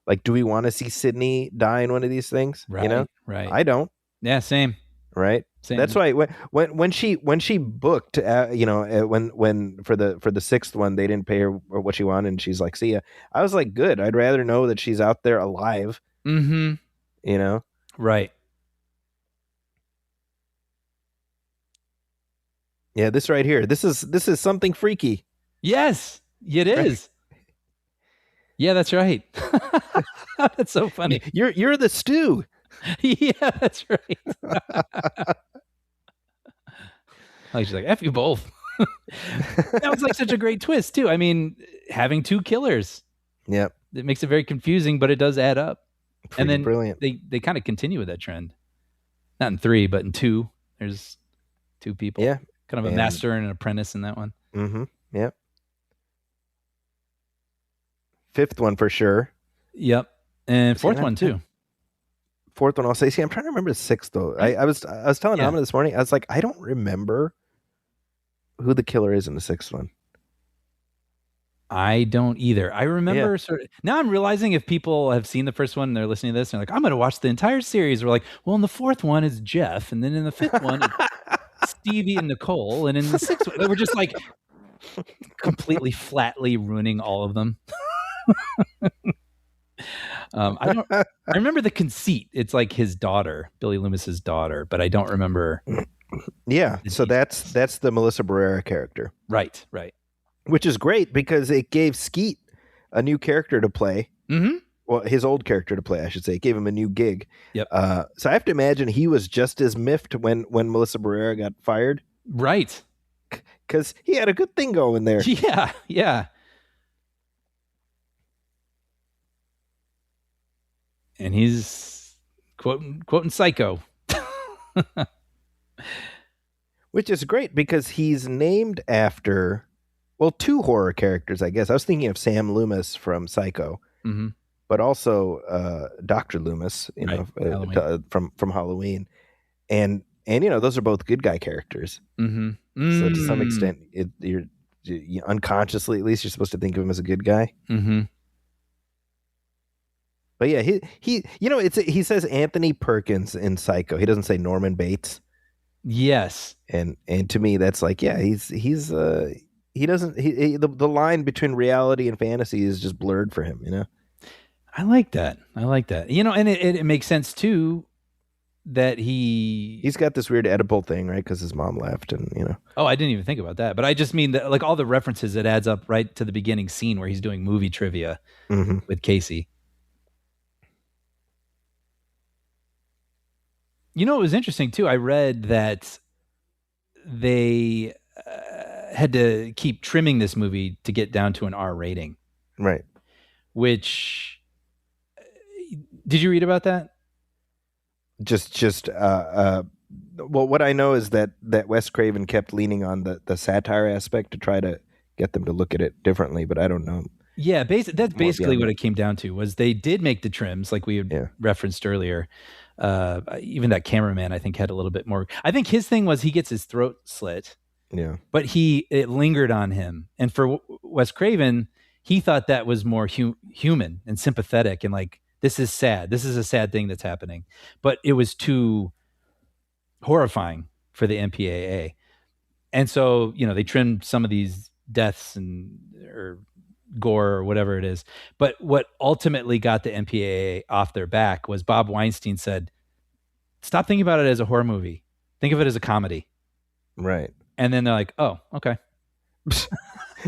Speaker 5: Like, do we want to see Sydney die in one of these things?
Speaker 6: Right. Right.
Speaker 5: I don't.
Speaker 6: Yeah. Same.
Speaker 5: Right.
Speaker 6: Same.
Speaker 5: That's why when she booked, when for the sixth one, they didn't pay her what she wanted, and she's like, "See ya." I was like, "Good. I'd rather know that she's out there alive."
Speaker 6: Right.
Speaker 5: Yeah. This right here. This is something freaky.
Speaker 6: Yes, it is. Yeah, that's right. That's so funny.
Speaker 5: You're the stew.
Speaker 6: Yeah, that's right. Like she's like, F you both. That was like such a great twist too. I mean, having two killers.
Speaker 5: Yep.
Speaker 6: It makes it very confusing, but it does add up.
Speaker 5: Pretty
Speaker 6: and then
Speaker 5: brilliant.
Speaker 6: They kind of continue with that trend. Not in 3, but in 2, there's 2 people.
Speaker 5: Yeah.
Speaker 6: Kind of a master and an apprentice in that one.
Speaker 5: Mm-hmm. Yep. 5th one for sure.
Speaker 6: Yep. And 4th one too.
Speaker 5: 4th one I'll say. See, I'm trying to remember the 6th though. I was telling Amma this morning, I was like, I don't remember who the killer is in the 6th one.
Speaker 6: I don't either. I remember now I'm realizing if people have seen the first one and they're listening to this and they're like, I'm going to watch the entire series. We're like, well, in the 4th one is Jeff. And then in the 5th one, it's Stevie and Nicole. And in the 6th one, we're just like completely flatly ruining all of them. I remember the conceit. It's like his daughter, Billy Loomis's daughter, but I don't remember.
Speaker 5: Yeah. So that's the Melissa Barrera character.
Speaker 6: Right.
Speaker 5: Which is great because it gave Skeet a new character to play.
Speaker 6: Mm-hmm.
Speaker 5: Well, his old character to play, I should say. It gave him a new gig.
Speaker 6: Yep.
Speaker 5: So I have to imagine he was just as miffed when Melissa Barrera got fired.
Speaker 6: Right.
Speaker 5: Because he had a good thing going there.
Speaker 6: Yeah. And he's quoting Psycho.
Speaker 5: Which is great because he's named after, well, 2 horror characters, I guess. I was thinking of Sam Loomis from Psycho,
Speaker 6: mm-hmm.
Speaker 5: but also Dr. Loomis, from Halloween. And those are both good guy characters.
Speaker 6: Mm-hmm.
Speaker 5: So to some extent, you're unconsciously, at least, you're supposed to think of him as a good guy.
Speaker 6: Mm-hmm.
Speaker 5: But yeah, he says Anthony Perkins in Psycho. He doesn't say Norman Bates.
Speaker 6: Yes.
Speaker 5: And to me, that's like, yeah, the line between reality and fantasy is just blurred for him,
Speaker 6: I like that. And it makes sense too that he's
Speaker 5: got this weird Oedipal thing, right? Because his mom left, and
Speaker 6: Oh, I didn't even think about that. But I just mean that, like, all the references, it adds up right to the beginning scene where he's doing movie trivia with Casey. It was interesting too. I read that they had to keep trimming this movie to get down to an R rating.
Speaker 5: Right.
Speaker 6: Which, did you read about that?
Speaker 5: Well, what I know is that Wes Craven kept leaning on the satire aspect to try to get them to look at it differently, but I don't know.
Speaker 6: Yeah, that's basically what it came down to. Was they did make the trims like we had referenced earlier. Even that cameraman, I think, had a little bit more. I think his thing was he gets his throat slit.
Speaker 5: Yeah.
Speaker 6: But it lingered on him. And for Wes Craven, he thought that was more human and sympathetic and like, this is sad. This is a sad thing that's happening. But it was too horrifying for the MPAA. And so, they trimmed some of these deaths or gore or whatever it is. But what ultimately got the MPAA off their back was Bob Weinstein said, stop thinking about it as a horror movie. Think of it as a comedy.
Speaker 5: Right.
Speaker 6: And then they're like, oh, okay.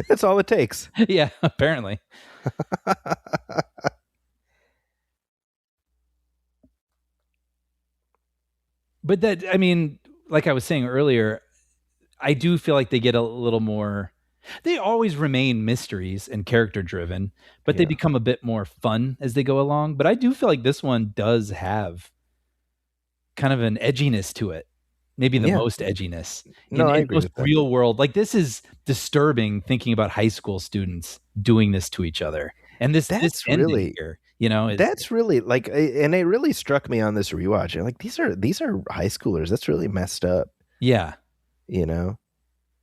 Speaker 5: That's all it takes.
Speaker 6: Yeah, apparently. But like I was saying earlier, I do feel like they get a little more. They always remain mysteries and character driven, but they become a bit more fun as they go along. But I do feel like this one does have kind of an edginess to it. Maybe the most edginess.
Speaker 5: I agree
Speaker 6: most
Speaker 5: with that.
Speaker 6: real world. Like, this is disturbing thinking about high school students doing this to each other. And that's really here,
Speaker 5: that's really like, and it really struck me on this rewatch. Like, these are high schoolers. That's really messed up.
Speaker 6: Yeah.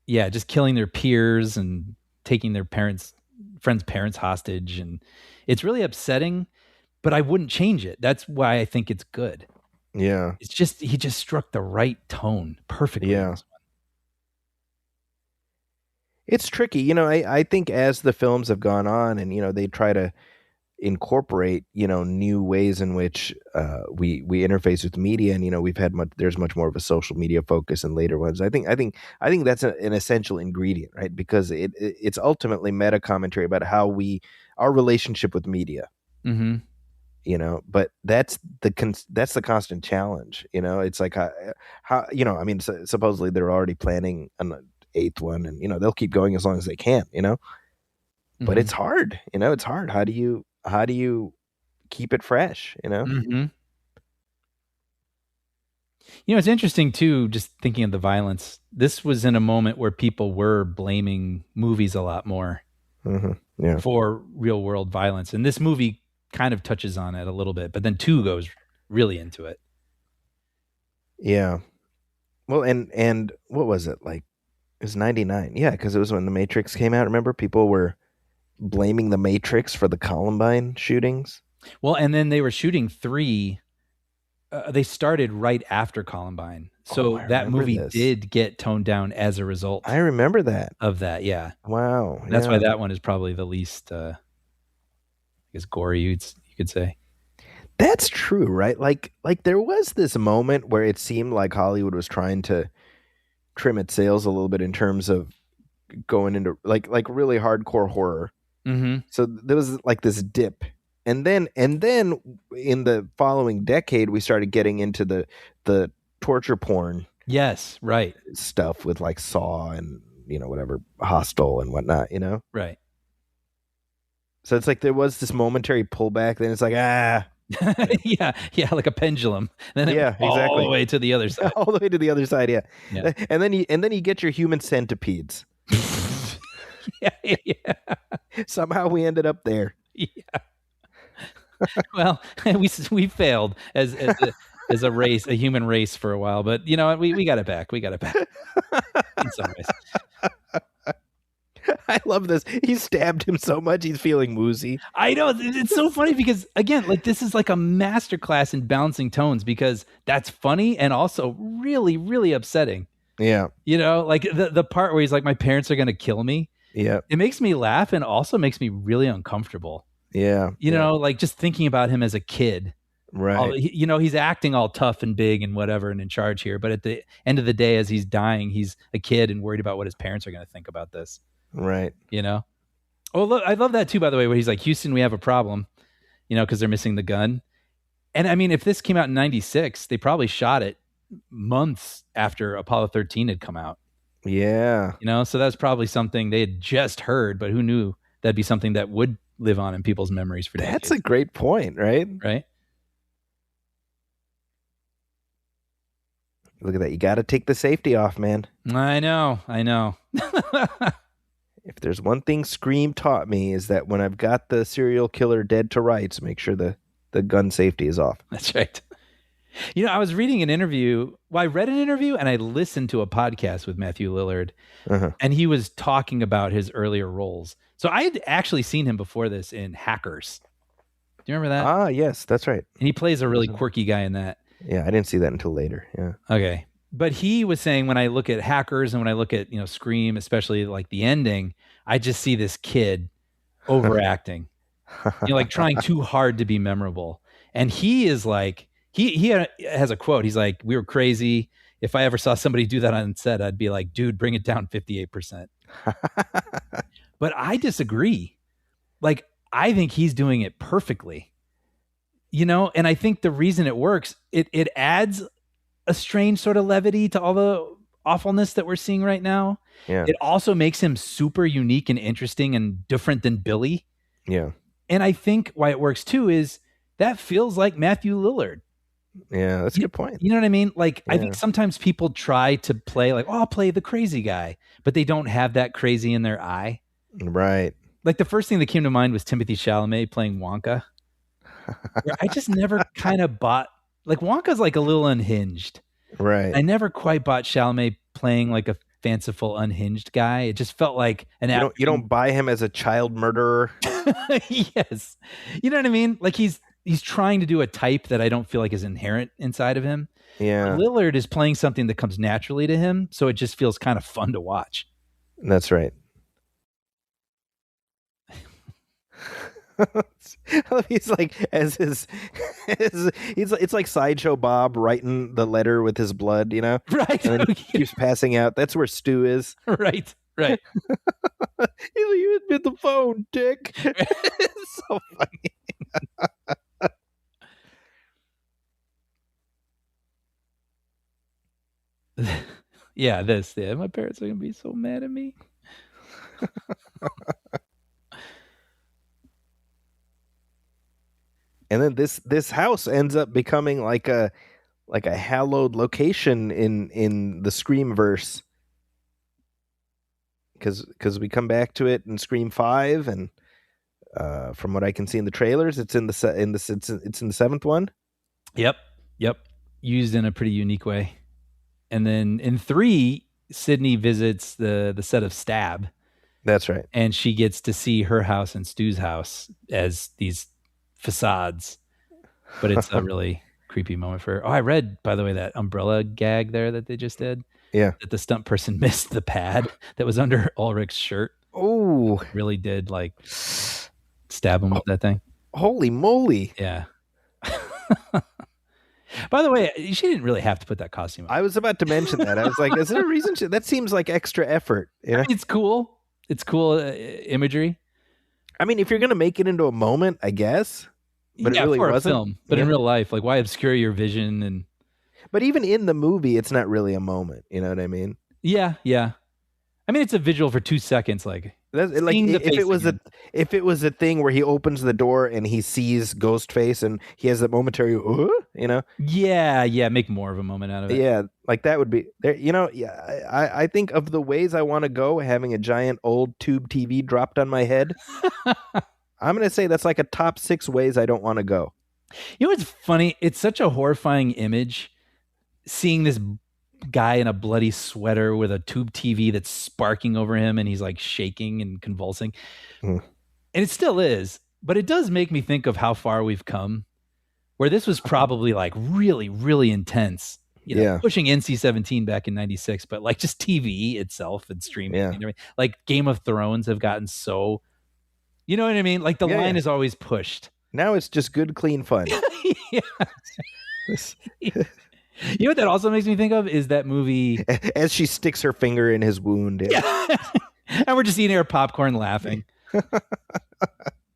Speaker 5: Yeah,
Speaker 6: just killing their peers and taking their friends' parents hostage. And it's really upsetting, but I wouldn't change it. That's why I think it's good.
Speaker 5: Yeah.
Speaker 6: It's just, he just struck the right tone perfectly.
Speaker 5: Yeah. It's tricky. I think as the films have gone on and, they try to incorporate, new ways in which we interface with media, and, we've had there's much more of a social media focus in later ones. I think that's an essential ingredient, right? Because it's ultimately meta commentary about how our relationship with media.
Speaker 6: Mm-hmm.
Speaker 5: but that's the constant challenge. It's like how I mean, supposedly they're already planning an eighth one, and they'll keep going as long as they can. But it's hard. It's hard. How do you keep it fresh?
Speaker 6: It's interesting too, just thinking of the violence. This was in a moment where people were blaming movies a lot more for real world violence. And this movie kind of touches on it a little bit, but then 2 goes really into it.
Speaker 5: Yeah. Well, and what was it like? It was 99. Yeah, because it was when The Matrix came out. Remember, people were blaming The Matrix for the Columbine shootings.
Speaker 6: Well, and then they were shooting 3. They started right after Columbine. So that movie did get toned down as a result.
Speaker 5: I remember that.
Speaker 6: Of that, yeah.
Speaker 5: Wow.
Speaker 6: And that's why that one is probably the least, I guess, gory, you could say.
Speaker 5: That's true, right? Like there was this moment where it seemed like Hollywood was trying to trim its sails a little bit in terms of going into like really hardcore horror.
Speaker 6: Mm-hmm.
Speaker 5: So there was like this dip. And then in the following decade, we started getting into the torture porn.
Speaker 6: Yes, right.
Speaker 5: Stuff with like Saw and, whatever, Hostel and whatnot,
Speaker 6: Right.
Speaker 5: So it's like there was this momentary pullback. Then it's like,
Speaker 6: yeah, like a pendulum. And then
Speaker 5: exactly.
Speaker 6: All the way to the other side.
Speaker 5: All the way to the other side, yeah. And then you get your human centipedes.
Speaker 6: yeah.
Speaker 5: Somehow we ended up there.
Speaker 6: Yeah. Well, we failed as a race, a human race for a while, but you know what? We got it back. We got it back in some ways.
Speaker 5: I love this. He stabbed him so much he's feeling woozy.
Speaker 6: I know. It's so funny because, again, like this is like a masterclass in balancing tones because that's funny and also really, really upsetting.
Speaker 5: Yeah.
Speaker 6: Like the part where he's like, my parents are going to kill me.
Speaker 5: Yeah.
Speaker 6: It makes me laugh and also makes me really uncomfortable.
Speaker 5: Yeah.
Speaker 6: Like just thinking about him as a kid.
Speaker 5: Right.
Speaker 6: He's acting all tough and big and whatever and in charge here. But at the end of the day, as he's dying, he's a kid and worried about what his parents are going to think about this.
Speaker 5: Right.
Speaker 6: Oh, look, I love that too, by the way, where he's like, Houston, we have a problem, because they're missing the gun. And I mean, if this came out in 96, they probably shot it months after Apollo 13 had come out.
Speaker 5: Yeah.
Speaker 6: So that's probably something they had just heard, but who knew that'd be something that would live on in people's memories for decades.
Speaker 5: That's a great point, right?
Speaker 6: Right.
Speaker 5: Look at that. You got to take the safety off, man.
Speaker 6: I know.
Speaker 5: If there's one thing Scream taught me is that when I've got the serial killer dead to rights, make sure the gun safety is off.
Speaker 6: That's right. I was reading an interview. Well, I read an interview and I listened to a podcast with Matthew Lillard, and he was talking about his earlier roles. So I had actually seen him before this in Hackers. Do you remember that?
Speaker 5: Ah, yes, that's right.
Speaker 6: And he plays a really quirky guy in that.
Speaker 5: Yeah, I didn't see that until later. Yeah.
Speaker 6: Okay. But he was saying when I look at Hackers and when I look at, Scream, especially like the ending, I just see this kid overacting, like trying too hard to be memorable. And he is like, he has a quote. He's like, we were crazy. If I ever saw somebody do that on set, I'd be like, dude, bring it down 58%. But I disagree. Like, I think he's doing it perfectly, and I think the reason it works, it adds a strange sort of levity to all the awfulness that we're seeing right now.
Speaker 5: Yeah.
Speaker 6: It also makes him super unique and interesting and different than Billy.
Speaker 5: Yeah.
Speaker 6: And I think why it works too is that feels like Matthew Lillard.
Speaker 5: Yeah, that's a good point.
Speaker 6: You know what I mean? Like, I think sometimes people try to play like, I'll play the crazy guy, but they don't have that crazy in their eye.
Speaker 5: Right.
Speaker 6: Like the first thing that came to mind was Timothée Chalamet playing Wonka. Where I just never kind of bought, like Wonka's like a little unhinged.
Speaker 5: Right.
Speaker 6: I never quite bought Chalamet playing like a fanciful unhinged guy. It just felt like an
Speaker 5: you don't buy him as a child murderer.
Speaker 6: Yes. You know what I mean? Like he's trying to do a type that I don't feel like is inherent inside of him.
Speaker 5: Yeah.
Speaker 6: But Lillard is playing something that comes naturally to him, so it just feels kind of fun to watch.
Speaker 5: That's right. He's like it's like Sideshow Bob writing the letter with his blood,
Speaker 6: Right.
Speaker 5: And then he keeps passing out. That's where Stu is.
Speaker 6: Right. He's like,
Speaker 5: you admit the phone, Dick. It's so funny.
Speaker 6: Yeah, this. Yeah, my parents are gonna be so mad at me.
Speaker 5: And then this house ends up becoming like a hallowed location in the Scream verse. Because we come back to it in Scream 5, and from what I can see in the trailers, it's in the seventh one.
Speaker 6: Yep. Used in a pretty unique way. And then in 3, Sydney visits the set of Stab.
Speaker 5: That's right.
Speaker 6: And she gets to see her house and Stu's house as these facades. But it's a really creepy moment for her. Oh, I read, by the way, that umbrella gag there that they just did.
Speaker 5: Yeah.
Speaker 6: That the stunt person missed the pad that was under Ulrich's shirt.
Speaker 5: Oh.
Speaker 6: Really did like stab him with that thing.
Speaker 5: Holy moly.
Speaker 6: Yeah. By the way, she didn't really have to put that costume on.
Speaker 5: I was about to mention that. I was like, is there a reason that seems like extra effort? You know?
Speaker 6: It's cool. It's cool imagery.
Speaker 5: I mean, if you're going to make it into a moment, I guess. But
Speaker 6: yeah,
Speaker 5: it really
Speaker 6: for
Speaker 5: wasn't.
Speaker 6: A film. But in real life, like, why obscure your vision? And
Speaker 5: but even in the movie, it's not really a moment. You know what I mean?
Speaker 6: Yeah. I mean, it's a visual for 2 seconds. Like,
Speaker 5: like if it was a thing where he opens the door and he sees Ghostface and he has that momentary, you know?
Speaker 6: Yeah, make more of a moment out of it.
Speaker 5: Yeah, like that would be there. You know, yeah. I think of the ways I want to go, having a giant old tube TV dropped on my head. I'm gonna say that's like a top 6 ways I don't want to go.
Speaker 6: You know what's funny? It's such a horrifying image, seeing this guy in a bloody sweater with a tube TV that's sparking over him and he's like shaking and convulsing. And it still is, but it does make me think of how far we've come, where this was probably like really, really intense. You know, pushing NC-17 back in 96, but like just TV itself and streaming and everything. Like Game of Thrones have gotten so, you know what I mean? Like the line is always pushed.
Speaker 5: Now it's just good, clean fun.
Speaker 6: You know what that also makes me think of is that movie
Speaker 5: as she sticks her finger in his wound.
Speaker 6: Yeah. And we're just eating our popcorn laughing.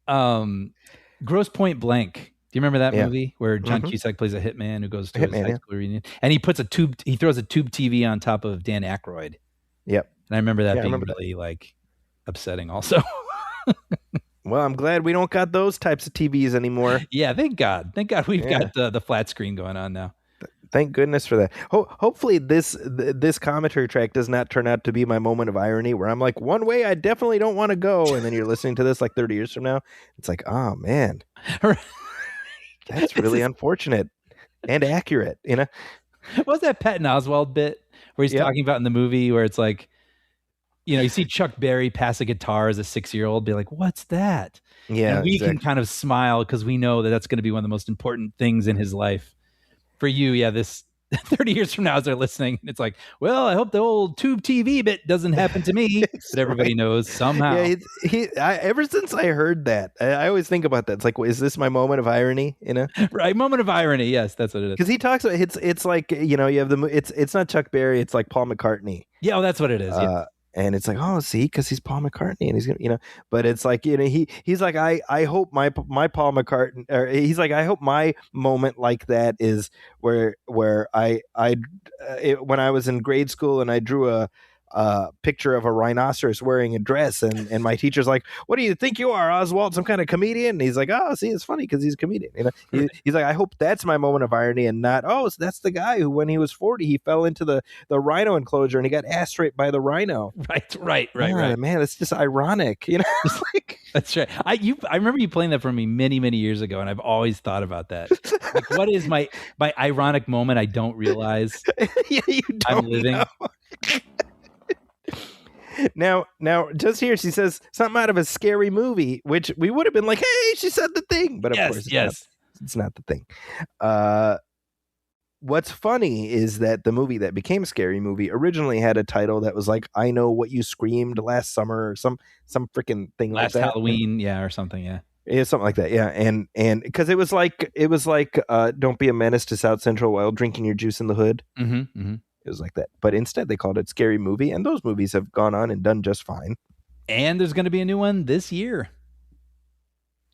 Speaker 6: Gross Point Blank. Do you remember that movie where John Cusack plays a hitman who goes to his high school reunion and he throws a tube TV on top of Dan Aykroyd.
Speaker 5: Yep.
Speaker 6: And I remember that being really like upsetting also.
Speaker 5: Well, I'm glad we don't got those types of TVs anymore.
Speaker 6: Yeah, thank God we've got the flat screen going on now.
Speaker 5: Thank goodness for that. Hopefully this commentary track does not turn out to be my moment of irony where I'm like, one way I definitely don't want to go. And then you're listening to this like 30 years from now. It's like, oh, man, that's really unfortunate and accurate. You know,
Speaker 6: what was that Patton Oswalt bit where he's talking about in the movie where it's like, you know, you see Chuck Berry pass a guitar as a 6-year-old, be like, what's that?
Speaker 5: Yeah.
Speaker 6: And we can kind of smile because we know that that's going to be one of the most important things in his life. For you, this 30 years from now, as they're listening, it's like, well, I hope the old tube TV bit doesn't happen to me. But everybody knows somehow.
Speaker 5: Yeah, ever since I heard that, I always think about that. It's like, is this my moment of irony? You know,
Speaker 6: right? Moment of irony. Yes, that's what it is.
Speaker 5: Because he talks about it's like, you know, you have it's not Chuck Berry, it's like Paul McCartney.
Speaker 6: Yeah, that's what it is. Yeah.
Speaker 5: And it's like, oh, see, because he's Paul McCartney, and he's gonna, you know. But it's like, you know, he's like, I hope my Paul McCartney, or he's like, I hope my moment like that is where I when I was in grade school and I drew a picture of a rhinoceros wearing a dress, and my teacher's like, what do you think you are, Oswald, some kind of comedian? And he's like, oh, see, it's funny because he's a comedian. You know, he's like, I hope that's my moment of irony and not, oh, so that's the guy who, when he was 40, he fell into the rhino enclosure and he got ass raped by the rhino.
Speaker 6: Right.
Speaker 5: Man, it's just ironic, you know. It's like,
Speaker 6: that's right. I remember you playing that for me many, many years ago, and I've always thought about that. Like, what is my ironic moment I don't realize
Speaker 5: you don't
Speaker 6: I'm living?
Speaker 5: Know. Now, just here, she says something out of a scary movie, which we would have been like, hey, she said the thing. But of course, it's not the thing. What's funny is that the movie that became Scary Movie originally had a title that was like, I Know What You Screamed Last Summer, or some freaking thing
Speaker 6: like that. Last Halloween, or something,
Speaker 5: Yeah, something like that, yeah. And because it was like Don't Be a Menace to South Central while drinking your juice in the hood.
Speaker 6: Mm-hmm.
Speaker 5: It was like that. But instead they called it Scary Movie, and those movies have gone on and done just fine.
Speaker 6: And there's going to be a new one this year.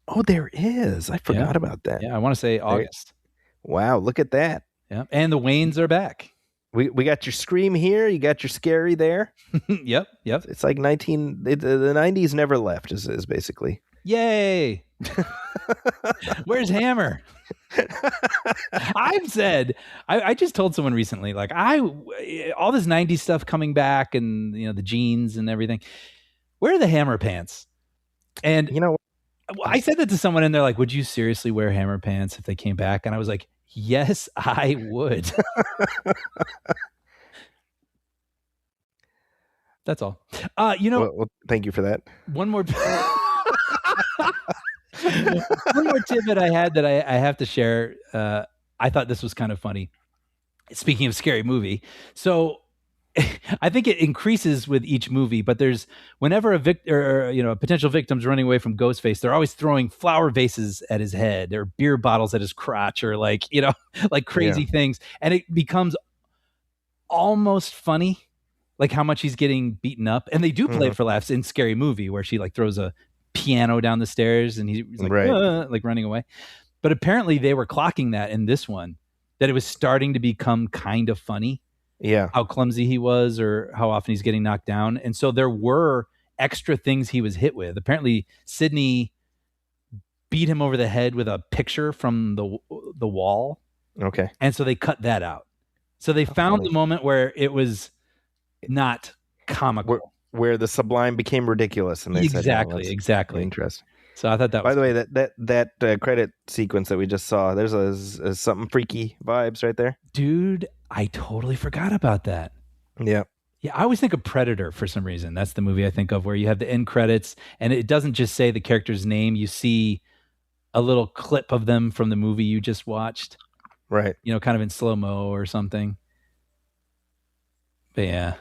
Speaker 5: Oh, there is. I forgot about that.
Speaker 6: Yeah, I want to say August.
Speaker 5: Wow, look at that.
Speaker 6: Yeah, and the Waynes are back.
Speaker 5: We got your Scream here. You got your Scary there.
Speaker 6: Yep.
Speaker 5: It's like the 90s never left is basically.
Speaker 6: Yay! Where's Hammer? I've said I just told someone recently, like all this 90s stuff coming back, and the jeans and everything. Where are the Hammer pants? And I said that to someone, and they're like, "Would you seriously wear Hammer pants if they came back?" And I was like, "Yes, I would." That's all.
Speaker 5: Well, thank you for that.
Speaker 6: One more. One more tidbit I had that I have to share. I thought this was kind of funny. Speaking of scary movie, so I think it increases with each movie. But there's whenever a potential victim's running away from Ghostface, they're always throwing flower vases at his head or beer bottles at his crotch or like crazy things, and it becomes almost funny, like how much he's getting beaten up. And they do play it for laughs in Scary Movie, where she like throws a piano down the stairs and he's like, like running away. But apparently they were clocking that in this one, that it was starting to become kind of funny.
Speaker 5: Yeah.
Speaker 6: How clumsy he was or how often he's getting knocked down. And so there were extra things he was hit with. Apparently Sydney beat him over the head with a picture from the wall.
Speaker 5: Okay.
Speaker 6: And so they cut that out. So they found the moment where it was not comical.
Speaker 5: Where the sublime became ridiculous, and they
Speaker 6: exactly.
Speaker 5: Interesting.
Speaker 6: So I thought that.
Speaker 5: By the way, that credit sequence that we just saw, there's a something freaky vibes right there,
Speaker 6: dude. I totally forgot about that.
Speaker 5: Yeah.
Speaker 6: I always think of Predator for some reason. That's the movie I think of, where you have the end credits, and it doesn't just say the character's name. You see a little clip of them from the movie you just watched,
Speaker 5: right?
Speaker 6: Kind of in slow-mo or something. But yeah.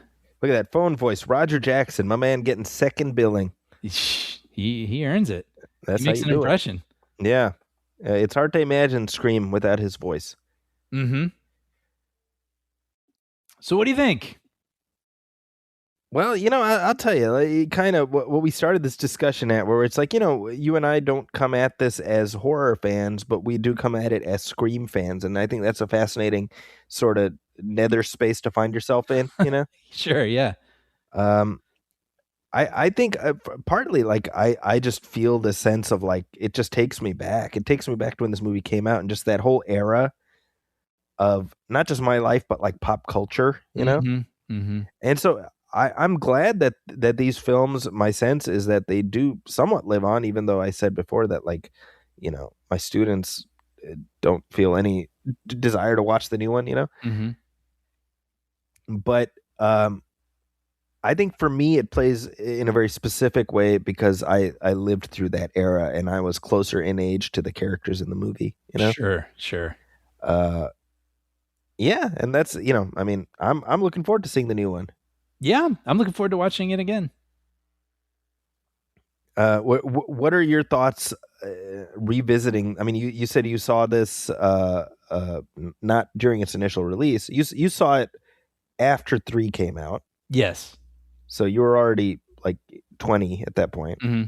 Speaker 5: Look at that phone voice. Roger Jackson, my man, getting second billing.
Speaker 6: He earns it.
Speaker 5: That's
Speaker 6: he makes
Speaker 5: how
Speaker 6: an impression.
Speaker 5: Yeah. It's hard to imagine Scream without his voice.
Speaker 6: Mm-hmm. So what do you think?
Speaker 5: Well, I'll tell you, kind of what we started this discussion at, where it's like, you and I don't come at this as horror fans, but we do come at it as Scream fans. And I think that's a fascinating sort of nether space to find yourself in,
Speaker 6: Sure, yeah.
Speaker 5: I think partly like I just feel the sense of like, it just takes me back. It takes me back to when this movie came out and just that whole era of not just my life, but like pop culture,
Speaker 6: Mm-hmm.
Speaker 5: And so I'm glad that these films, my sense is that they do somewhat live on, even though I said before that, like, my students don't feel any desire to watch the new one,
Speaker 6: Mm-hmm.
Speaker 5: But I think for me, it plays in a very specific way because I lived through that era and I was closer in age to the characters in the movie,
Speaker 6: Sure.
Speaker 5: Yeah, and that's I mean, I'm looking forward to seeing the new one.
Speaker 6: Yeah, I'm looking forward to watching it again.
Speaker 5: What are your thoughts revisiting? I mean, you said you saw this not during its initial release. You saw it after 3 came out.
Speaker 6: Yes.
Speaker 5: So you were already like 20 at that point.
Speaker 6: Mm-hmm.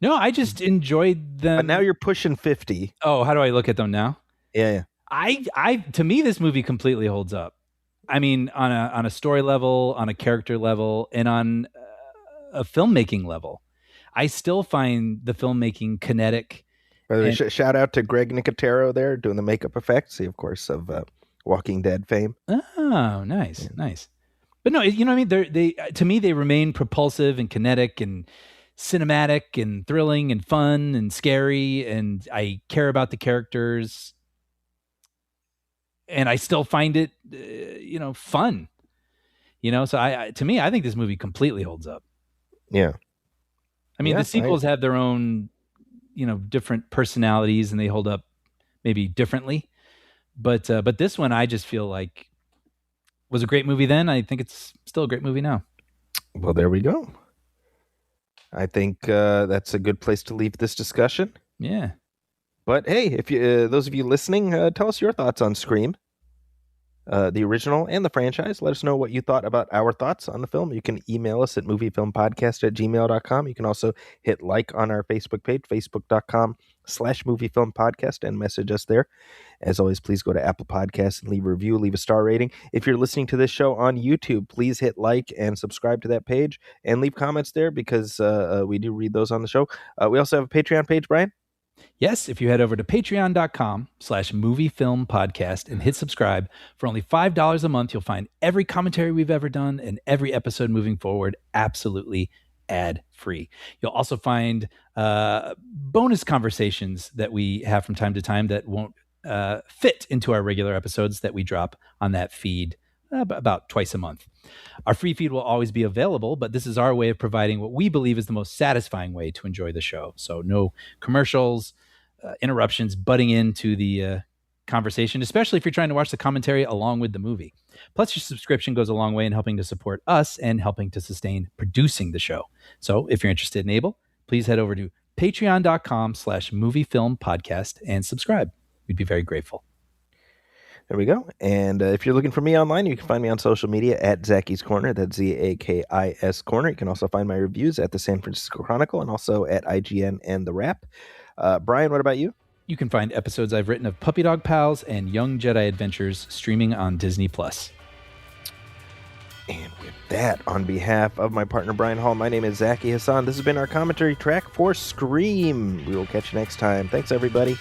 Speaker 6: No, I just enjoyed them.
Speaker 5: But now you're pushing 50.
Speaker 6: Oh, how do I look at them now?
Speaker 5: Yeah.
Speaker 6: To me, this movie completely holds up. I mean, on a story level, on a character level, and on a filmmaking level. I still find the filmmaking kinetic.
Speaker 5: By the way, shout out to Greg Nicotero there doing the makeup effects, of course, of Walking Dead fame.
Speaker 6: Oh, nice, nice. But no, you know what I mean? They to me, they remain propulsive and kinetic and cinematic and thrilling and fun and scary, and I care about the characters. And I still find it, fun. So to me, I think this movie completely holds up.
Speaker 5: Yeah.
Speaker 6: I mean, the sequels have their own, different personalities, and they hold up maybe differently. But this one, I just feel like was a great movie then. I think it's still a great movie now.
Speaker 5: Well, there we go. I think that's a good place to leave this discussion.
Speaker 6: Yeah.
Speaker 5: But hey, if you those of you listening, tell us your thoughts on Scream, the original and the franchise. Let us know what you thought about our thoughts on the film. You can email us at moviefilmpodcast@gmail.com. You can also hit like on our Facebook page, facebook.com/ facebook.com/moviefilmpodcast and message us there. As always, please go to Apple Podcasts and leave a review, leave a star rating. If you're listening to this show on YouTube, please hit like and subscribe to that page and leave comments there because we do read those on the show. We also have a Patreon page, Brian.
Speaker 6: Yes, if you head over to patreon.com/moviefilmpodcast and hit subscribe for only $5 a month, you'll find every commentary we've ever done and every episode moving forward absolutely ad-free. You'll also find bonus conversations that we have from time to time that won't fit into our regular episodes that we drop on that feed about twice a month. Our free feed will always be available, but this is our way of providing what we believe is the most satisfying way to enjoy the show. So no commercials, interruptions butting into the conversation, especially if you're trying to watch the commentary along with the movie. Plus, your subscription goes a long way in helping to support us and helping to sustain producing the show. So if you're interested in Able, please head over to patreon.com/moviefilmpodcast and subscribe. We'd be very grateful.
Speaker 5: There we go. And if you're looking for me online, you can find me on social media at Zacky's Corner. That's ZAKIS Corner. You can also find my reviews at the San Francisco Chronicle and also at IGN and The Wrap. Brian, what about you?
Speaker 6: You can find episodes I've written of Puppy Dog Pals and Young Jedi Adventures streaming on Disney+.
Speaker 5: And with that, on behalf of my partner Brian Hall, my name is Zachy Hassan. This has been our commentary track for Scream. We will catch you next time. Thanks, everybody.